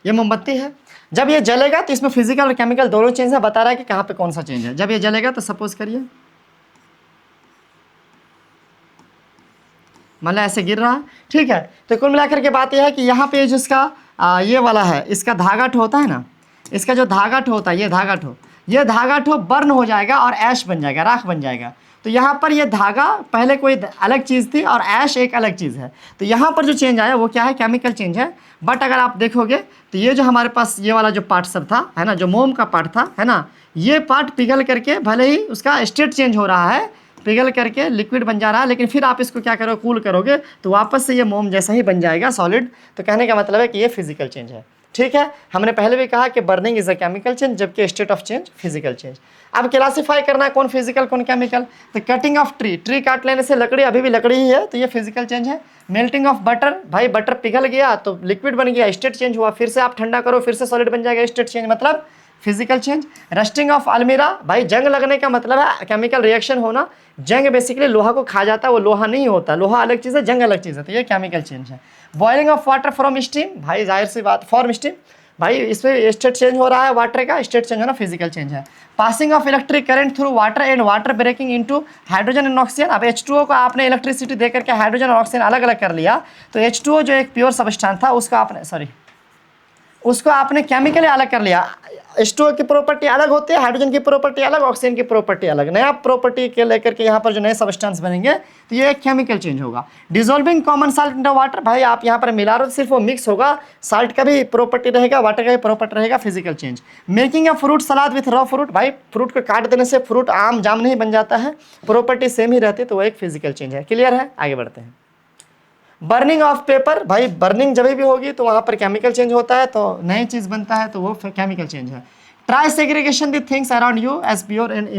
ये मोमबत्ती है, जब ये जलेगा तो इसमें फिजिकल और केमिकल दोनों चेंज है, बता रहा है कि कहाँ पे कौन सा चेंज है। जब ये जलेगा तो सपोज करिए मतलब ऐसे गिर रहा है, ठीक है। तो कुल मिलाकर के बात यह है कि यहाँ पे जिसका ये वाला है, इसका धागा ठो होता है ना, इसका जो धागा ठो होता है, ये धागा ठो बर्न हो जाएगा और ऐश बन जाएगा, राख बन जाएगा। तो यहाँ पर ये धागा पहले कोई अलग चीज़ थी और ऐश एक अलग चीज़ है। तो यहाँ पर जो चेंज आया वो क्या है, केमिकल चेंज है। बट अगर आप देखोगे तो ये जो हमारे पास ये वाला जो पार्ट सब था, है ना, जो मोम का पार्ट था, है ना, ये पार्ट पिघल करके भले ही उसका स्टेट चेंज हो रहा है, पिघल करके लिक्विड बन जा रहा है, लेकिन फिर आप इसको क्या करो, कूल करोगे तो वापस से ये मोम जैसा ही बन जाएगा, सॉलिड। तो कहने का मतलब है कि ये फिजिकल चेंज है, ठीक है। हमने पहले भी कहा कि burning is a chemical change, जबकि state of change physical change. अब क्लासीफाई करना है कौन फिजिकल कौन केमिकल। तो कटिंग ऑफ ट्री काट लेने से लकड़ी अभी भी लकड़ी ही है, तो ये फिजिकल चेंज है। मेल्टिंग ऑफ बटर, भाई बटर पिघल गया तो लिक्विड बन गया, स्टेट चेंज हुआ, फिर से आप ठंडा करो फिर से सॉलिड बन जाएगा, स्टेट चेंज मतलब फिजिकल चेंज। रस्टिंग ऑफ अलमीरा, भाई जंग लगने का मतलब है केमिकल रिएक्शन होना। जंग बेसिकली लोहा को खा जाता है, वो लोहा नहीं होता, लोहा अलग चीज़ है, जंग अलग चीज़ है, तो ये केमिकल चेंज है। Boiling of water from steam, भाई जाहिर सी बात फॉर्म स्टीम, भाई इसमें स्टेट चेंज हो रहा है, वाटर का स्टेट चेंज होना फिजिकल चेंज है। Passing of electric current through water and water breaking into hydrogen and oxygen. अब H2O को आपने इलेक्ट्रिसिटी दे करके हाइड्रोजन और ऑक्सीजन अलग अलग कर लिया, तो H2O जो एक प्योर सबस्टेंस था उसको आपने केमिकली अलग कर लिया। H2O की प्रॉपर्टी अलग होती है, हाइड्रोजन की प्रॉपर्टी अलग, ऑक्सीजन की प्रॉपर्टी अलग, नया प्रॉपर्टी के लेकर के यहाँ पर जो नए सबस्टेंस बनेंगे तो ये एक केमिकल चेंज होगा। Dissolving common salt in water, भाई आप यहाँ पर मिला रहे हो, सिर्फ वो मिक्स होगा, साल्ट का भी प्रॉपर्टी रहेगा, वाटर का भी प्रॉपर्टी रहेगा, physical change. Making a fruit salad with raw fruit, भाई फ्रूट को काट देने से फ्रूट आम जाम नहीं बन जाता है, प्रॉपर्टी सेम ही रहती है, तो वो एक फिजिकल चेंज है। क्लियर है, आगे बढ़ते हैं। बर्निंग ऑफ पेपर, भाई बर्निंग जब भी होगी तो वहाँ पर केमिकल चेंज होता है, तो नई चीज़ बनता है, तो वो केमिकल चेंज है। Try segregation the things around you as pure and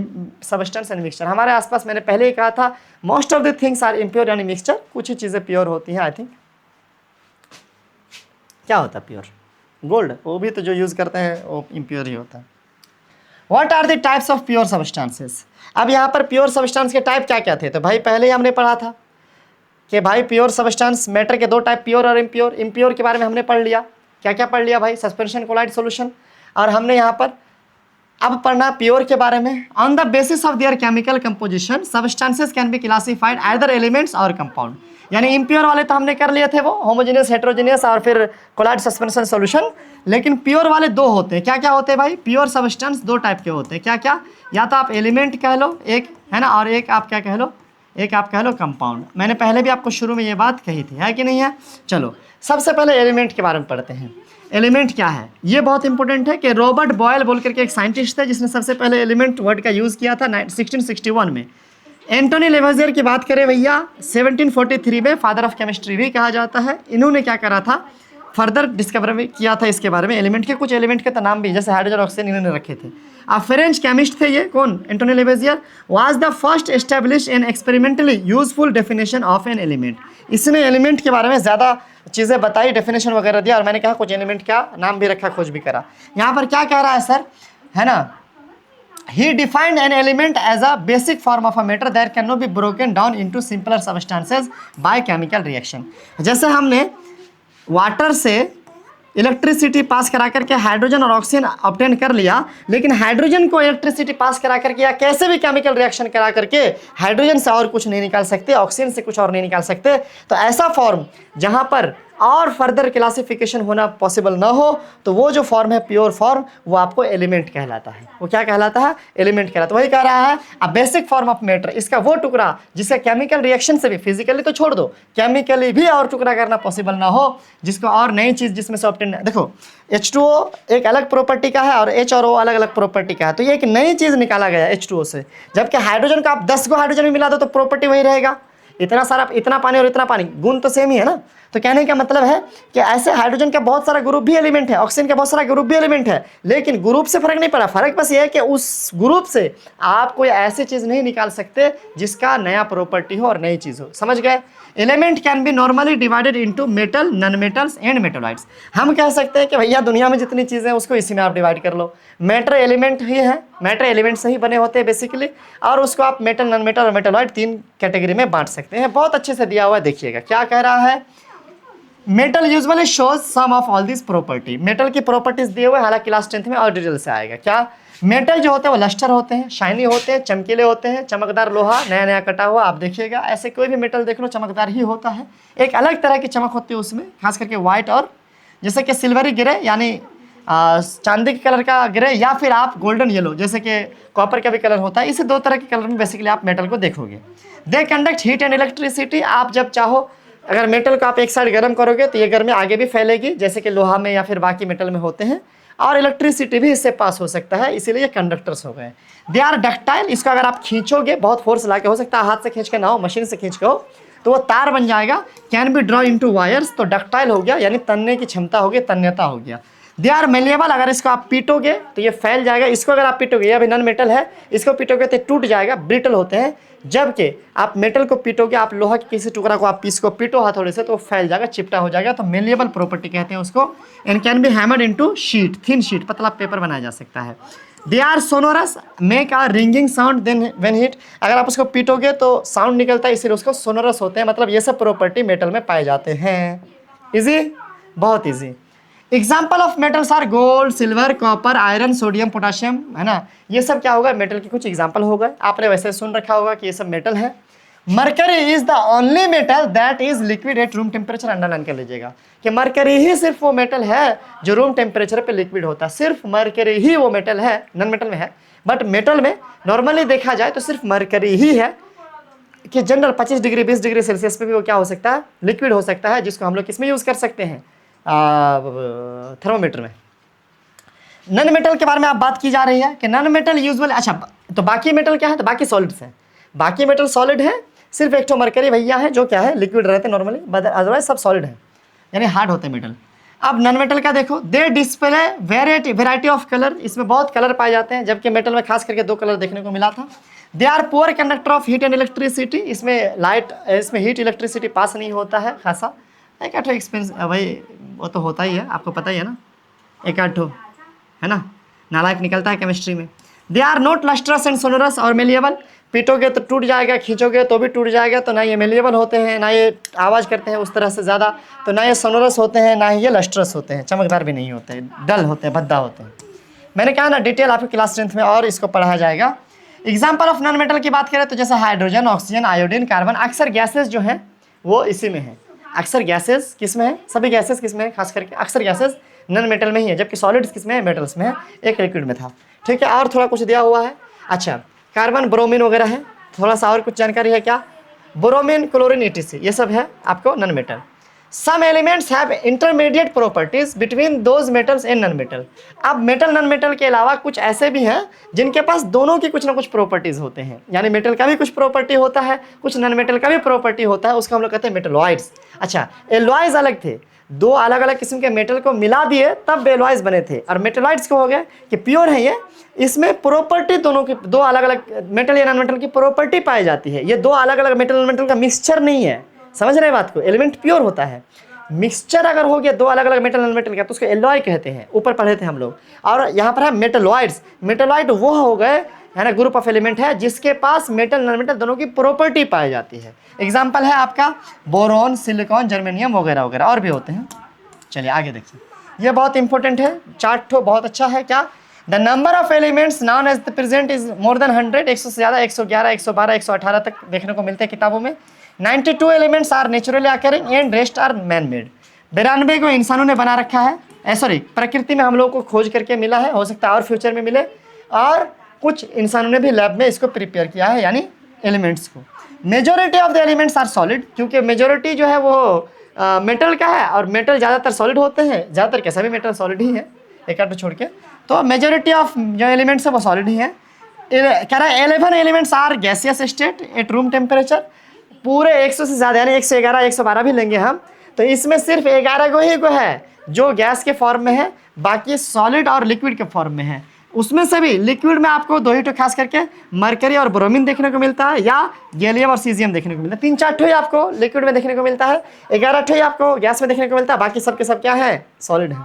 substance and mixture, हमारे आसपास मैंने पहले ही कहा था most of the things are impure and mixture, कुछ ही चीज़ें प्योर होती हैं। आई थिंक क्या होता है प्योर, गोल्ड, वो भी तो जो यूज़ करते हैं वो इम्प्योर ही होता है। What are the types of pure substances. अब यहाँ पर प्योर सबस्टेंस के टाइप क्या क्या थे, तो भाई पहले ही हमने पढ़ा था कि भाई प्योर सबस्टेंस मैटर के दो टाइप, प्योर और इम्प्योर। इम्प्योर के बारे में हमने पढ़ लिया, क्या क्या पढ़ लिया भाई, सस्पेंशन कोलाइड सॉल्यूशन। और हमने यहाँ पर अब पढ़ना प्योर के बारे में। On the basis of their chemical composition substances can be classified either elements और कंपाउंड। यानी इम्प्योर वाले तो हमने कर लिए थे, वो होमोजेनियस हेटेरोजेनियस और फिर कोलाइड सस्पेंशन सॉल्यूशन। लेकिन प्योर वाले दो होते हैं, क्या क्या होते हैं भाई, प्योर सबस्टेंस दो टाइप के होते हैं, क्या क्या, या तो आप एलिमेंट कह लो एक, है ना, और एक आप क्या कह लो, एक आप कह लो कंपाउंड। मैंने पहले भी आपको शुरू में ये बात कही थी, है कि नहीं है। चलो सबसे पहले एलिमेंट के बारे में पढ़ते हैं। एलिमेंट क्या है, ये बहुत इंपॉर्टेंट है कि रॉबर्ट बॉयल बोल करके एक साइंटिस्ट थे जिसने सबसे पहले एलिमेंट वर्ड का यूज़ किया था 1661 में। एंटोनी लेवेज़ियर की बात करें भैया 1743 में, फादर ऑफ केमिस्ट्री भी कहा जाता है। इन्होंने क्या करा था, फर्दर डिस्कवर भी किया था इसके बारे में। एलिमेंट के कुछ एलिमेंट के तो नाम भी, जैसे हाइड्रोजन ऑक्सीजन इन्होंने रखे थे। अब फ्रेंच केमिस्ट थे ये, कौन, Antoine Lavoisier was the first establish an experimentally useful definition of an element. इसने एलिमेंट के बारे में ज़्यादा चीज़ें बताई, डेफिनेशन वगैरह दिया, और मैंने कहा कुछ एलिमेंट का नाम भी रखा, खोज भी करा। यहाँ पर क्या कह रहा है सर, है ना, he defined an element as a basic form of a matter that cannot be broken down into simpler substances by chemical reaction। जैसे हमने वाटर से इलेक्ट्रिसिटी पास करा करके हाइड्रोजन और ऑक्सीजन ऑब्टेन कर लिया, लेकिन हाइड्रोजन को इलेक्ट्रिसिटी पास करा करके या कैसे भी केमिकल रिएक्शन करा करके हाइड्रोजन से और कुछ नहीं निकाल सकते, ऑक्सीजन से कुछ और नहीं निकाल सकते, तो ऐसा फॉर्म जहां पर और फर्दर क्लासिफिकेशन होना पॉसिबल ना हो, तो वो जो फॉर्म है प्योर फॉर्म, वो आपको एलिमेंट कहलाता है। वो क्या कहलाता है? एलिमेंट कहलाता है। वही कह रहा है a basic form of matter, इसका वो टुकड़ा जिसका केमिकल रिएक्शन से भी, फिजिकली तो छोड़ दो, केमिकली भी और टुकड़ा करना पॉसिबल ना हो, जिसको और नई चीज जिसमें से ऑब्टेन, देखो H2O एक अलग प्रॉपर्टी का है और H और O अलग अलग प्रॉपर्टी का है, तो ये एक नई चीज निकाला गया H2O से। जबकि हाइड्रोजन का आप 10 को हाइड्रोजन में मिला दो तो प्रॉपर्टी वही रहेगा, इतना सारा, इतना पानी और इतना पानी, गुण तो सेम ही है ना। तो कहने का मतलब है कि ऐसे हाइड्रोजन का बहुत सारा ग्रुप भी एलिमेंट है, ऑक्सीजन का बहुत सारा ग्रुप भी एलिमेंट है, लेकिन ग्रुप से फर्क नहीं पड़ा। फर्क बस ये है कि उस ग्रुप से आप कोई ऐसी चीज नहीं निकाल सकते जिसका नया प्रॉपर्टी हो और नई चीज हो। समझ गए? Element can be normally divided into metal, non metals and metalloids. हम कह सकते हैं कि भैया दुनिया में जितनी चीजें हैं उसको इसी में आप डिवाइड कर लो। मैटर एलिमेंट ही है, मैटर एलिमेंट से ही बने होते हैं बेसिकली, और उसको आप मेटल, नॉन मेटल और मेटलॉइड 3 कैटेगरी में बांट सकते हैं। बहुत अच्छे से दिया हुआ है, देखिएगा क्या कह रहा है। Metal usually shows some of all this property. Metal की प्रॉपर्टीज दिए हुए, हालांकि क्लास 10th में और डिटेल से आएगा। क्या मेटल जो होते हैं वो लस्टर होते हैं, शाइनी होते हैं, चमकीले होते हैं, चमकदार लोहा, नया नया कटा हुआ। आप देखिएगा ऐसे कोई भी मेटल देख लो चमकदार ही होता है, एक अलग तरह की चमक होती है उसमें, खास करके व्हाइट और जैसे कि सिल्वरी ग्रे यानी चांदी के कलर का ग्रे, या फिर आप गोल्डन येलो जैसे कि कॉपर का भी कलर होता है। इसे 2 तरह के कलर में बेसिकली आप मेटल को देखोगे। They conduct heat and electricity. आप जब चाहो अगर मेटल को आप एक साइड गर्म करोगे तो ये गर्मी आगे भी फैलेगी, जैसे कि लोहा में या फिर बाकी मेटल में होते हैं, और इलेक्ट्रिसिटी भी इससे पास हो सकता है, इसीलिए ये कंडक्टर्स हो गए। They are ductile. इसको अगर आप खींचोगे, बहुत फोर्स ला के, हो सकता है हाथ से खींच के ना हो, मशीन से खींच के हो, तो वो तार बन जाएगा। Can be draw into wires, तो डक्टाइल हो गया, यानी तनने की क्षमता हो गई, तन्यता हो गया। They are malleable. अगर इसको आप पीटोगे तो ये फैल जाएगा। इसको अगर आप पीटोगे, ये अभी नॉन मेटल है, इसको पीटोगे तो टूट जाएगा, ब्रिटल होते हैं। जबकि आप मेटल को पीटोगे, आप लोहा के किसी टुकड़ा को आप पीस को पीटो हथौड़े से, तो फैल जाएगा, चिपटा हो जाएगा, तो मेलिएबल प्रॉपर्टी कहते हैं उसको। And can be hammered into sheet, thin sheet, पतला पेपर बनाया जा सकता है। They are sonorous, make a ringing sound then when hit. अगर आप उसको पीटोगे तो साउंड निकलता है, इसीलिए उसको सोनोरस होते हैं। मतलब ये सब प्रॉपर्टी मेटल में पाए जाते हैं। इजी, बहुत easy. Example of metals are gold, silver, copper, iron, sodium, potassium, है ना। ये सब क्या होगा? मेटल के कुछ एग्जाम्पल हो गए। आपने वैसे सुन रखा होगा कि ये सब मेटल है। Mercury is the only metal that is liquid at room temperature. Underline कर लीजिएगा कि मरकरी ही सिर्फ वो मेटल है जो रूम टेम्परेचर पे लिक्विड होता है। सिर्फ मरकरी ही वो मेटल है, नॉन मेटल में है, बट मेटल में नॉर्मली देखा जाए तो सिर्फ मरकरी ही है कि जनरल 25 डिग्री 20 डिग्री सेल्सियस पे भी वो क्या हो सकता है? लिक्विड हो सकता है, जिसको हम लोग किसमें यूज़ कर सकते हैं? थर्मोमीटर में। नॉन मेटल के बारे में आप बात की जा रही है कि नॉन मेटल यूजुअल, अच्छा तो बाकी मेटल क्या है? तो बाकी सॉलिड्स हैं। बाकी मेटल सॉलिड है, सिर्फ एक तो मरकरी भैया है जो क्या है? लिक्विड रहते हैं नॉर्मली, अदरवाइज सब सॉलिड है, यानी हार्ड होते हैं मेटल। अब नॉन मेटल का देखो, दे डिस्प्ले वेराइटी ऑफ कलर। इसमें बहुत कलर पाए जाते हैं, जबकि मेटल में खास करके 2 कलर देखने को मिला था। They are poor conductor of heat and electricity. इसमें हीट इलेक्ट्रिसिटी पास नहीं होता है खासा, एक आठो एक्सपेंस भाई वो तो होता ही है, आपको पता ही है ना, एक आठो है ना, नालायक निकलता है केमिस्ट्री में। They are not lustrous and sonorous और मेलिएबल। पीटोगे तो टूट जाएगा, खींचोगे तो भी टूट जाएगा, तो ना ये मेलिएबल होते हैं, ना ये आवाज़ करते हैं उस तरह से ज़्यादा, तो ना ये सोनोरस होते हैं, ना ही ये लस्ट्रस होते हैं, चमकदार भी नहीं होते हैं, डल होते हैं, भद्दा होते हैं। मैंने कहा ना डिटेल आपको क्लास 10th में और इसको पढ़ाया जाएगा। एग्जाम्पल ऑफ नॉन मेटल की बात करें तो जैसे हाइड्रोजन, ऑक्सीजन, आयोडीन, कार्बन, अक्सर गैसेज जो हैं वो इसी में है। अक्सर गैसेस किस में है? सभी गैसेस किस में है? खास करके अक्सर गैसेस नॉन मेटल में ही है, जबकि सॉलिड्स किस में है? मेटल्स में है, एक लिक्विड में था। ठीक है, और थोड़ा कुछ दिया हुआ है। अच्छा, कार्बन, ब्रोमीन वगैरह है, थोड़ा सा और कुछ जानकारी है क्या? ब्रोमीन, क्लोरीन, ETC, ये सब है आपको non metal. Some elements have intermediate properties between those metals and non metal. अब मेटल नॉन मेटल के अलावा कुछ ऐसे भी हैं जिनके पास दोनों की कुछ ना कुछ प्रॉपर्टीज होते हैं, यानी मेटल का भी कुछ प्रॉपर्टी होता है, कुछ नॉन मेटल का भी प्रॉपर्टी होता है, उसको हम लोग कहते हैं मेटलॉइड्स। अच्छा, एलॉयज अलग थे, 2 अलग अलग किस्म के मेटल को मिला दिए तब एलॉयज बने थे, और मेटलॉइड्स को हो गए कि प्योर है ये, इसमें प्रॉपर्टी दोनों की, 2 अलग अलग मेटल या नॉन मेटल की प्रॉपर्टी पाई जाती है। ये 2 अलग अलग मेटल नॉन मेटल का मिक्सचर नहीं है, समझ रहे बात को? एलिमेंट प्योर होता है, मिक्सचर अगर हो गया 2 अलग अलग मेटल नॉन मेटल का तो उसको एलॉय कहते हैं, ऊपर पढ़े थे हम लोग। और यहाँ पर है मेटलॉइड्स। मेटलॉइड वो हो गए, है ना, ग्रुप ऑफ एलिमेंट है जिसके पास मेटल नॉन मेटल दोनों की प्रॉपर्टी पाई जाती है। एग्जाम्पल है आपका बोरॉन, सिलिकॉन, जर्मेनियम वगैरह वगैरह, और भी होते हैं। चलिए आगे देखिए। ये बहुत इंपॉर्टेंट है, चार्ट तो बहुत अच्छा है। क्या, the number of elements known as the present is more than 100, 100 से ज़्यादा, 111, 112, 118 तक देखने को मिलते हैं किताबों में। 92 elements are naturally occurring and rest are man made. 92 को इंसानों ने बना रखा है, सॉरी प्रकृति में हम लोग को खोज करके मिला है, हो सकता है और फ्यूचर में मिले, और कुछ इंसानों ने भी लैब में इसको प्रिपेयर किया है, यानी एलिमेंट्स को। Majority of the elements are solid, क्योंकि मेजोरिटी जो है वो मेटल का है, और मेटल ज़्यादातर सॉलिड होते हैं, ज़्यादातर कैसा भी मेटल सॉलिड ही है, एक आध छोड़ के, तो मेजोरिटी ऑफ जो एलिमेंट्स है वो सॉलिड ही है। कह रहा है 11 elements are gaseous state at room temperature, पूरे 100 से ज़्यादा यानी 111, 112 भी लेंगे हम, तो इसमें सिर्फ 11 को है जो गैस के फॉर्म में है, बाकी सॉलिड और लिक्विड के फॉर्म में है। उसमें से भी लिक्विड में आपको 2 ही तो खास करके मरकरी और ब्रोमीन देखने को मिलता है, या गैलियम और सीजियम देखने को मिलता है। 3-4 ठो ही आपको लिक्विड में देखने को मिलता है, 11 ठो ही आपको गैस में देखने को मिलता है, बाकी सब के सब क्या है, सॉलिड है।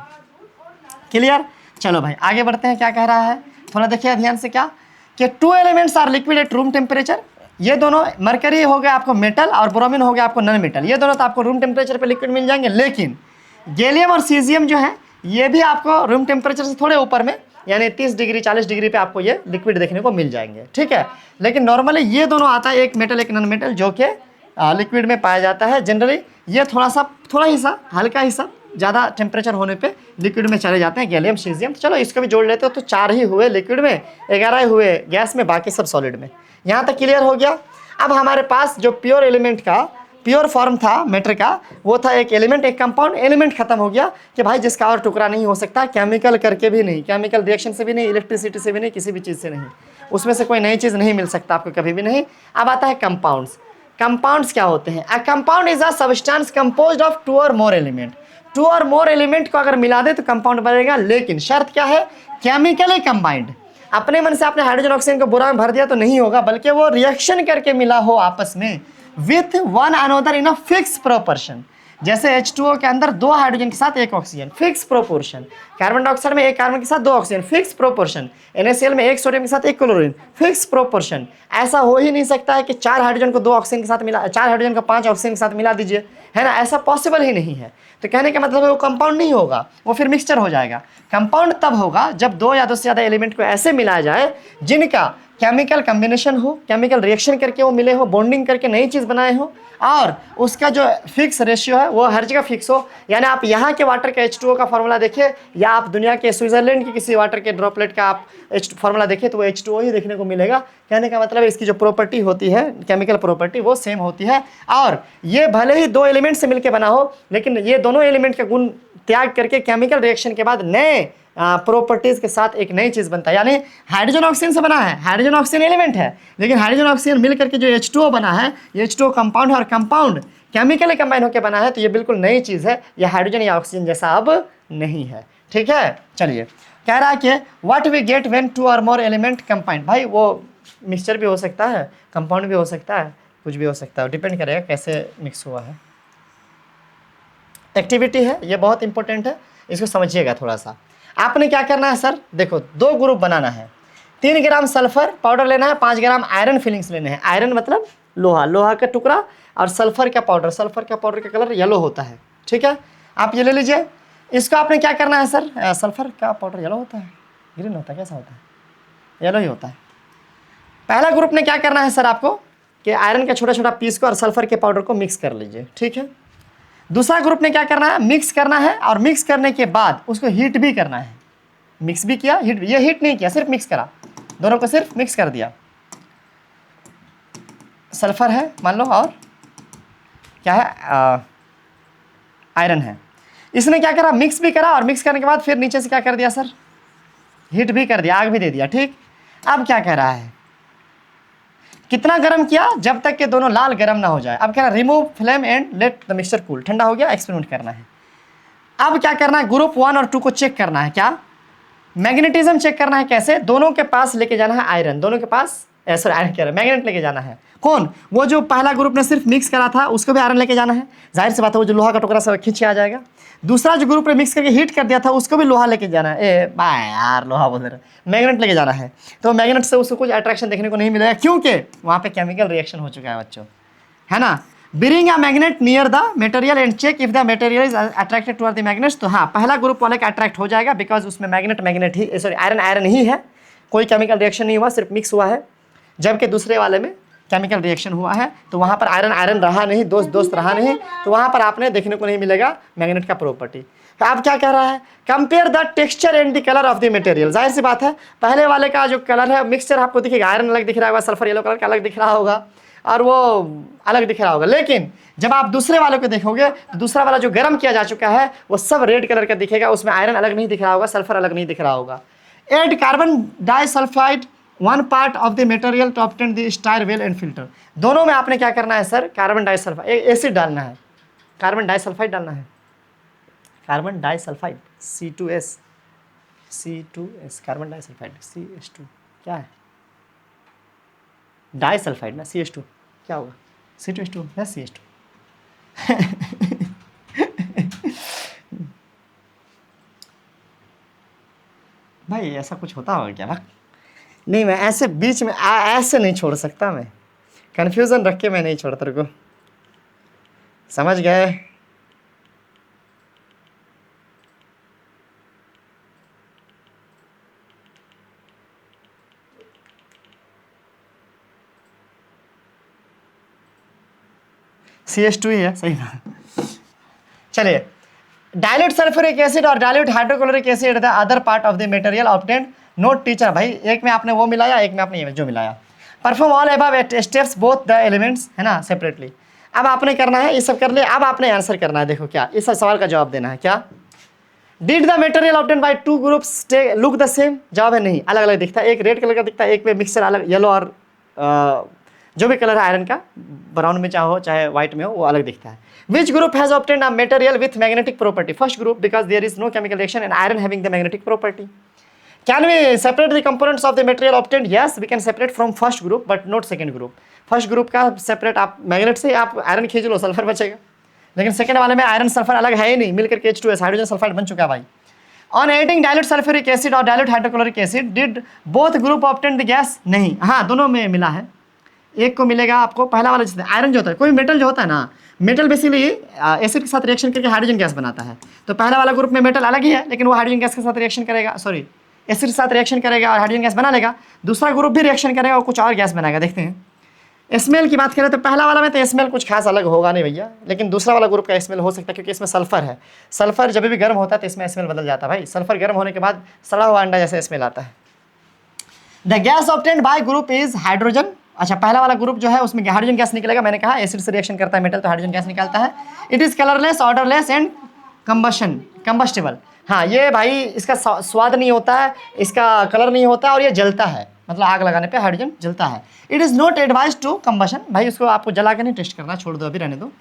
क्लियर, चलो भाई आगे बढ़ते हैं। क्या कह रहा है, थोड़ा देखिए ध्यान से, क्या कि 2 elements are liquid at room temperature, ये दोनों मरकरी हो गया आपको मेटल और ब्रोमीन हो गया आपको नॉन मेटल, ये दोनों तो आपको रूम टेम्परेचर पे लिक्विड मिल जाएंगे, लेकिन गैलियम और सीजियम जो है ये भी आपको रूम टेम्परेचर से थोड़े ऊपर में, यानी 30 डिग्री 40 डिग्री पे आपको ये लिक्विड देखने को मिल जाएंगे, ठीक है। लेकिन नॉर्मली ये दोनों आता है, एक मेटल एक नॉन मेटल, जो कि लिक्विड में पाया जाता है। जनरली ये थोड़ा हिस्सा, हल्का हिस्सा ज़्यादा टेम्परेचर होने पे लिक्विड में चले जाते हैं, गैलियम सीजियम। तो चलो इसको भी जोड़ लेते हो, तो 4 ही हुए लिक्विड में, 11 हुए गैस में, बाकी सब सॉलिड में। यहाँ तक क्लियर हो गया। अब हमारे पास जो प्योर एलिमेंट का प्योर फॉर्म था मैटर का, वो था एक एलिमेंट एक कंपाउंड। एलिमेंट खत्म हो गया कि भाई जिसका और टुकड़ा नहीं हो सकता, केमिकल करके भी नहीं, केमिकल रिएक्शन से भी नहीं, इलेक्ट्रिसिटी से भी नहीं, किसी भी चीज़ से नहीं, उसमें से कोई नई चीज़ नहीं मिल सकता आपको कभी भी नहीं। अब आता है कंपाउंड्स। कंपाउंड्स क्या होते हैं? A compound is a substance composed of 2 और मोर एलिमेंट। 2 और मोर एलिमेंट को अगर मिला दे तो कंपाउंड बनेगा, लेकिन शर्त क्या है? Chemically combined. अपने मन से आपने हाइड्रोजन ऑक्सीजन को बोरा में भर दिया तो नहीं होगा, बल्कि वो रिएक्शन करके मिला हो आपस में with one another in a fix proportion. जैसे H2O के अंदर 2 हाइड्रोजन के साथ 1 oxygen, fix proportion. Carbon dioxide में 1 कार्बन के साथ 2 ऑक्सीजन, फिक्स प्रोपोर्शन। NaCl में 1 सोडियम के साथ 1 क्लोरीन, फिक्स प्रोपोर्शन। ऐसा हो ही नहीं सकता है कि 4 हाइड्रोजन को 2 ऑक्सीजन के साथ मिला, 4 हाइड्रोजन को 5 ऑक्सीजन के साथ मिला दीजिए, है ना, ऐसा पॉसिबल ही नहीं है। तो कहने का मतलब है वो कंपाउंड नहीं होगा, वो फिर मिक्सचर हो जाएगा। कंपाउंड तब होगा जब 2 या 2 से ज़्यादा एलिमेंट को ऐसे मिलाया जाए जिनका केमिकल कम्बिनेशन हो, केमिकल रिएक्शन करके वो मिले हो, बॉन्डिंग करके नई चीज़ बनाए हो, और उसका जो फिक्स रेशियो है वो हर जगह फिक्स हो। यानी आप यहाँ के वाटर के H2O का फॉर्मूला देखिए, या आप दुनिया के स्विट्जरलैंड के किसी वाटर के ड्रॉपलेट का आप फॉर्मूला देखिए, तो वो H2O ही देखने को मिलेगा। कहने का मतलब है इसकी जो प्रॉपर्टी होती है, केमिकल प्रॉपर्टी, वो सेम होती है। और ये भले ही 2 एलिमेंट से मिलकर बना हो, लेकिन ये दोनों एलिमेंट का गुण त्याग करके केमिकल रिएक्शन के बाद नए प्रॉपर्टीज के साथ एक नई चीज बनता है। यानी हाइड्रोजन ऑक्सीजन से बना है, हाइड्रोजन ऑक्सीजन एलिमेंट है, लेकिन हाइड्रोजन ऑक्सीजन मिल करके जो H2O बना है, ये H2O कंपाउंड है, और कंपाउंड केमिकली कंबाइन होकर बना है, तो ये बिल्कुल नई चीज है। ये हाइड्रोजन या ऑक्सीजन जैसा अब नहीं है, ठीक है। चलिए, कह रहा है कि व्हाट वी गेट व्हेन 2 और मोर एलिमेंट कंबाइंड। भाई वो मिक्सचर भी हो सकता है, कंपाउंड भी हो सकता है, कुछ भी हो सकता है, डिपेंड करेगा कैसे मिक्स हुआ है। एक्टिविटी है, ये बहुत इंपॉर्टेंट है, इसको समझिएगा थोड़ा सा। आपने क्या करना है सर, देखो 2 ग्रुप बनाना है। 3 ग्राम सल्फर पाउडर लेना है, 5 ग्राम आयरन फिलिंग्स लेने हैं। आयरन मतलब लोहा, लोहा का टुकड़ा, और सल्फर का पाउडर, सल्फर का पाउडर का कलर येलो होता है, ठीक है। आप ये ले लीजिए। इसको आपने क्या करना है सर, सल्फर का पाउडर येलो होता है, ग्रीन होता है, कैसा होता है? येलो ही होता है। पहला ग्रुप ने क्या करना है सर आपको, कि आयरन का छोटा छोटा पीस को और सल्फर के पाउडर को मिक्स कर लीजिए, ठीक है। दूसरा ग्रुप ने क्या करना है, मिक्स करना है, और मिक्स करने के बाद उसको हीट भी करना है। मिक्स भी किया, हीट, ये हीट नहीं किया, सिर्फ मिक्स करा, दोनों को सिर्फ मिक्स कर दिया। सल्फर है मान लो, और क्या है, आयरन है। इसने क्या करा, मिक्स भी करा, और मिक्स करने के बाद फिर नीचे से क्या कर दिया सर, हीट भी कर दिया, आग भी दे दिया, ठीक। अब क्या कह रहा है, कितना गर्म किया, जब तक कि दोनों लाल गर्म ना हो जाए। अब कह रहा है remove flame and let the mixture cool. ठंडा हो गया, एक्सपेरिमेंट करना है। अब क्या करना है, ग्रुप 1 और 2 को चेक करना है। क्या, मैग्नेटिज्म चेक करना है। कैसे, दोनों के पास लेके जाना है आयरन, दोनों के पास सॉरी आयरन कह रहा है, मैग्नेट लेके जाना है। कौन, वो जो पहला ग्रुप ने सिर्फ मिक्स करा था उसको भी आयरन लेके जाना है, जाहिर सी बात है वो जो लोहा का टुकड़ा सब खींच के आ जाएगा। दूसरा जो ग्रुप ने मिक्स करके हीट कर दिया था उसको भी लोहा लेके जाना है, यार लोहा बोल रहे, मैग्नेट लेके जाना है। तो मैग्नेट से उसको कुछ अट्रैक्शन देखने को नहीं मिलेगा, क्योंकि वहाँ पे केमिकल रिएक्शन हो चुका है बच्चों, है ना। Bring a magnet near the material and check if the material is attracted toward the magnets। तो हाँ, पहला ग्रुप वाले का अट्रैक्ट हो जाएगा बिकॉज उसमें मैग्नेट ही, सॉरी आयरन ही है, कोई केमिकल रिएक्शन नहीं हुआ, सिर्फ मिक्स हुआ है। जबकि दूसरे वाले में केमिकल रिएक्शन हुआ है, तो वहाँ पर आयरन रहा नहीं, दोस्त रहा नहीं, तो वहाँ पर आपने देखने को नहीं मिलेगा मैग्नेट का प्रॉपर्टी। अब क्या कह रहा है, compare the texture and the colour of the material. जाहिर सी बात है, पहले वाले का जो कलर है मिक्सचर आपको दिखेगा, आयरन अलग दिख रहा होगा, सल्फर येलो कलर का अलग दिख रहा होगा और वो अलग दिख रहा होगा। लेकिन जब आप दूसरे वालों को देखोगे तो दूसरा वाला जो गर्म किया जा चुका है वो सब रेड कलर का दिखेगा, उसमें आयरन अलग नहीं दिख रहा होगा, सल्फर अलग नहीं दिख रहा होगा। Add carbon disulphide 1 part of the material to obtain the stir well and filter। दोनों में आपने क्या करना है सर, कार्बन डाइसल्फाइड एसिड डालना है, कार्बन डाइसल्फाइड डालना है, carbon disulphide C2S carbon disulphide CH2 क्या है, डाइसल्फाइड ना, CH2 क्या होगा, C2H2 या CH2 भाई ऐसा कुछ होता होगा क्या? नहीं, मैं ऐसे बीच में ऐसे नहीं छोड़ सकता, मैं कन्फ्यूज़न रख के मैं नहीं छोड़ता। तेरे को समझ गए? CH2 ही है, सही बात। चलिए, डाइल्यूट सल्फ्यूरिक एसिड और dilute hydrochloric acid the other part of the material obtained. Note teacher, भाई एक में आपने वो मिलाया, एक में आपने जो मिलाया। Perform all above steps both the elements, है ना, सेपरेटली। अब आपने करना है, ये सब कर लिया, अब आपने आंसर करना है। देखो क्या, इस सवाल का जवाब देना है। क्या did the material obtain by two groups look the same? जवाब है नहीं, अलग अलग दिखता है। एक रेड कलर का दिखता है, एक में मिक्सचर अलग, येलो और जो भी कलर है आयरन का, ब्राउन में चाहे हो चाहे व्हाइट में हो, वो अलग दिखता है। Which group has obtained a material with magnetic property? First group, because there is no chemical reaction and iron having the magnetic property. Can we separate the components of the material obtained? Yes, we can separate from first group, but not second group. First group का सेपरेट आप मैग्नेट से आप आयरन खींच लो, सल्फर बचेगा। लेकिन सेकंड वाले में आयरन सल्फर अलग है ही नहीं, मिलकर के H2S हाइड्रोजन सल्फाइड बन चुका है भाई। On adding dilute sulphuric acid और dilute hydrochloric acid did both group obtain the gas? नहीं, हाँ दोनों में मिला है। एक को मिलेगा आपको, पहला वाला जैसे आयरन जो होता है, कोई मेटल जो होता है ना, मेटल बेसिकली एसिड के साथ रिएक्शन करके हाइड्रोजन गैस बनाता है। तो पहला वाला ग्रुप में मेटल अलग ही है, लेकिन वो हाइड्रोजन गैस के साथ रिएक्शन करेगा, सॉरी एसिड के साथ रिएक्शन करेगा और हाइड्रोजन गैस बना लेगा। दूसरा ग्रुप भी रिएक्शन करेगा और कुछ और गैस बनाएगा। देखते हैं स्मेल की बात करें तो पहला वाला में तो स्मेल कुछ खास अलग होगा नहीं भैया, लेकिन दूसरा वाला ग्रुप का स्मेल हो सकता है क्योंकि इसमें सल्फर है। सल्फर जब भी गर्म होता है तो इसमें स्मेल बदल जाता है भाई। सल्फर गर्म होने के बाद सड़ा हुआ अंडा जैसे स्मेल आता है। The gas obtained by group is hydrogen. अच्छा, पहला वाला ग्रुप जो है उसमें हाइड्रोजन गैस निकलेगा। मैंने कहा एसिड से रिएक्शन करता है मेटल तो हाइड्रोजन गैस निकालता है। It is colourless, odourless and combustible. हाँ, ये भाई इसका स्वाद नहीं होता है, इसका कलर नहीं होता है और ये जलता है, मतलब आग लगाने पे हाइड्रोजन जलता है। It is not advise to combustion. भाई उसको आपको जला के नहीं टेस्ट करना, छोड़ दो, अभी रहने दो,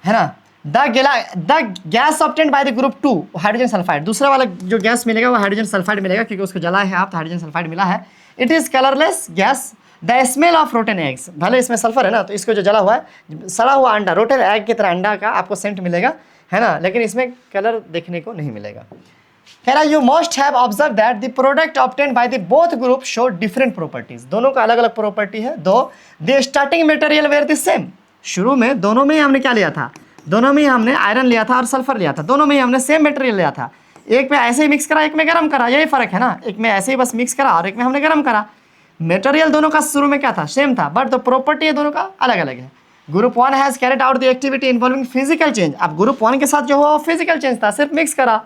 है ना। The gas obtained by the group 2 hydrogen sulphide. दूसरा वाला जो गैस मिलेगा वो हाइड्रोजन सल्फाइड मिलेगा क्योंकि उसको जला है आप, तो हाइड्रोजन सल्फाइड मिला है। It is colourless gas. The smell of rotten eggs. भले इसमें सल्फर है ना, तो इसको जो जला हुआ है, सड़ा हुआ अंडा, रोटन एग की तरह अंडा का आपको सेंट मिलेगा, है ना, लेकिन इसमें कलर देखने को नहीं मिलेगा। कह रहा है you must have observe that the product obtained by the both group show different properties. दोनों का अलग अलग प्रॉपर्टी है। Though the starting material were the same. शुरू में दोनों में ही हमने क्या लिया था, दोनों में ही हमने आयरन लिया था और सल्फर लिया था, दोनों में ही हमने सेम मटेरियल लिया था। एक में ऐसे ही मिक्स करा, एक में गर्म करा, यही फर्क है ना। एक में ऐसे ही बस मिक्स करा और एक में हमने गर्म करा। मटेरियल दोनों का शुरू में क्या था, सेम था, बट द प्रॉपर्टी दोनों का अलग अलग है। Group 1 has carried out the activity involving physical change. अब ग्रुप 1 के साथ जो हुआ वो फिजिकल चेंज था, सिर्फ मिक्स करा।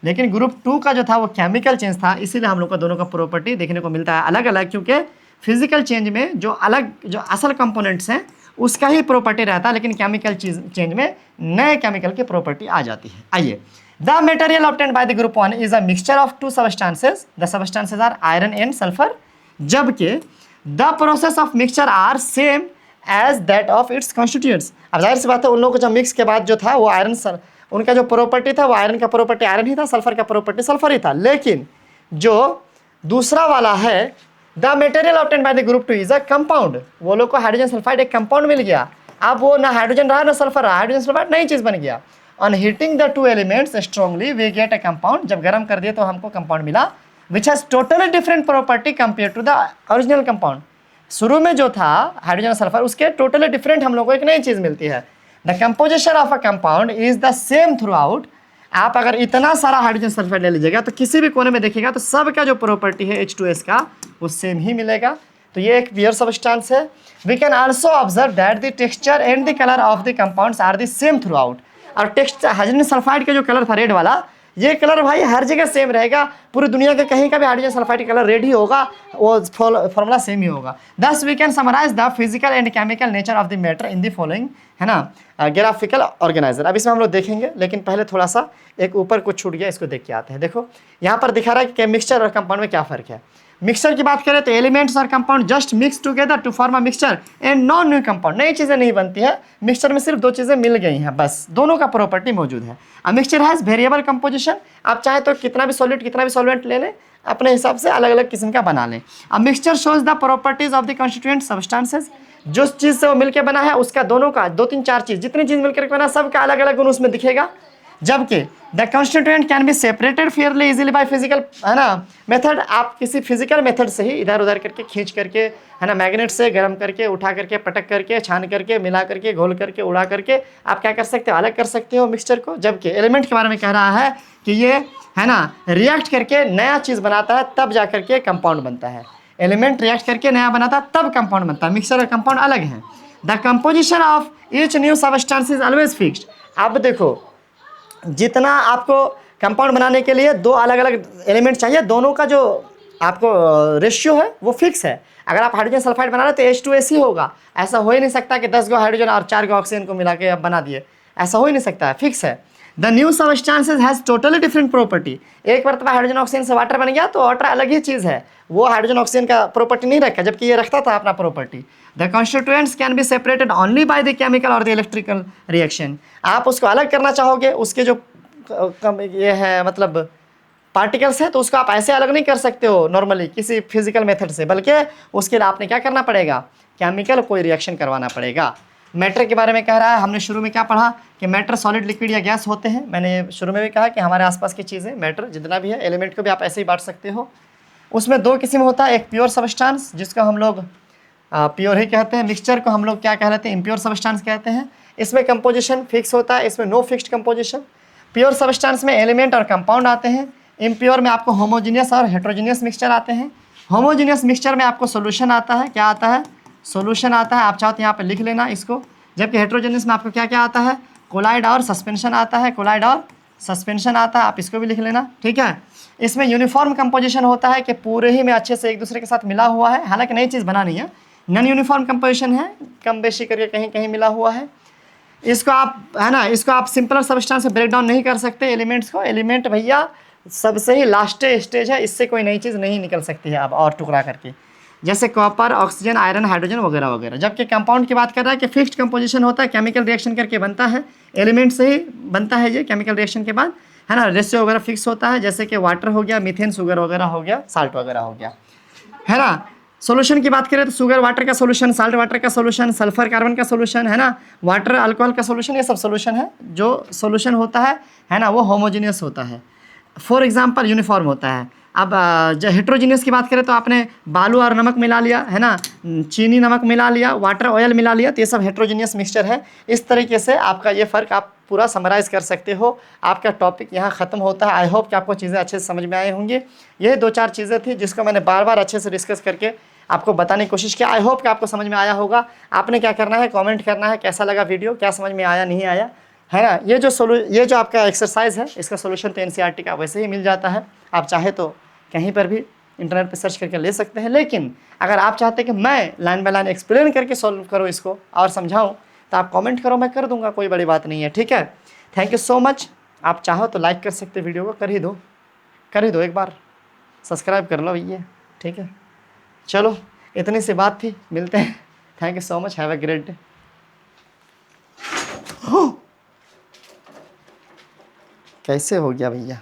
लेकिन ग्रुप 2 का जो था वो केमिकल चेंज था, इसीलिए हम लोग को दोनों का प्रॉपर्टी देखने को मिलता है अलग अलग, क्योंकि फिजिकल चेंज में जो असल कंपोनेंट्स हैं उसका ही प्रॉपर्टी रहता है, लेकिन केमिकल चेंज में नए केमिकल की प्रॉपर्टी आ जाती है। आइए, the material obtained by the group 1 is a mixture of two substances. The substances are iron and sulphur, जबकि the process of mixture are same as that of its constituents. अब जाहिर सी बात है उन लोगों को जब मिक्स के बाद जो था वो आयरन, उनका जो प्रॉपर्टी था वो आयरन का प्रॉपर्टी आयरन ही था, सल्फर का प्रॉपर्टी सल्फर ही था। लेकिन जो दूसरा वाला है the material obtained by the group 2 is a compound, वो लोग को हाइड्रोजन सल्फाइड एक कंपाउंड मिल गया। अब वो ना हाइड्रोजन रहा ना सल्फर रहा, हाइड्रोजन सल्फाइड नई चीज़ बन गया। On heating the two elements strongly we get a compound. जब गर्म कर दिए तो हमको कंपाउंड मिला which has totally different property compare to the original compound. शुरू में जो था हाइड्रोजन और सल्फर, उसके टोटली डिफरेंट हम लोग को एक नई चीज़ मिलती है। The composition of a compound is the same through out. आप अगर इतना सारा हाइड्रोजन सल्फाइड ले लीजिएगा तो किसी भी कोने में देखिएगा तो सबका जो प्रॉपर्टी है H2S का वो सेम ही मिलेगा। तो ये एक प्योर सब्सटेंस है। We can also observe that the texture and the colour of the compounds are the same throughout. और टेक्सचर हाइड्रोजन सल्फाइड का जो कलर था रेड वाला, ये कलर भाई हर जगह सेम रहेगा। पूरी दुनिया के कहीं का भी हाइड्रोजन सल्फाइड कलर रेड ही होगा, वो फॉर्मूला सेम ही होगा। Thus we can summarise the physical and chemical nature of the matter in the following, है ना, ग्राफिकल ऑर्गेनाइजर। अब इसमें हम लोग देखेंगे, लेकिन पहले थोड़ा सा एक ऊपर कुछ छूट गया, इसको देख के आते हैं। देखो यहाँ पर दिखा रहा है कि मिक्सचर और कंपाउंड में क्या फर्क है। मिक्सचर की बात करें तो एलिमेंट्स और compound just mix together to form a mixture and non new compound. नई चीज़ें नहीं बनती है मिक्सचर में, सिर्फ दो चीज़ें मिल गई हैं बस, दोनों का प्रॉपर्टी मौजूद है। A mixture has variable composition. आप चाहे तो कितना भी सॉलिड कितना भी सॉल्वेंट ले लें, अपने हिसाब से अलग अलग किस्म का बना लें। A mixture shows the properties of the constituent substances. जो चीज़ से वो मिलकर बना है उसका दोनों का, दो तीन चार चीज़ जितनी चीज़ मिलकर बना सबका अलग अलग गुण उसमें दिखेगा। जबकि the constituent can be separated Fairlie easily by physical, है ना, मेथड। आप किसी फिजिकल मेथड से ही इधर उधर करके खींच करके, है ना, मैग्नेट से गर्म करके, उठा करके, पटक करके, छान करके, मिला करके, घोल करके, उड़ा करके आप क्या कर सकते हो, अलग कर सकते हो मिक्सचर को। जबकि एलिमेंट के बारे में कह रहा है कि ये, है ना, रिएक्ट करके नया चीज़ बनाता है, तब जा करके कंपाउंड बनता है। एलिमेंट रिएक्ट करके नया बनाता है तब कंपाउंड बनता है। मिक्सचर और कंपाउंड अलग है। The composition of each new substance is always fixed. अब देखो, जितना आपको कंपाउंड बनाने के लिए दो अलग अलग एलिमेंट चाहिए, दोनों का जो आपको रेशियो है वो फिक्स है। अगर आप हाइड्रोजन सल्फाइड बना रहे तो H2S ही होगा। ऐसा हो ही नहीं सकता कि 10 गो हाइड्रोजन और 4 गो ऑक्सीजन को मिला के आप बना दिए, ऐसा हो ही नहीं सकता है, फिक्स है। The new substances has totally different property. एक बार हाइड्रोजन ऑक्सीजन से वाटर बन गया तो वाटर अलग ही चीज़ है, वो हाइड्रोजन ऑक्सीजन का प्रॉपर्टी नहीं रखा, जबकि ये रखता था अपना property. The constituents can be separated only by the chemical और द इलेक्ट्रिकल रिएक्शन। आप उसको अलग करना चाहोगे, उसके जो ये है मतलब पार्टिकल्स है, तो उसको आप ऐसे अलग नहीं कर सकते हो नॉर्मली किसी फिजिकल मेथड से, बल्कि उसके लिए आपने क्या करना पड़ेगा, केमिकल कोई रिएक्शन करवाना पड़ेगा। मैटर के बारे में कह रहा है, हमने शुरू में क्या पढ़ा कि मैटर सॉलिड, लिक्विड या गैस होते हैं। मैंने शुरू में भी कहा कि हमारे आसपास की चीज़ें, मैटर जितना भी है, एलिमेंट को भी आप ऐसे ही बांट सकते हो। उसमें दो किस्म होता है, एक प्योर सब्सटेंस जिसको हम लोग प्योर ही कहते हैं, मिक्सचर को हम लोग क्या कह रहे हैं, इम्प्योर सब्सटेंस कहते हैं। इसमें कंपोजिशन फिक्स होता है, इसमें no fixed composition. Pure substance में एलिमेंट और कंपाउंड आते हैं, इम्प्योर में आपको होमोजीनियस और हेट्रोजीनियस मिक्सचर आते हैं। होमोजीनियस मिक्सचर में आपको सोल्यूशन आता है, क्या आता है, सोल्यूशन आता है, आप चाहो तो यहाँ पे लिख लेना इसको। जबकि हेट्रोजीनियस में आपको क्या क्या आता है, कोलाइड और सस्पेंशन आता है, कोलाइड और सस्पेंशन आता है, आप इसको भी लिख लेना, ठीक है। इसमें यूनिफॉर्म कंपोजिशन होता है कि पूरे ही में अच्छे से एक दूसरे के साथ मिला हुआ है, हालांकि नई चीज़ बना नहीं है। नॉन यूनिफॉर्म कंपोजिशन है, कम बेशी करके कहीं कहीं मिला हुआ है। इसको आप, है ना, इसको आप सिंपलर सब्सटेंस से ब्रेक डाउन नहीं कर सकते एलिमेंट्स को। एलिमेंट भैया सबसे ही लास्ट स्टेज है, इससे कोई नई चीज़ नहीं निकल सकती है अब और टुकड़ा करके, जैसे कॉपर, ऑक्सीजन, आयरन, हाइड्रोजन वगैरह वगैरह। जबकि कंपाउंड की बात कर रहा है कि फिक्स्ड कंपोजिशन होता है, केमिकल रिएक्शन करके बनता है, एलिमेंट से ही बनता है ये केमिकल रिएक्शन के बाद, है ना। रेशियो वगैरह फिक्स होता है, जैसे कि वाटर हो गया, मीथेन, शुगर वगैरह हो गया, साल्ट वगैरह हो गया, है ना। सोल्यूशन की बात करें तो शुगर वाटर का सोल्यूशन, साल्ट वाटर का सोल्यूशन, सल्फर कार्बन का सोल्यूशन, है ना, वाटर अल्कोहल का सोल्यूशन, ये सब सोल्यूशन है। जो सोल्यूशन होता है ना, वो होमोजीनियस होता है, फॉर एग्जांपल यूनिफॉर्म होता है। अब जो हेट्रोजीनियस की बात करें तो आपने बालू और नमक मिला लिया, है ना, चीनी नमक मिला लिया, वाटर ऑयल मिला लिया, तो ये सब हेट्रोजीनियस मिक्सचर है। इस तरीके से आपका ये फ़र्क आप पूरा समराइज़ कर सकते हो। आपका टॉपिक यहाँ ख़त्म होता है। आई होप कि आपको चीज़ें अच्छे से समझ में आए होंगी। ये दो चार चीज़ें थी जिसको मैंने बार बार अच्छे से डिस्कस करके आपको बताने की कोशिश किया। आई होप कि आपको समझ में आया होगा। आपने क्या करना है, कमेंट करना है कैसा लगा वीडियो, क्या समझ में आया नहीं आया, है ना। ये जो आपका एक्सरसाइज है, इसका सोल्यूशन तो NCERT का वैसे ही मिल जाता है। आप चाहे तो कहीं पर भी इंटरनेट पर सर्च करके ले सकते हैं। लेकिन अगर आप चाहते हैं कि मैं लाइन बाय लाइन एक्सप्लेन करके सॉल्व करूँ इसको और समझाऊँ, तो आप कमेंट करो, मैं कर दूंगा, कोई बड़ी बात नहीं है, ठीक है। Thank you so much. आप चाहो तो लाइक कर सकते वीडियो को, कर ही दो एक बार, सब्सक्राइब कर लो भैया, ठीक है। चलो इतनी सी बात थी, मिलते हैं। Thank you so much, have a great day. कैसे हो गया भैया।